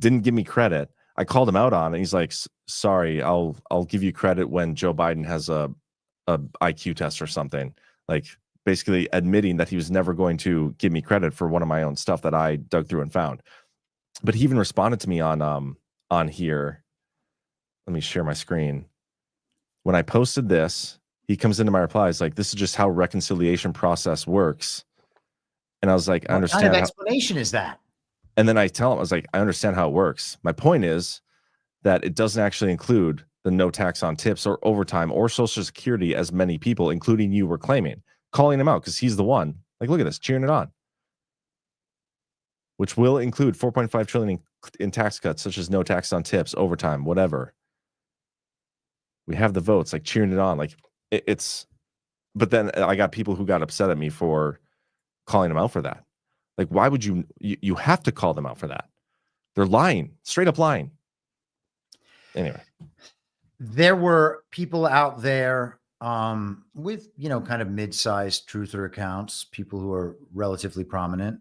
Didn't give me credit. I called him out on it. He's like, sorry, I'll give you credit when Joe Biden has a IQ test or something. Like, basically admitting that he was never going to give me credit for one of my own stuff that I dug through and found. But he even responded to me on here. Let me share my screen. When I posted this, he comes into my replies like, this is just how reconciliation process works. And I was like, I understand. What kind of explanation is that? And then I tell him, I was like, I understand how it works. My point is that it doesn't actually include the no tax on tips or overtime or Social Security, as many people, including you, were claiming, calling him out because he's the one. Like, look at this, cheering it on. Which will include 4.5 trillion in tax cuts, such as no tax on tips, overtime, whatever. We have the votes, like cheering it on. Like, it's, but then I got people who got upset at me for calling them out for that. Like, why would you have to call them out for that? They're lying, straight up lying. Anyway. There were people out there with, kind of mid-sized truther accounts, people who are relatively prominent,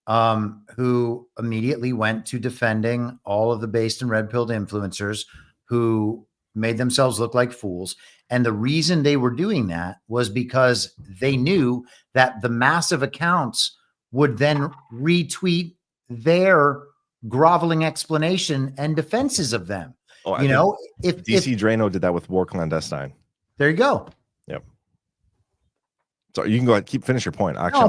who immediately went to defending all of the based and red-pilled influencers who made themselves look like fools. And the reason they were doing that was because they knew that the massive accounts would then retweet their groveling explanation and defenses of them. Oh, if DC Drano did that with War Clandestine. There you go. Yep. So you can go ahead, finish your point. Actually, no,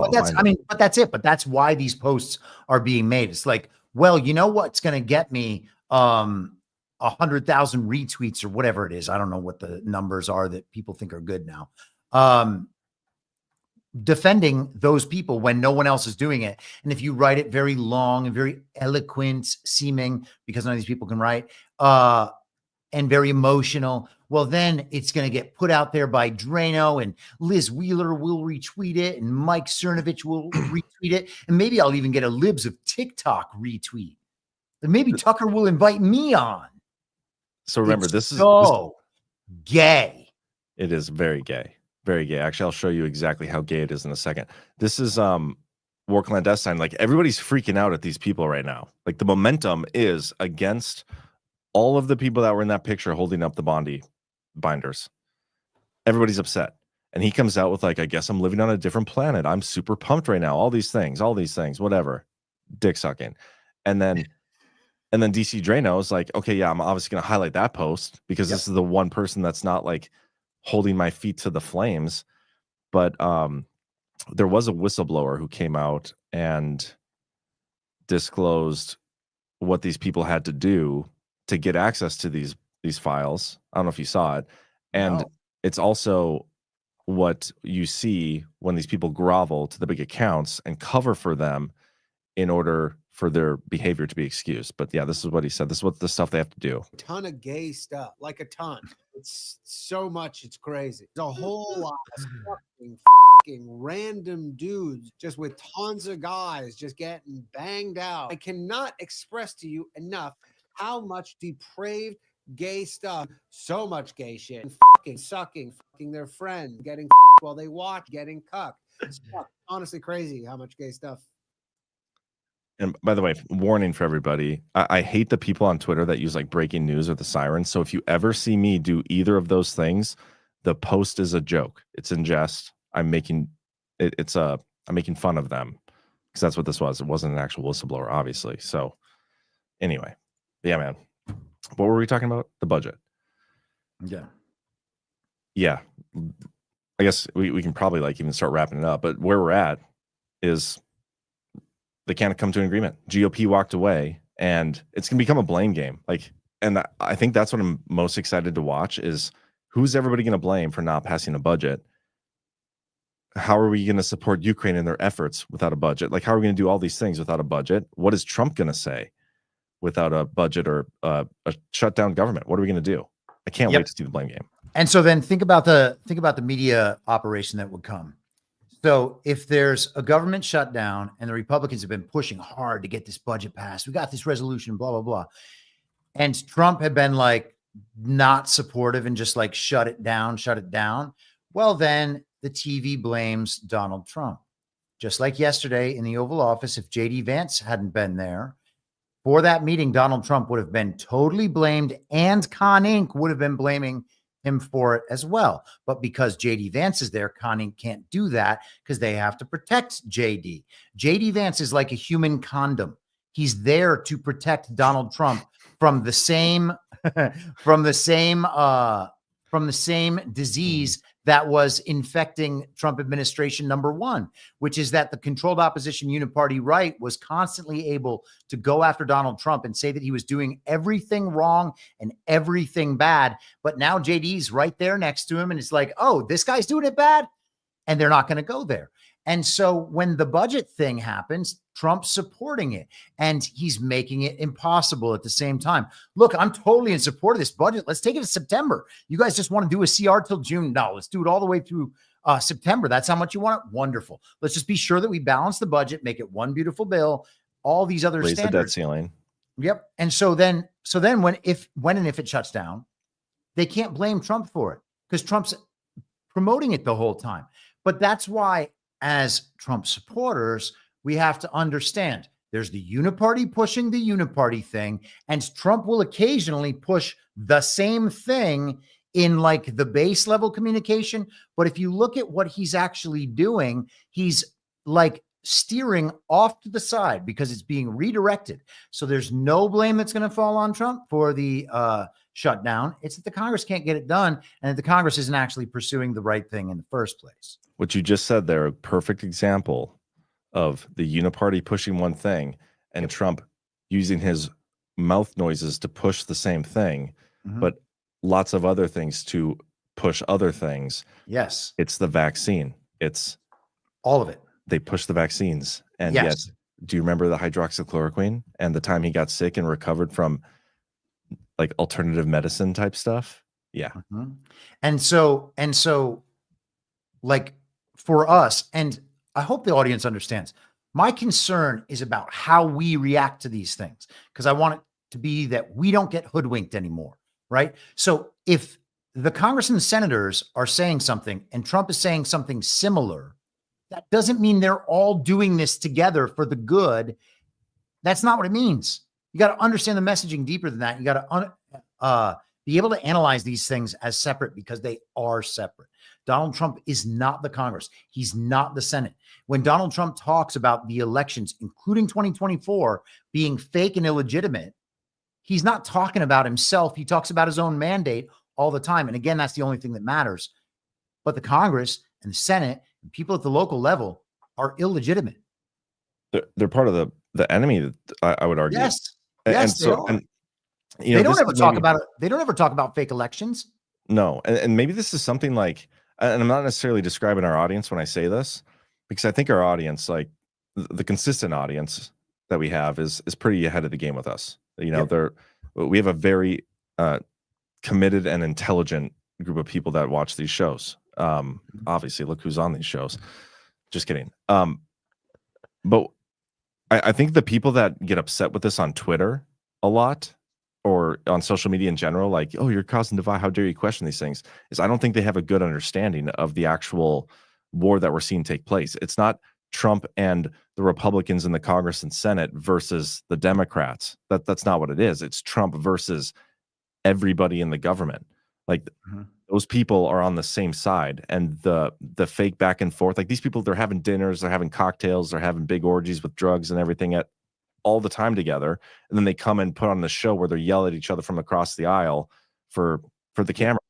but that's it. But that's why these posts are being made. It's like, well, you know what's going to get me 100,000 retweets or whatever it is. I don't know what the numbers are that people think are good now. Defending those people when no one else is doing it. And if you write it very long and very eloquent seeming, because none of these people can write, and very emotional, well, then it's going to get put out there by Drano, and Liz Wheeler will retweet it, and Mike Cernovich will retweet it. And maybe I'll even get a Libs of TikTok retweet. And maybe Tucker will invite me on. So remember, this is gay. It is very gay. Very gay. Actually, I'll show you exactly how gay it is in a second. This is War Clandestine. Like, everybody's freaking out at these people right now. Like, the momentum is against all of the people that were in that picture holding up the Bondi binders. Everybody's upset. And he comes out with, like, I guess I'm living on a different planet. I'm super pumped right now. All these things, whatever. Dick sucking. And then DC Drano is like, okay, yeah, I'm obviously going to highlight that post because this is the one person that's not like holding my feet to the flames. But there was a whistleblower who came out and disclosed what these people had to do to get access to these files. I don't know if you saw it. And it's also what you see when these people grovel to the big accounts and cover for them in order for their behavior to be excused. But yeah, this is what he said. This is what the stuff they have to do. A ton of gay stuff, like a ton. It's so much, it's crazy. There's a whole lot of fucking random dudes just with tons of guys just getting banged out. I cannot express to you enough how much depraved gay stuff, so much gay shit, and fucking sucking, fucking their friend, getting while they watch, getting cucked. It's honestly crazy how much gay stuff. And by the way, warning for everybody, I hate the people on Twitter that use like breaking news or the sirens. So if you ever see me do either of those things, the post is a joke. It's in jest. I'm making I'm making fun of them because that's what this was. It wasn't an actual whistleblower, obviously. So anyway, yeah, man. What were we talking about? The budget. Yeah. I guess we can probably like even start wrapping it up. But where we're at is they can't come to an agreement. GOP walked away, and it's going to become a blame game. And I think that's what I'm most excited to watch is who's everybody going to blame for not passing a budget? How are we going to support Ukraine in their efforts without a budget? Like, how are we going to do all these things without a budget? What is Trump going to say without a budget or a shutdown government? What are we going to do? I can't wait to see the blame game. And so then think about the media operation that would come. So if there's a government shutdown and the Republicans have been pushing hard to get this budget passed, we got this resolution, blah, blah, blah. And Trump had been like not supportive and just like shut it down. Well, then the TV blames Donald Trump. Just like yesterday in the Oval Office, if JD Vance hadn't been there for that meeting, Donald Trump would have been totally blamed, and Con Inc. would have been blaming him for it as well. But because JD Vance is there, Con Inc. can't do that because they have to protect JD. JD Vance is like a human condom. He's there to protect Donald Trump from the same disease that was infecting Trump administration number one, which is that the controlled opposition uniparty right was constantly able to go after Donald Trump and say that he was doing everything wrong and everything bad. But now JD's right there next to him, and it's like, oh, this guy's doing it bad, and they're not going to go there. And so when the budget thing happens, Trump's supporting it, and he's making it impossible at the same time. Look, I'm totally in support of this budget. Let's take it to September. You guys just want to do a CR till June? No, let's do it all the way through September. That's how much you want it? Wonderful. Let's just be sure that we balance the budget, make it one beautiful bill, all these other raise standards. the debt ceiling. Yep. And so then when and if it shuts down, they can't blame Trump for it because Trump's promoting it the whole time. But that's why, as Trump supporters, we have to understand there's the uniparty pushing the uniparty thing, and Trump will occasionally push the same thing in like the base level communication. But if you look at what he's actually doing, he's like steering off to the side because it's being redirected. So there's no blame that's going to fall on Trump for the shutdown. It's that the Congress can't get it done, and that the Congress isn't actually pursuing the right thing in the first place. What you just said there, a perfect example of the uniparty pushing one thing and Trump using his mouth noises to push the same thing, but lots of other things to push other things. Yes. It's the vaccine. It's all of it. They push the vaccines. And Yes. yet, do you remember the hydroxychloroquine and the time he got sick and recovered from like alternative medicine type stuff? Yeah. And so, like for us, and I hope the audience understands, my concern is about how we react to these things, because I want it to be that we don't get hoodwinked anymore, right? So if the Congress and the senators are saying something and Trump is saying something similar, that doesn't mean they're all doing this together for the good. That's not what it means. You got to understand the messaging deeper than that. You got to be able to analyze these things as separate, because they are separate. Donald Trump is not the Congress. He's not the Senate. When Donald Trump talks about the elections, including 2024, being fake and illegitimate, he's not talking about himself. He talks about his own mandate all the time. And again, that's the only thing that matters. But the Congress and the Senate and people at the local level are illegitimate. They're part of the enemy, I would argue. Yes. And Yes, they so, are. and, you know, They don't this ever is talk maybe- about it. They don't ever talk about fake elections. No, and maybe this is something like, and I'm not necessarily describing our audience when I say this, because I think our audience, like the consistent audience that we have, is pretty ahead of the game with us. You know, we have a very committed and intelligent group of people that watch these shows. Obviously, look who's on these shows. Just kidding. But I think the people that get upset with this on Twitter a lot, or on social media in general, like, oh, you're causing divide, how dare you question these things, is I don't think they have a good understanding of the actual war that we're seeing take place. It's not Trump and the Republicans in the Congress and Senate versus the Democrats. That's not what it is. It's Trump versus everybody in the government. Like those people are on the same side, and the fake back and forth, like these people, they're having dinners, they're having cocktails, they're having big orgies with drugs and everything at all the time together, and then they come and put on the show where they're yelling at each other from across the aisle for the cameras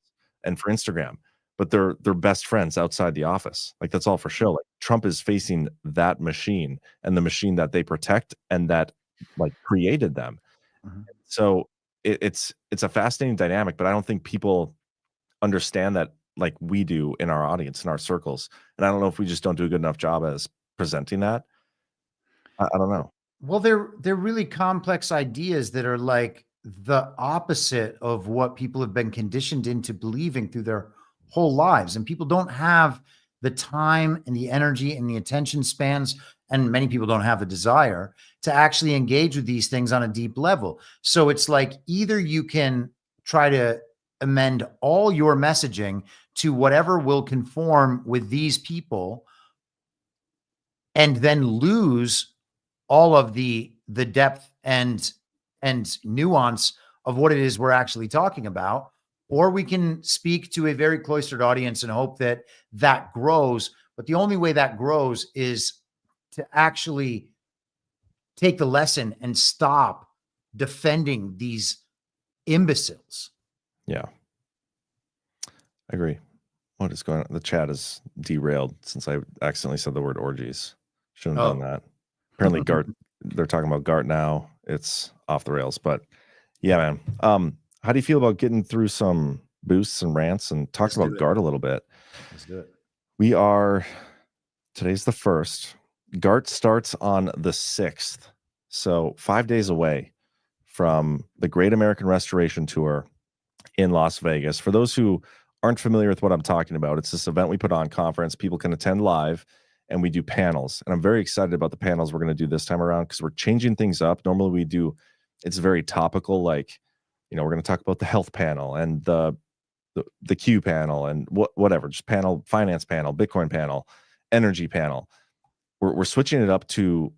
and for Instagram, but they're best friends outside the office. Like that's all for show. Like Trump is facing that machine, and the machine that they protect and that like created them. So it's a fascinating dynamic, but I don't think people understand that like we do in our audience, in our circles. And I don't know if we just don't do a good enough job as presenting that. I don't know. Well, they're really complex ideas that are like the opposite of what people have been conditioned into believing through their whole lives. And people don't have the time and the energy and the attention spans, and many people don't have the desire to actually engage with these things on a deep level. So it's like either you can try to amend all your messaging to whatever will conform with these people, and then lose all of the depth and nuance of what it is we're actually talking about, or we can speak to a very cloistered audience and hope that that grows. But the only way that grows is to actually take the lesson and stop defending these imbeciles. Yeah, I agree. What is going on? The chat is derailed since I accidentally said the word orgies. Shouldn't have done that. Apparently, Gart, they're talking about Gart now. It's off the rails, but yeah, man. How do you feel about getting through some boosts and rants and talking about Gart a little bit? Let's do it. Today's the 1st. Gart starts on the 6th. So 5 days away from the Great American Restoration Tour in Las Vegas. For those who aren't familiar with what I'm talking about, it's this event we put on, conference. People can attend live, and we do panels. And I'm very excited about the panels we're going to do this time around, because we're changing things up. Normally it's very topical, like, you know, we're going to talk about the health panel and the the Q panel and whatever, just panel, finance panel, Bitcoin panel, energy panel. We're switching it up to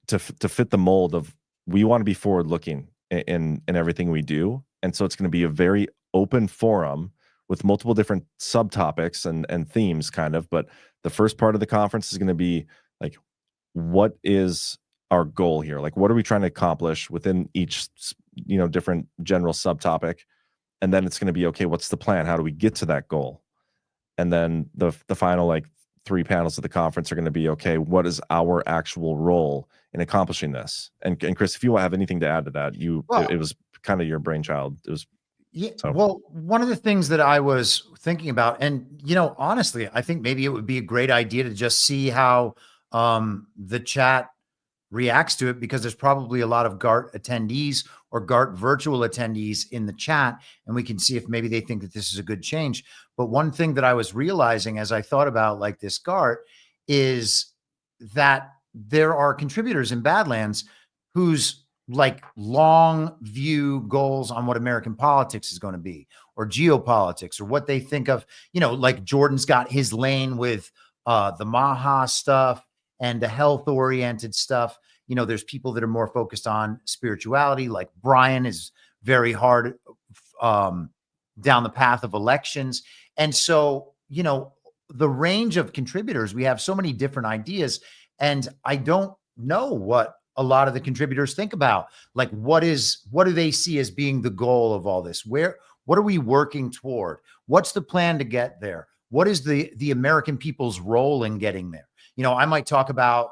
fit the mold of, we want to be forward looking in everything we do. And so it's going to be a very open forum with multiple different subtopics and themes kind of. But the first part of the conference is going to be like, what is our goal here? Like, what are we trying to accomplish within each, different general subtopic? And then it's going to be, okay, what's the plan? How do we get to that goal? And then the final like 3 panels of the conference are going to be, okay, what is our actual role in accomplishing this? And Chris, if you have anything to add to that, it was kind of your brainchild. It was. Yeah. So. Well, one of the things that I was thinking about, and honestly, I think maybe it would be a great idea to just see how the chat reacts to it, because there's probably a lot of GART attendees or GART virtual attendees in the chat, and we can see if maybe they think that this is a good change. But one thing that I was realizing as I thought about like this GART is that there are contributors in Badlands whose like long view goals on what American politics is going to be, or geopolitics, or what they think of, like Jordan's got his lane with the Maha stuff and the health oriented stuff. There's people that are more focused on spirituality, like Brian is very hard down the path of elections. And so, the range of contributors, we have so many different ideas, and I don't know what a lot of the contributors think about. Like, what do they see as being the goal of all this? What are we working toward? What's the plan to get there? What is the American people's role in getting there? I might talk about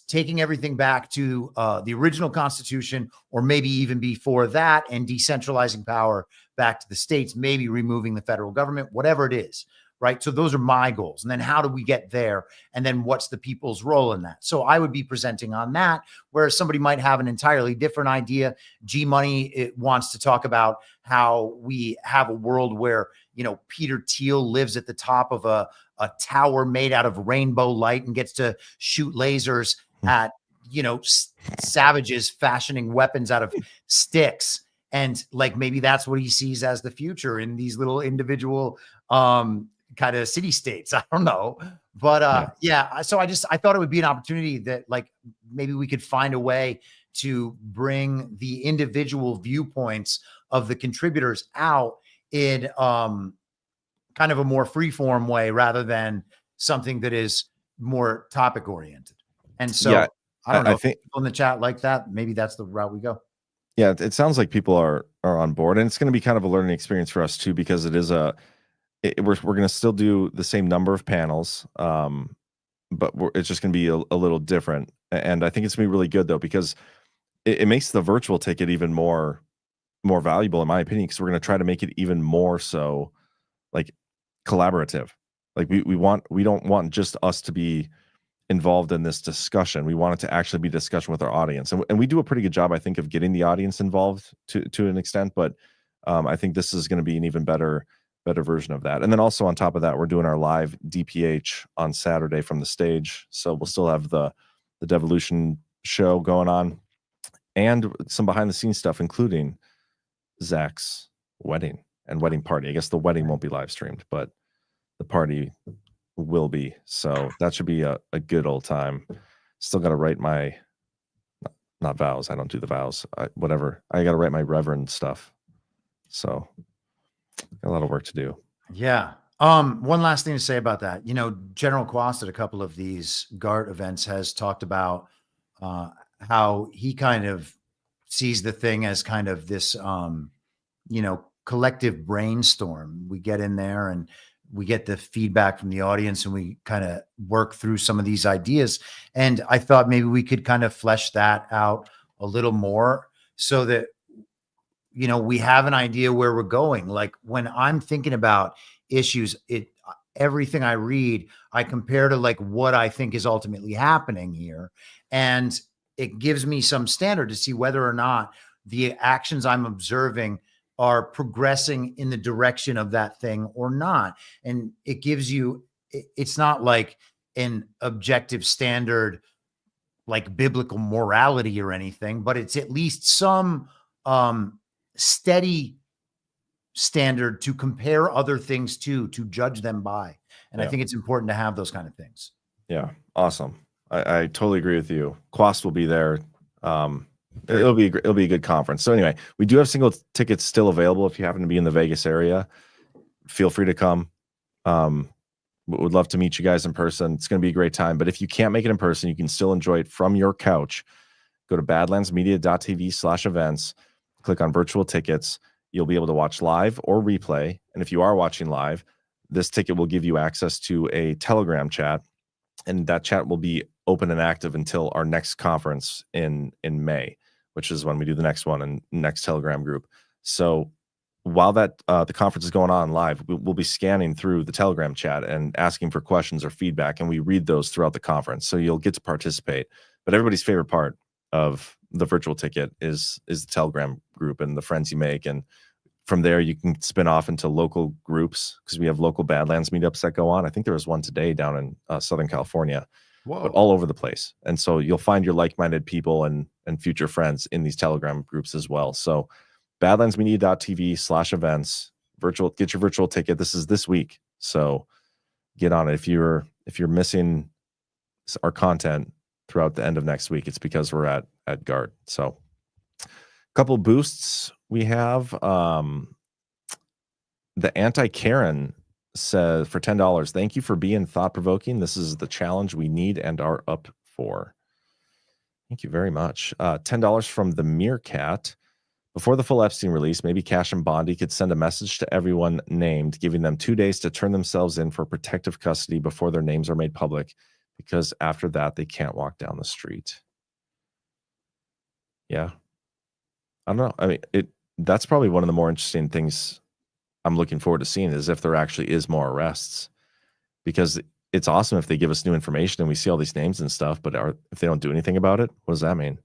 taking everything back to the original Constitution, or maybe even before that, and decentralizing power back to the states, maybe removing the federal government, whatever it is, right? So those are my goals. And then how do we get there? And then what's the people's role in that? So I would be presenting on that, whereas somebody might have an entirely different idea. G-Money wants to talk about how we have a world where, Peter Thiel lives at the top of a tower made out of rainbow light and gets to shoot lasers at, savages fashioning weapons out of sticks. And like, maybe that's what he sees as the future in these little individual kind of city states. I don't know. But yeah. So I thought it would be an opportunity that like, maybe we could find a way to bring the individual viewpoints of the contributors out in kind of a more free-form way, rather than something that is more topic oriented. And so yeah, I don't know, if think people in the chat like that, maybe that's the route we go. Yeah, it sounds like people are on board, and it's going to be kind of a learning experience for us too, because it is we're going to still do the same number of panels, but it's just going to be a little different. And I think it's going to be really good though, because it makes the virtual ticket even more valuable, in my opinion, because we're going to try to make it even more so like collaborative. Like we don't want just us to be involved in this discussion. We want it to actually be discussion with our audience, and we do a pretty good job, I think, of getting the audience involved to an extent. But I think this is going to be an even better version of that. And then also on top of that, we're doing our live DPH on Saturday from the stage, so we'll still have the Devolution show going on, and some behind the scenes stuff, including Zach's wedding and wedding party. I guess the wedding won't be live streamed, but the party will be. So that should be a good old time. Still got to write my, not vows. I don't do the vows. Whatever. I got to write my reverend stuff. So got a lot of work to do. Yeah. One last thing to say about that. General Quast at a couple of these GART events has talked about how he kind of sees the thing as kind of this, collective brainstorm. We get in there and we get the feedback from the audience, and we kind of work through some of these ideas. And I thought maybe we could kind of flesh that out a little more, so that, we have an idea where we're going. Like, when I'm thinking about issues, everything I read, I compare to like what I think is ultimately happening here. And it gives me some standard to see whether or not the actions I'm observing are progressing in the direction of that thing or not. And it gives you, it's not like an objective standard, like biblical morality or anything, but it's at least some steady standard to compare other things to judge them by. And I Yeah. think it's important to have those kind of things. Yeah, awesome. I totally agree with you. Quast will be there. It'll be a good conference. So anyway, we do have single tickets still available. If you happen to be in the Vegas area, feel free to come. Would love to meet you guys in person. It's going to be a great time. But if you can't make it in person, you can still enjoy it from your couch. Go to badlandsmedia.tv/events, click on virtual tickets. You'll be able to watch live or replay. And if you are watching live, this ticket will give you access to a Telegram chat. And that chat will be open and active until our next conference in May, which is when we do the next one and next Telegram group. So while that the conference is going on live, we'll be scanning through the Telegram chat and asking for questions or feedback, and we read those throughout the conference. So you'll get to participate. But everybody's favorite part of the virtual ticket is the Telegram group and the friends you make. And from there, you can spin off into local groups because we have local Badlands meetups that go on. I think there was one today down in Southern California, but all over the place. And so you'll find your like-minded people and future friends in these Telegram groups as well. So badlandsmedia.tv/events, get your virtual ticket. This is this week. So get on it. If you're missing our content throughout the end of next week, it's because we're at GARD. So a couple boosts. We have the Anti-Karen says for $10, thank you for being thought-provoking. This is the challenge we need and are up for. Thank you very much. $10 from the Meerkat. Before the full Epstein release, maybe Cash and Bondi could send a message to everyone named, giving them 2 days to turn themselves in for protective custody before their names are made public, because after that, they can't walk down the street. Yeah. I don't know. I mean, that's probably one of the more interesting things I'm looking forward to seeing is if there actually is more arrests, because it's awesome if they give us new information and we see all these names and stuff, but if they don't do anything about it, what does that mean?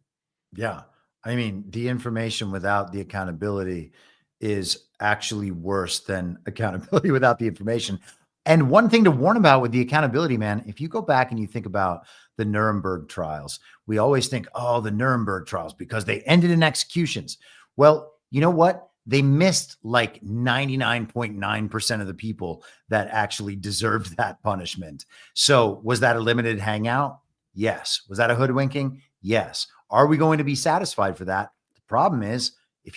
Yeah. I mean, the information without the accountability is actually worse than accountability without the information. And one thing to warn about with the accountability, man, if you go back and you think about the Nuremberg trials, we always think, oh, the Nuremberg trials, because they ended in executions. Well, you know what? They missed like 99.9% of the people that actually deserved that punishment. So was that a limited hangout? Yes. Was that a hoodwinking? Yes. Are we going to be satisfied for that? The problem is if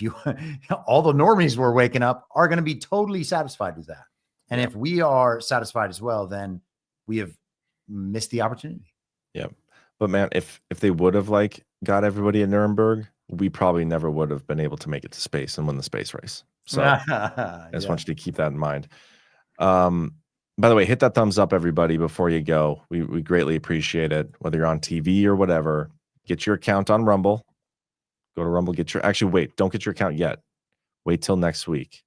all the normies we're waking up are going to be totally satisfied with that. And if we are satisfied as well, then we have missed the opportunity. Yeah. But man, if they would have got everybody at Nuremberg, we probably never would have been able to make it to space and win the space race. So I just want you to keep that in mind. By the way, hit that thumbs up, everybody, before you go. We greatly appreciate it. Whether you're on TV or whatever, get your account on Rumble. Go to Rumble, wait, don't get your account yet. Wait till next week.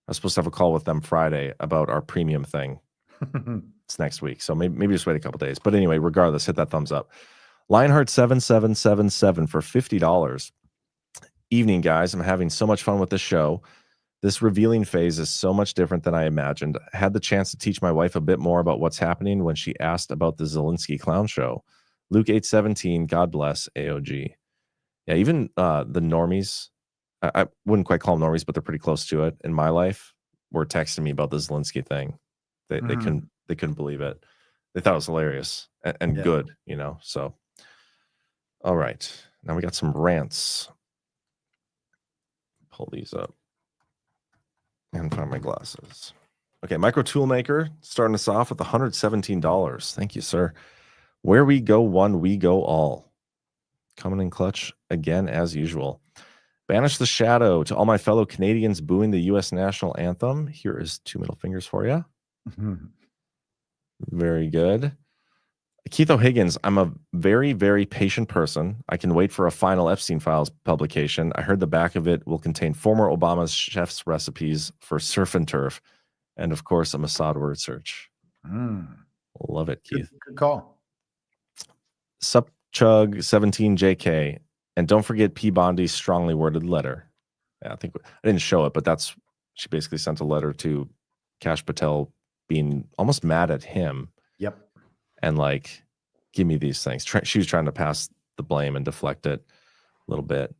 I was supposed to have a call with them Friday about our premium thing. It's next week. So maybe just wait a couple days. But anyway, regardless, hit that thumbs up. Lionheart7777 for $50. Evening, guys. I'm having so much fun with the show. This revealing phase is so much different than I imagined. I had the chance to teach my wife a bit more about what's happening when she asked about the Zelensky clown show. Luke 8:17, God bless AOG. Yeah, even the normies, I wouldn't quite call them normies, but they're pretty close to it in my life, were texting me about the Zelensky thing. They couldn't believe it. They thought it was hilarious and good, so. All right. Now we got some rants. Pull these up and find my glasses. Okay, Micro Toolmaker starting us off with $117. Thank you, sir. Where we go one, we go all. Coming in clutch again as usual. Banish the shadow to all my fellow Canadians booing the U.S. national anthem. Here is 2 middle fingers for you. Very good. Keith O'Higgins, I'm a very, very patient person. I can wait for a final Epstein Files publication. I heard the back of it will contain former Obama's chef's recipes for surf and turf. And of course, a Mossad word search. Love it, Keith. Good call. Supchug17JK. And don't forget P. Bondi's strongly worded letter. Yeah, I didn't show it, but she basically sent a letter to Kash Patel being almost mad at him. Yep. And give me these things. She was trying to pass the blame and deflect it a little bit.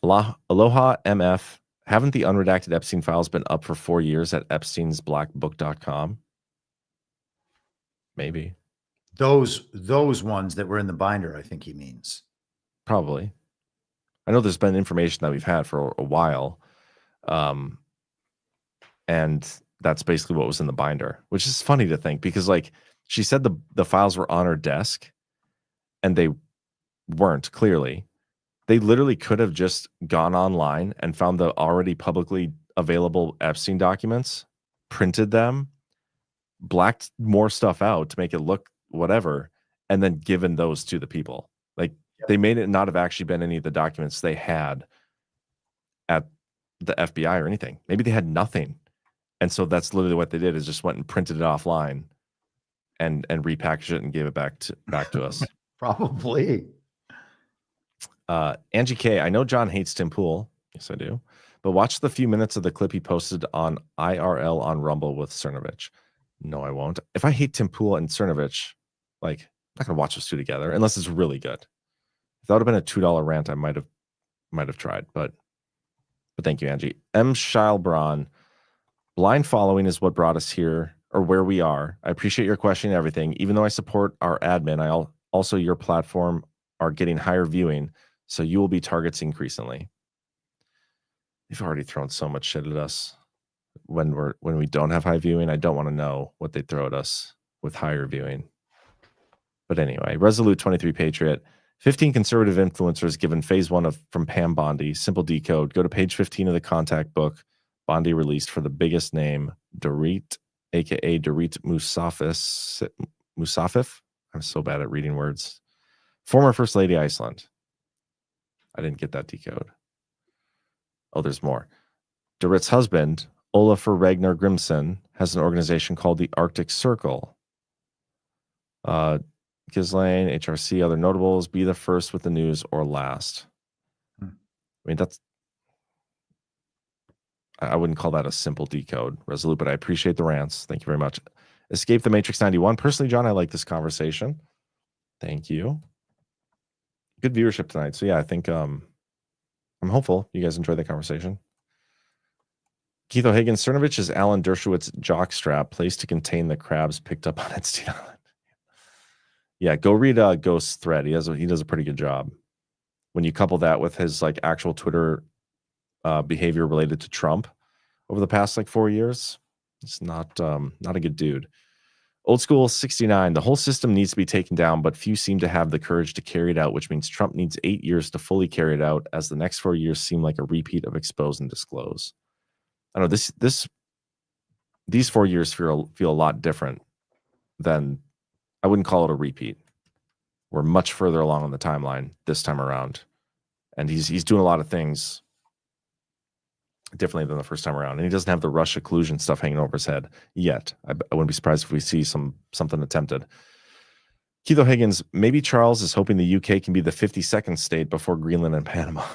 Aloha MF Haven't the unredacted Epstein files been up for 4 years at epsteinsblackbook.com? Maybe. Those ones that were in the binder, I think he means. Probably. I know there's been information that we've had for a while. And that's basically what was in the binder, which is funny to think because like she said the files were on her desk and they weren't clearly. They literally could have just gone online and found the already publicly available Epstein documents, printed them, blacked more stuff out to make it look whatever, and then given those to the people. Like they made it not have actually been any of the documents they had at the FBI or anything. Maybe they had nothing. And so that's literally what they did is just went and printed it offline and repackaged it and gave it back to us. Probably. Angie K, I know John hates Tim Pool. Yes, I do. But watch the few minutes of the clip he posted on IRL on Rumble with Cernovich. No, I won't. If I hate Tim Pool and Cernovich, like, I'm not going to watch those two together unless it's really good. If that would have been a $2 rant, I might have tried. But thank you, Angie. M. Shilebron, blind following is what brought us here or where we are. I appreciate your questioning everything. Even though I support our admin, also your platform are getting higher viewing. So you will be targets increasingly. You've already thrown so much shit at us when we don't have high viewing. I don't want to know what they throw at us with higher viewing. But anyway, Resolute 23 Patriot, 15 conservative influencers given phase 1 from Pam Bondi. Simple decode. Go to page 15 of the contact book. Bondi released for the biggest name, Dorit, aka Dorit Musafif. I'm so bad at reading words. Former First Lady Iceland. I didn't get that decode. Oh, there's more. Dorit's husband, Olafur Ragnar Grimson, has an organization called the Arctic Circle. Ghislaine, HRC, other notables, be the first with the news or last. I mean, I wouldn't call that a simple decode, Resolute, but I appreciate the rants. Thank you very much. Escape the Matrix 91. Personally, John, I like this conversation. Thank you. Good viewership tonight. So yeah, I think I'm hopeful you guys enjoyed the conversation. Keith O'Higgins, Cernovich is Alan Dershowitz's jockstrap placed to contain the crabs picked up on Epstein Island. Yeah, go read Ghost's thread. He does a pretty good job. When you couple that with his like actual Twitter behavior related to Trump over the past like 4 years, it's not a good dude. Old School 69, the whole system needs to be taken down, but few seem to have the courage to carry it out, which means Trump needs 8 years to fully carry it out, as the next 4 years seem like a repeat of expose and disclose. I don't know, these 4 years feel a lot different than, I wouldn't call it a repeat. We're much further along on the timeline this time around. And he's doing a lot of things differently than the first time around. And he doesn't have the Russia collusion stuff hanging over his head yet. I wouldn't be surprised if we see something attempted. Keith O'Higgins, maybe Charles is hoping the UK can be the 52nd state before Greenland and Panama.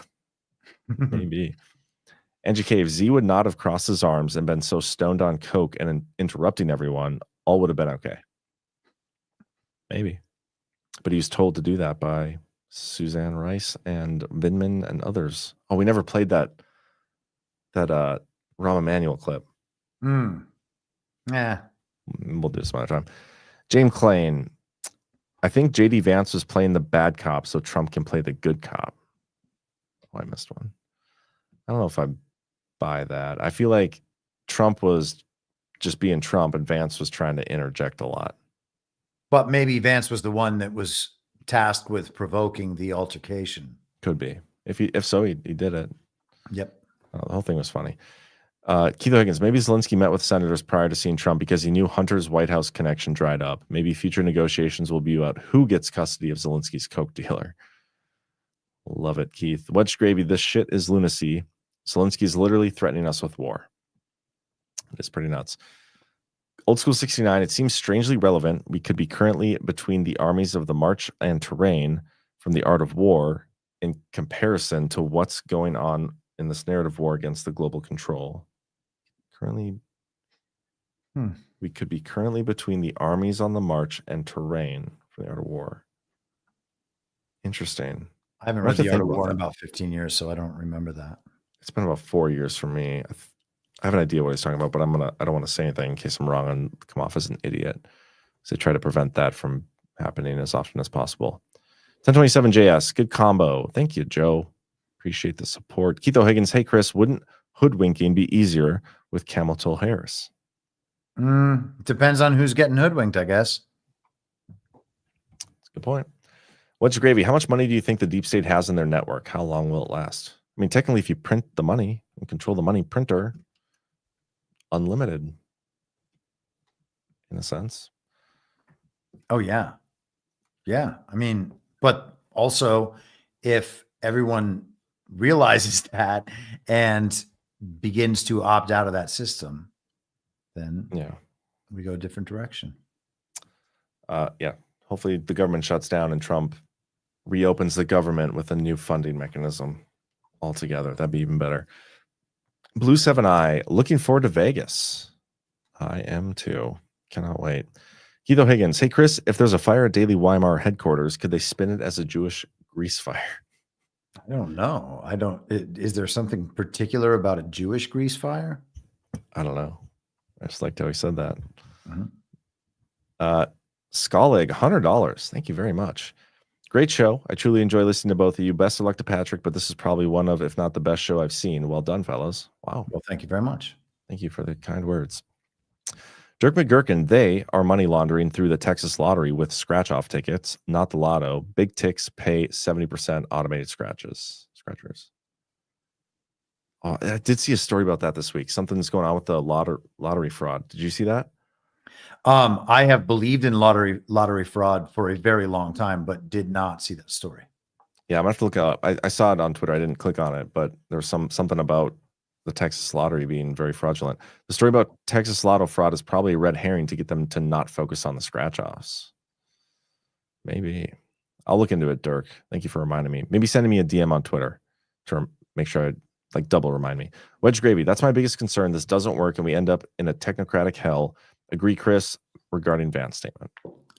Maybe. Angie Cave, Z would not have crossed his arms and been so stoned on coke and interrupting everyone. All would have been okay. Maybe. But he was told to do that by Suzanne Rice and Vindman and others. Oh, we never played that Rahm Emanuel clip. Yeah. We'll do some other time. James Klain, I think JD Vance was playing the bad cop so Trump can play the good cop. Oh, I missed one. I don't know if I buy that. I feel like Trump was just being Trump and Vance was trying to interject a lot. But maybe Vance was the one that was tasked with provoking the altercation. Could be. If so, he did it. Yep. The whole thing was funny. Keith Higgins, maybe Zelensky met with senators prior to seeing Trump because he knew Hunter's White House connection dried up. Maybe future negotiations will be about who gets custody of Zelensky's coke dealer. Love it, Keith. Wedge Gravy, this shit is lunacy. Zelensky is literally threatening us with war. It is pretty nuts. Old School 69, it seems strangely relevant. We could be currently between the armies of the march and terrain from the art of war in comparison to what's going on in this narrative war against the global control. We could be currently between the armies on the march and terrain from the art of war. Interesting. I haven't read the art of war in about 15 years, so I don't remember that. It's been about 4 years for me. I have an idea what he's talking about, but I don't want to say anything in case I'm wrong and come off as an idiot. So try to prevent that from happening as often as possible. 1027 JS, good combo. Thank you, Joe. Appreciate the support. Keith O'Higgins, hey Chris, wouldn't hoodwinking be easier with camel toe hairs? Depends on who's getting hoodwinked, I guess. That's a good point. What's your gravy? How much money do you think the deep state has in their network? How long will it last? I mean, technically, if you print the money and control the money printer, unlimited in a sense. Oh, yeah. Yeah. I mean, but also if everyone realizes that and begins to opt out of that system, then we go a different direction. Yeah. Hopefully the government shuts down and Trump reopens the government with a new funding mechanism altogether. That'd be even better. Blue 7i, looking forward to Vegas. I am too. Cannot wait. Keith O'Higgins, hey Chris, if there's a fire at Daily Weimar headquarters, could they spin it as a Jewish grease fire? I don't know. Is there something particular about a Jewish grease fire? I don't know. I just liked how he said that. Skollig, $100. Thank you very much. Great show. I truly enjoy listening to both of you. Best of luck to Patrick, but this is probably one of, if not the best show I've seen. Well done, fellas. Wow. Well, thank you very much. Thank you for the kind words. Dirk McGurkin, they are money laundering through the Texas lottery with scratch-off tickets, not the lotto. Big ticks pay 70% automated scratchers. Oh, I did see a story about that this week. Something's going on with the lottery fraud. Did you see that? I have believed in lottery fraud for a very long time, but did not see that story. Yeah, I'm gonna have to look it up. I saw it on Twitter. I didn't click on it, but there was something about the Texas lottery being very fraudulent. The story about Texas lotto fraud is probably a red herring to get them to not focus on the scratch-offs. Maybe. I'll look into it, Dirk. Thank you for reminding me. Maybe sending me a DM on Twitter to make sure I double remind me. Wedge Gravy, that's my biggest concern. This doesn't work and we end up in a technocratic hell. Agree, Chris, regarding Van's statement.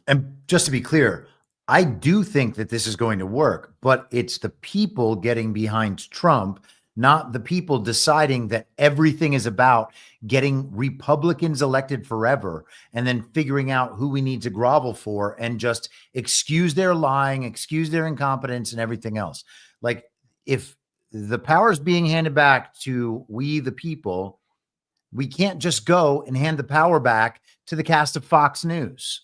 And just to be clear, I do think that this is going to work, but it's the people getting behind Trump, not the people deciding that everything is about getting Republicans elected forever and then figuring out who we need to grovel for and just excuse their lying, excuse their incompetence and everything else. Like if the power is being handed back to we, the people, we can't just go and hand the power back to the cast of Fox News.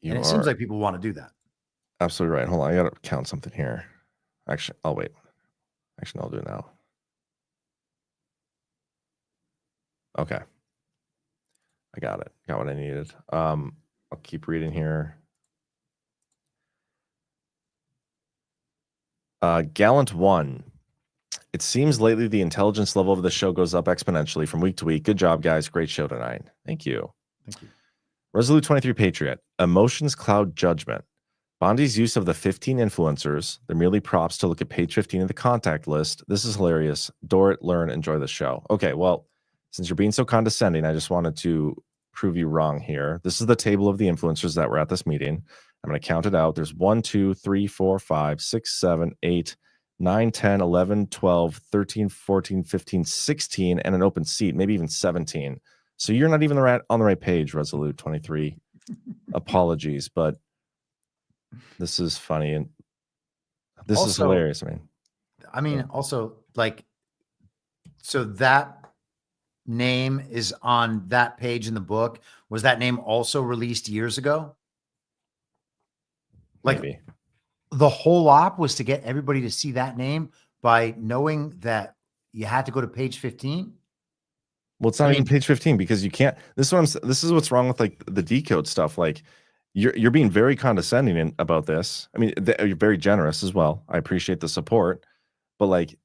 And it seems like people want to do that. Absolutely right. Hold on. I got to count something here. Actually, I'll wait. Actually, I'll do it now. Okay. I got it. Got what I needed. I'll keep reading here. Gallant 1. It seems lately the intelligence level of the show goes up exponentially from week to week. Good job, guys. Great show tonight. Thank you. Thank you. Resolute 23 Patriot. Emotions cloud judgment. Bondi's use of the 15 influencers. They're merely props to look at page 15 of the contact list. This is hilarious. Dort, learn, enjoy the show. Okay, well, since you're being so condescending, I just wanted to prove you wrong here. This is the table of the influencers that were at this meeting. I'm going to count it out. There's 1, 2, 3, 4, 5, 6, 7, 8, 9, 10, 11, 12, 13, 14, 15, 16, and an open seat, maybe even 17. So you're not even on the right page, Resolute 23. Apologies, but this is funny and this is hilarious. I mean, also, like, so that name is on that page in the book. Was that name also released years ago? Like, maybe. The whole op was to get everybody to see that name by knowing that you had to go to page 15. Well, it's not even page 15 because you can't. This is what's wrong with like the decode stuff. Like you're being very condescending about this. I mean, you're very generous as well. I appreciate the support, but like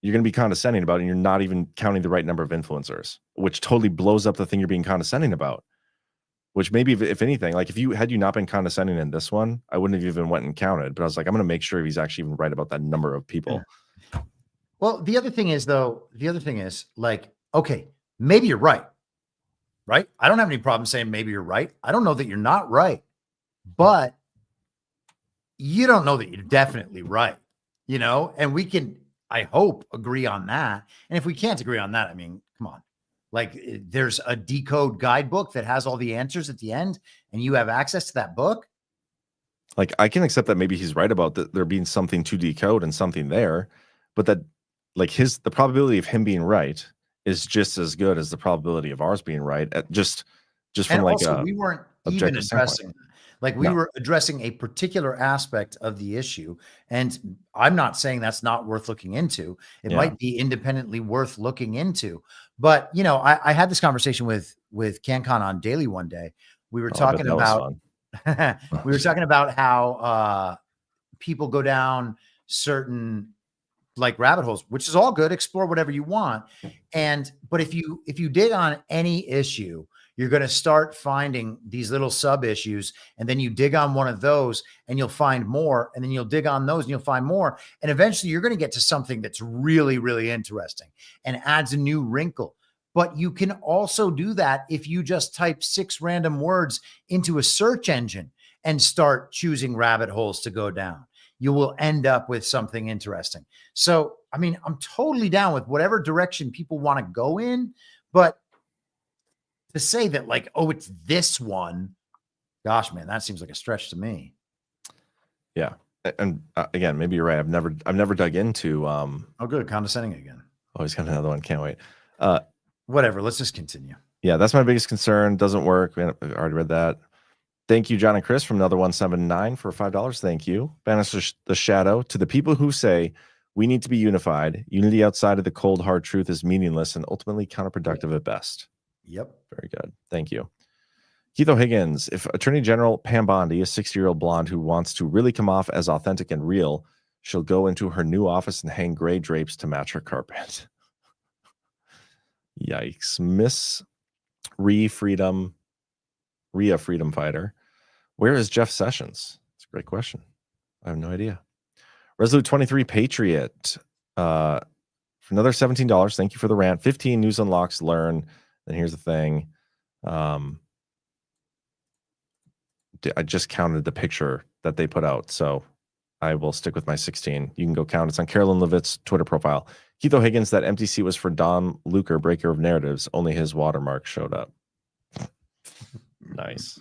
you're going to be condescending about it and you're not even counting the right number of influencers, which totally blows up the thing you're being condescending about. Which maybe if anything, like if you not been condescending in this one, I wouldn't have even went and counted. But I was like, I'm going to make sure he's actually even right about that number of people. Yeah. Well, the other thing is like, okay, maybe you're right. Right? I don't have any problem saying maybe you're right. I don't know that you're not right, but you don't know that you're definitely right. you know, and we can, I hope, agree on that. And if we can't agree on that, I mean, come on. Like there's a decode guidebook that has all the answers at the end and you have access to that book. Like I can accept that maybe he's right about that there being something to decode and something there, but that like the probability of him being right is just as good as the probability of ours being right at just from And like also, a we weren't even objective addressing standpoint. like we No. were addressing a particular aspect of the issue. And I'm not saying that's not worth looking into. It Yeah. might be independently worth looking into. But you know, I had this conversation with CanCon on Daily one day. We were Oh, I bet talking that was about fun. we were talking about how people go down certain like rabbit holes, which is all good. Explore whatever you want. But if you dig on any issue, you're going to start finding these little sub issues. And then you dig on one of those and you'll find more. And then you'll dig on those and you'll find more. And eventually you're going to get to something that's really, really interesting and adds a new wrinkle. But you can also do that if you just type 6 random words into a search engine and start choosing rabbit holes to go down. You will end up with something interesting. So, I mean, I'm totally down with whatever direction people want to go in, but to say that like, oh, it's this one, gosh, man, that seems like a stretch to me. Yeah. And again, maybe you're right. I've never dug into oh, good, condescending again. Oh, he's got another one. Can't wait. Whatever. Let's just continue. Yeah, that's my biggest concern. Doesn't work. I already read that. Thank you, John and Chris from another 179 for $5. Thank you. Banish the shadow to the people who say we need to be unified. Unity outside of the cold, hard truth is meaningless and ultimately counterproductive at best. Yep. Very good. Thank you. Keith O'Higgins, if Attorney General Pam Bondi, a 60-year-old blonde who wants to really come off as authentic and real, she'll go into her new office and hang gray drapes to match her carpet. Yikes. Miss Rhea Freedom Fighter. Where is Jeff Sessions? That's a great question. I have no idea. Resolute 23 Patriot. For another $17. Thank you for the rant. 15 news unlocks, learn. And here's the thing. I just counted the picture that they put out. So I will stick with my 16. You can go count. It's on Carolyn Levitt's Twitter profile. Keith O'Higgins, that empty seat was for Don Luker, breaker of narratives. Only his watermark showed up. Nice.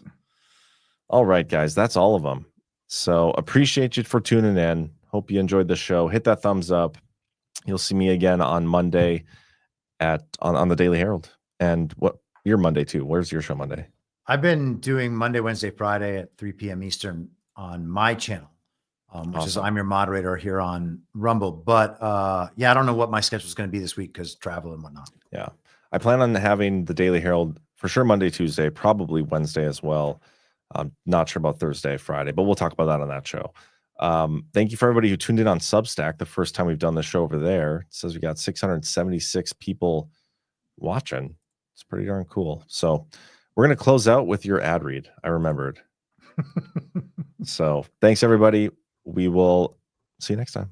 All right, guys, that's all of them. So appreciate you for tuning in. Hope you enjoyed the show. Hit that thumbs up. You'll see me again on Monday on the Daily Herald. And what your Monday too? Where's your show Monday? I've been doing Monday, Wednesday, Friday at 3 p.m. Eastern on my channel, which is I'm your moderator here on Rumble. But yeah, I don't know what my schedule is going to be this week because travel and whatnot. Yeah, I plan on having the Daily Herald for sure Monday, Tuesday, probably Wednesday as well. I'm not sure about Thursday, Friday, but we'll talk about that on that show. Thank you for everybody who tuned in on Substack. The first time we've done the show over there. It says we got 676 people watching. It's pretty darn cool. So we're going to close out with your ad read. I remembered. So thanks, everybody. We will see you next time.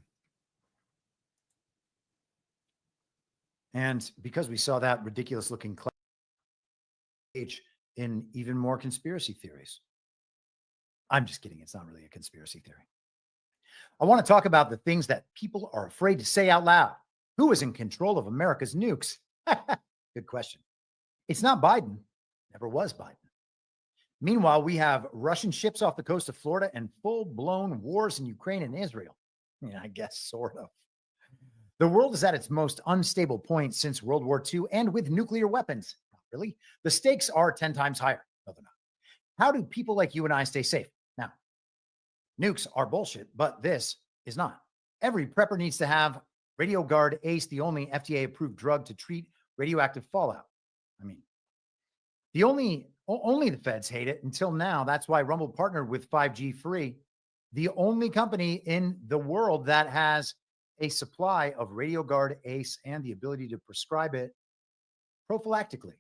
And because we saw that ridiculous looking page in even more conspiracy theories. I'm just kidding. It's not really a conspiracy theory. I want to talk about the things that people are afraid to say out loud. Who is in control of America's nukes? Good question. It's not Biden. Never was Biden. Meanwhile, we have Russian ships off the coast of Florida and full-blown wars in Ukraine and Israel. Yeah, I guess sort of. The world is at its most unstable point since World War II and with nuclear weapons. Not really. The stakes are 10 times higher. No, they're not. How do people like you and I stay safe? Now, nukes are bullshit, but this is not. Every prepper needs to have RadioGuard Ace, the only FDA-approved drug to treat radioactive fallout. I mean, only the feds hate it until now. That's why Rumble partnered with 5G Free, the only company in the world that has a supply of RadioGuard Ace and the ability to prescribe it prophylactically.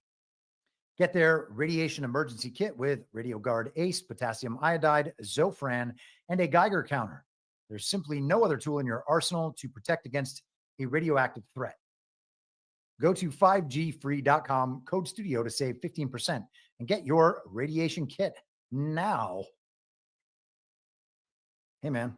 Get their radiation emergency kit with RadioGuard Ace, potassium iodide, Zofran, and a Geiger counter. There's simply no other tool in your arsenal to protect against a radioactive threat. Go to 5gfree.com, code studio to save 15% and get your radiation kit now. Hey, man,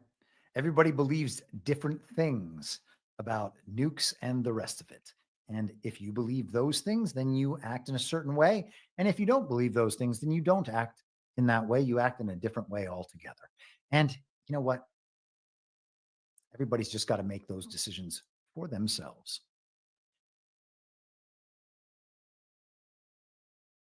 Everybody believes different things about nukes and the rest of it. And if you believe those things, then you act in a certain way. And if you don't believe those things, then you don't act in that way. You act in a different way altogether. And you know what? Everybody's just got to make those decisions for themselves.